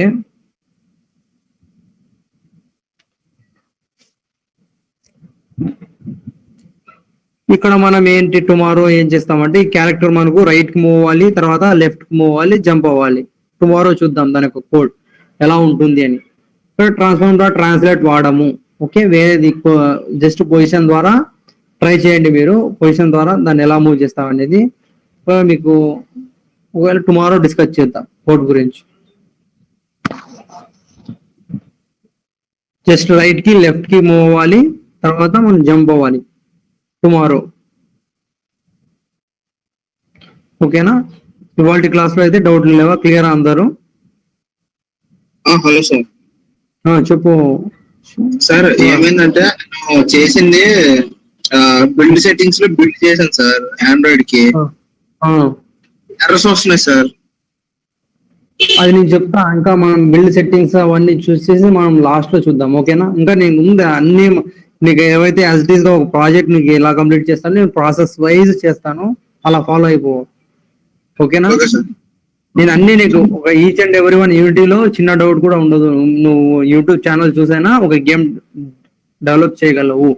ఇక్కడ మనం ఏంటి టుమారో ఏం చేస్తామంటే ఈ క్యారెక్టర్ మనకు రైట్ కి మూవ్ అవ్వాలి, తర్వాత లెఫ్ట్ కి మూవ్ అవ్వాలి, జంప్ అవ్వాలి. టుమారో చూద్దాం దాని యొక్క కోడ్ ఎలా ఉంటుంది అని. ఇక్కడ ట్రాన్స్ఫార్మ్ డాట్ ట్రాన్స్లేట్ వాడము. ఓకే, వేరేది జస్ట్ పొజిషన్ ద్వారా ట్రై చేయండి. మీరు పొజిషన్ ద్వారా దాన్ని ఎలా మూవ్ చేస్తాం అనేది మీకు ఒకవేళ టుమారో డిస్కస్ చేద్దాం కోడ్ గురించి. జస్ట్ రైట్ కి లెఫ్ట్ కి మూవ్ అవ్వాలి, తర్వాత మనం జంప్ అవ్వాలి టుమారో. ఓకేనా? ఇవాళ క్లాస్ లో అయితే డౌట్లు లేవా? క్లియర్ అందరూ? Hello sir. చెప్పు సార్ ఏమైందంటే నేను చేసింది బిల్డ్ సెట్టింగ్స్ లో బిల్డ్ చేశాను సార్. ఆండ్రాయిడ్ కి ఎర్రర్స్ వస్తున్నాయి సార్. అది నేను చెప్తా. ఇంకా మనం బిల్డ్ సెట్టింగ్స్ అవన్నీ చూసేసి మనం లాస్ట్ లో చూద్దాం. ఓకేనా? ఇంకా నేను ముందు అన్ని నీకు ఏవైతే యాజ్ ఇట్ ఈస్ గా ఒక ప్రాజెక్ట్ నీకు ఎలా కంప్లీట్ చేస్తాను నేను ప్రాసెస్ వైజ్ చేస్తాను, అలా ఫాలో అయిపో. ఓకేనా? నేను అన్ని నీకు ఒక ఈచ్ అండ్ ఎవ్రీ వన్ యూనిటీలో చిన్న డౌట్ కూడా ఉండదు. నువ్వు యూట్యూబ్ ఛానల్ చూసైనా ఒక గేమ్ డెవలప్ చేయగలవు.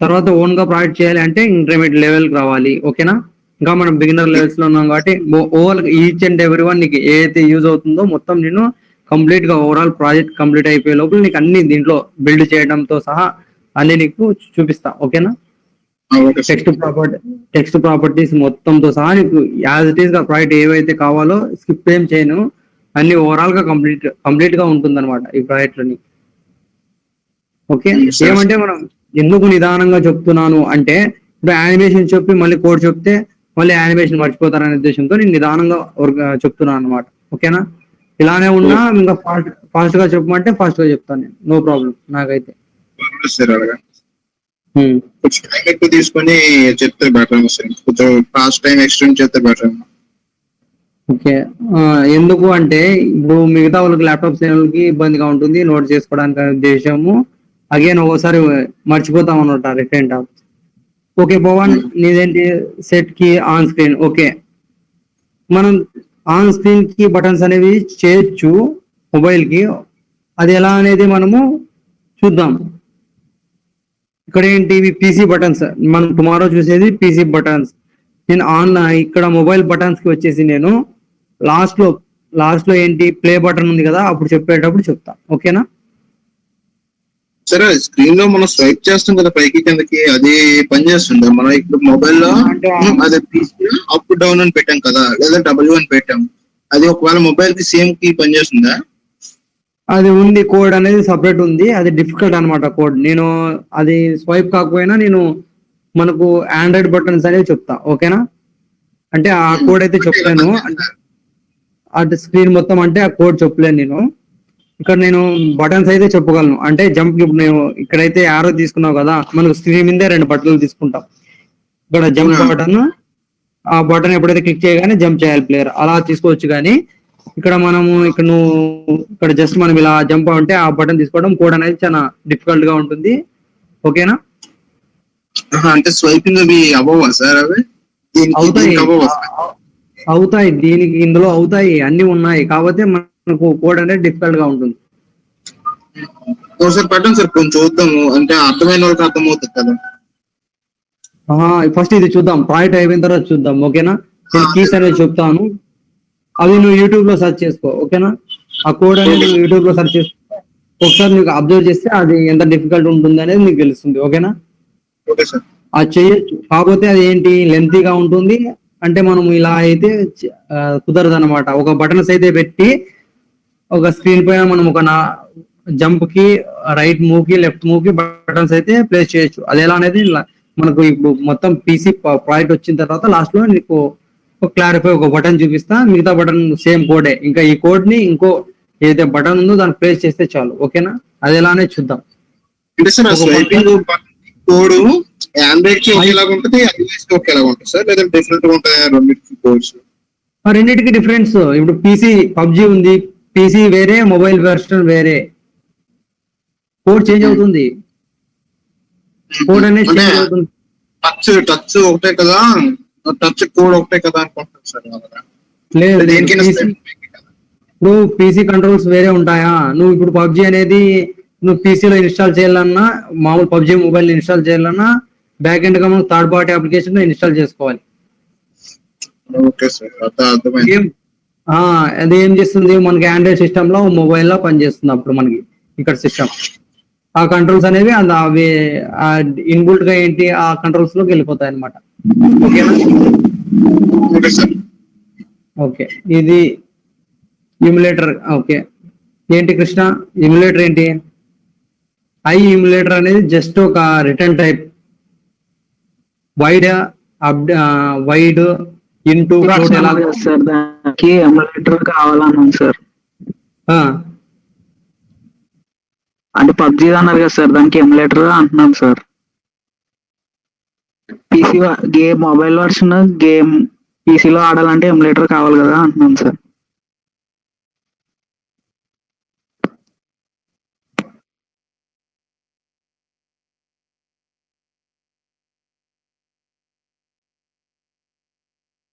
తర్వాత ఓన్ గా ప్రాజెక్ట్ చేయాలి అంటే ఇంటర్మీడియట్ లెవెల్ రావాలి. ఓకేనా? ఇంకా మనం బిగినర్ లెవెల్స్ లో ఉన్నాం కాబట్టి over each and every one నీకు ఏదైతే యూజ్ అవుతుందో మొత్తం నేను కంప్లీట్ గా ఓవరాల్ ప్రాజెక్ట్ కంప్లీట్ అయిపోయే లోపల నీకు అన్ని దీంట్లో బిల్డ్ చేయడంతో సహా అన్ని నీకు చూపిస్తా. ఓకేనా? టెక్స్ట్ ప్రాపర్టీస్ మొత్తంతో సహా నీకు యాజ్ ఇట్ ఈస్ గా ప్రాజెక్ట్ ఏవైతే కావాలో స్కిప్ ఏం చేయను, అన్ని ఓవరాల్ గా కంప్లీట్ గా ఉంటుంది అనమాట ఈ ప్రాజెక్ట్ లోని. ఓకే, ఏమంటే మనం ఎందుకు నిదానంగా చెప్తున్నాను అంటే ఇప్పుడు యానిమేషన్ చెప్పి మళ్ళీ కోడ్ చెప్తే మళ్ళీ యానిమేషన్ మర్చిపోతారనే ఉద్దేశంతో నేను నిదానంగా చెప్తున్నాను అనమాట. ఓకేనా? ఇలానే ఉన్నా ఇంకా ఫాస్ట్ గా చెప్పమంటే ఫాస్ట్ గా చెప్తాను నేను, నో ప్రాబ్లం నాకైతే. కొంచెం టైం ఎక్కువ తీసుకొని చెప్తే బెటర్ సార్. కొంచెం ఫాస్ట్ టైం ఎక్స్టెండ్ చేస్తే బెటర్. ఓకే, ఎందుకు అంటే ఇప్పుడు మిగతా వాళ్ళకి ల్యాప్టాప్స్ వాళ్ళకి ఇబ్బందిగా ఉంటుంది నోట్ చేసుకోవడానికి అనే ఉద్దేశము. అగైన్ ఒక్కోసారి మర్చిపోతాం అనమాట రిటర్న్ టాప్. ఓకే పవన్, నీదేంటి సెట్ కి ఆన్ స్క్రీన్. ఓకే, మనం ఆన్ స్క్రీన్ కి బటన్స్ అనేవి చేయొచ్చు మొబైల్ కి. అది ఎలా అనేది మనము చూద్దాం. ఇక్కడ ఏంటి పీసీ బటన్స్, మనం టుమారో చూసేది పీసీ బటన్స్. నేను ఇక్కడ మొబైల్ బటన్స్ కి వచ్చేసి నేను లాస్ట్ లో ఏంటి ప్లే బటన్ ఉంది కదా, అప్పుడు చెప్పేటప్పుడు చెప్తా. ఓకేనా? సరే, స్క్రీన్ లో మనం స్వైప్ చేస్తాం కదా పైకి కిందకి, అది పని చేస్తుంది. మనం ఇప్పుడు మొబైల్లో అదే అప్ డౌన్ అని పెట్టాం కదా, లేదా W అని పెట్టాం, అది ఒకవేళ మొబైల్ కి సేమ్ కి పని చేస్తుందా? అది ఉంది, కోడ్ అనేది సపరేట్ ఉంది, అది డిఫికల్ట్ అనమాట కోడ్. నేను అది స్వైప్ కాకపోయినా నేను మనకు ఆండ్రాయిడ్ బటన్స్ అనేవి చెప్తా. ఓకేనా? అంటే ఆ కోడ్ అయితే చెప్తాను. అటు స్క్రీన్ మొత్తం అంటే ఆ కోడ్ చెప్పలేను నేను. ఇక్కడ నేను బటన్స్ అయితే చెప్పగలను. అంటే జంప్ ఇప్పుడు నేను ఇక్కడైతే ఆరో తీసుకున్నావు కదా, మనకు స్క్రీన్ మీదే 2 బటన్లు తీసుకుంటాం. ఇక్కడ జంప్ బటన్, ఆ బటన్ ఎప్పుడైతే క్లిక్ చేయగానే జంప్ చేయాలి ప్లేయర్, అలా తీసుకోవచ్చు. కానీ ఇక్కడ మనము ఇక్కడ నువ్వు ఇక్కడ జస్ట్ మనం ఇలా జంప్ అంటే ఆ బటన్ తీసుకోవడం కోడ్ అనేది చాలా డిఫికల్ట్ గా ఉంటుంది. ఓకేనా? అంటే స్వైపింగ్ అవి అవ్వవా సార్? అవి అవుతాయి, అవ్వవా? అవుతాయి, దీనికి ఇందులో అవుతాయి, అన్ని ఉన్నాయి. కాకపోతే మనకు కోడ్ అనేది డిఫికల్ట్ గా ఉంటుంది. ఒకసారి పెట్టండి సార్, కొంచెం చూద్దాము, అంటే అర్థమైన వాళ్ళకి అర్థమవుతుంది కదా. ఫస్ట్ ఇది చూద్దాం, ప్రాజెక్ట్ అయిపోయిన తర్వాత చూద్దాం. ఓకేనా? నేను కీస్ అనేది చెప్తాను, అవి నువ్వు యూట్యూబ్ లో సెర్చ్ చేసుకో. ఓకేనా? ఆ కోడ్ అనేది నువ్వు యూట్యూబ్ లో సెర్చ్ చేసుకో. ఒకసారి నీకు అబ్జర్వ్ చేస్తే అది ఎంత డిఫికల్ట్ ఉంటుంది అనేది నీకు తెలుస్తుంది. ఓకేనా? Okay sir. అది చేయొచ్చు, కాకపోతే అది ఏంటి లెంతీగా ఉంటుంది. అంటే మనం ఇలా అయితే కుదరదు అనమాట. ఒక బటన్స్ అయితే పెట్టి ఒక స్క్రీన్ పైన మనం ఒక జంప్ కి, రైట్ మూవ్ కి, లెఫ్ట్ మూవ్ కి బటన్స్ అయితే ప్లేస్ చేయొచ్చు. అది ఎలా అనేది మనకు ఇప్పుడు మొత్తం పీసీ ప్రాజెక్ట్ వచ్చిన తర్వాత లాస్ట్ లో నీకు క్లారిఫై ఒక బటన్ చూపిస్తా, మిగతా బటన్ సేమ్ కోడే. ఇంకా ఈ కోడ్ ని ఇంకో ఏదైతే బటన్ ఉందో దాన్ని ప్లేస్ చేస్తే చాలు. ఓకేనా? అది ఎలానే చూద్దాం. అంటే సార్ స్వైపింగ్ కోడ్ ఆండ్రాయిడ్ కి ఒకేలాగా ఉంటుంది, ఐఓఎస్ కి ఒకేలాగా ఉంటుంది సార్, లేదా డిఫరెంట్ గా ఉంటాయి రెండింటికి కోడ్స్? రెండింటికి డిఫరెన్స్. ఇప్పుడు పీసీ పబ్జి ఉంది, పీసీ వేరే, మొబైల్ వెర్షన్ వేరే, కోడ్ చేంజ్ అవుతుంది. కోడ్ అనేది చేంజ్ అవుతుంది. టచ్ ఒకటే కదా, టచ్ కోడ్ ఒకటే కదా అనుకుంటున్నాను సార్. లేదు, దేనికైనా ఇప్పుడు పీసీ కంట్రోల్స్ వేరే ఉంటాయా? నువ్వు ఇప్పుడు పబ్జి అనేది నువ్వు పీసీలో ఇన్స్టాల్ చేయాలన్నా, మామూలు పబ్జి మొబైల్ ఇన్స్టాల్ చేయాలన్నా బ్యాక్ ఎండ్ గా మనం థర్డ్ పార్టీ అప్లికేషన్ ఇన్స్టాల్ చేసుకోవాలి. ఓకే సార్, అర్థమైంది. అది ఏం చేస్తుంది, మనకి ఆండ్రాయిడ్ సిస్టమ్ లో మొబైల్ లో పనిచేస్తుంది. అప్పుడు మనకి ఇక్కడ సిస్టమ్ ఆ కంట్రోల్స్ అనేవి అవి ఇన్బుల్ట్ గా ఏంటి ఆ కంట్రోల్స్ లోకి వెళ్ళిపోతాయి అనమాట. ఓకేనా? Okay sir. ఓకే, ఇది ఇమ్యులేటర్. ఓకే, ఏంటి కృష్ణ ఇమ్యులేటర్ ఏంటి? ఇమ్యులేటర్ అనేది జస్ట్ ఒక return type. Wide wide into sir, దానికి ఎమ్యులేటర్ కావాలన్నాను సార్. అంటే పబ్జి అన్నారు కదా సార్, దానికి ఎమ్యులేటర్ అంటున్నాను sir. PC game mobile version game పీసీలో ఆడాలంటే ఎమ్యులేటర్ కావాలి కదా అంటున్నాను సార్.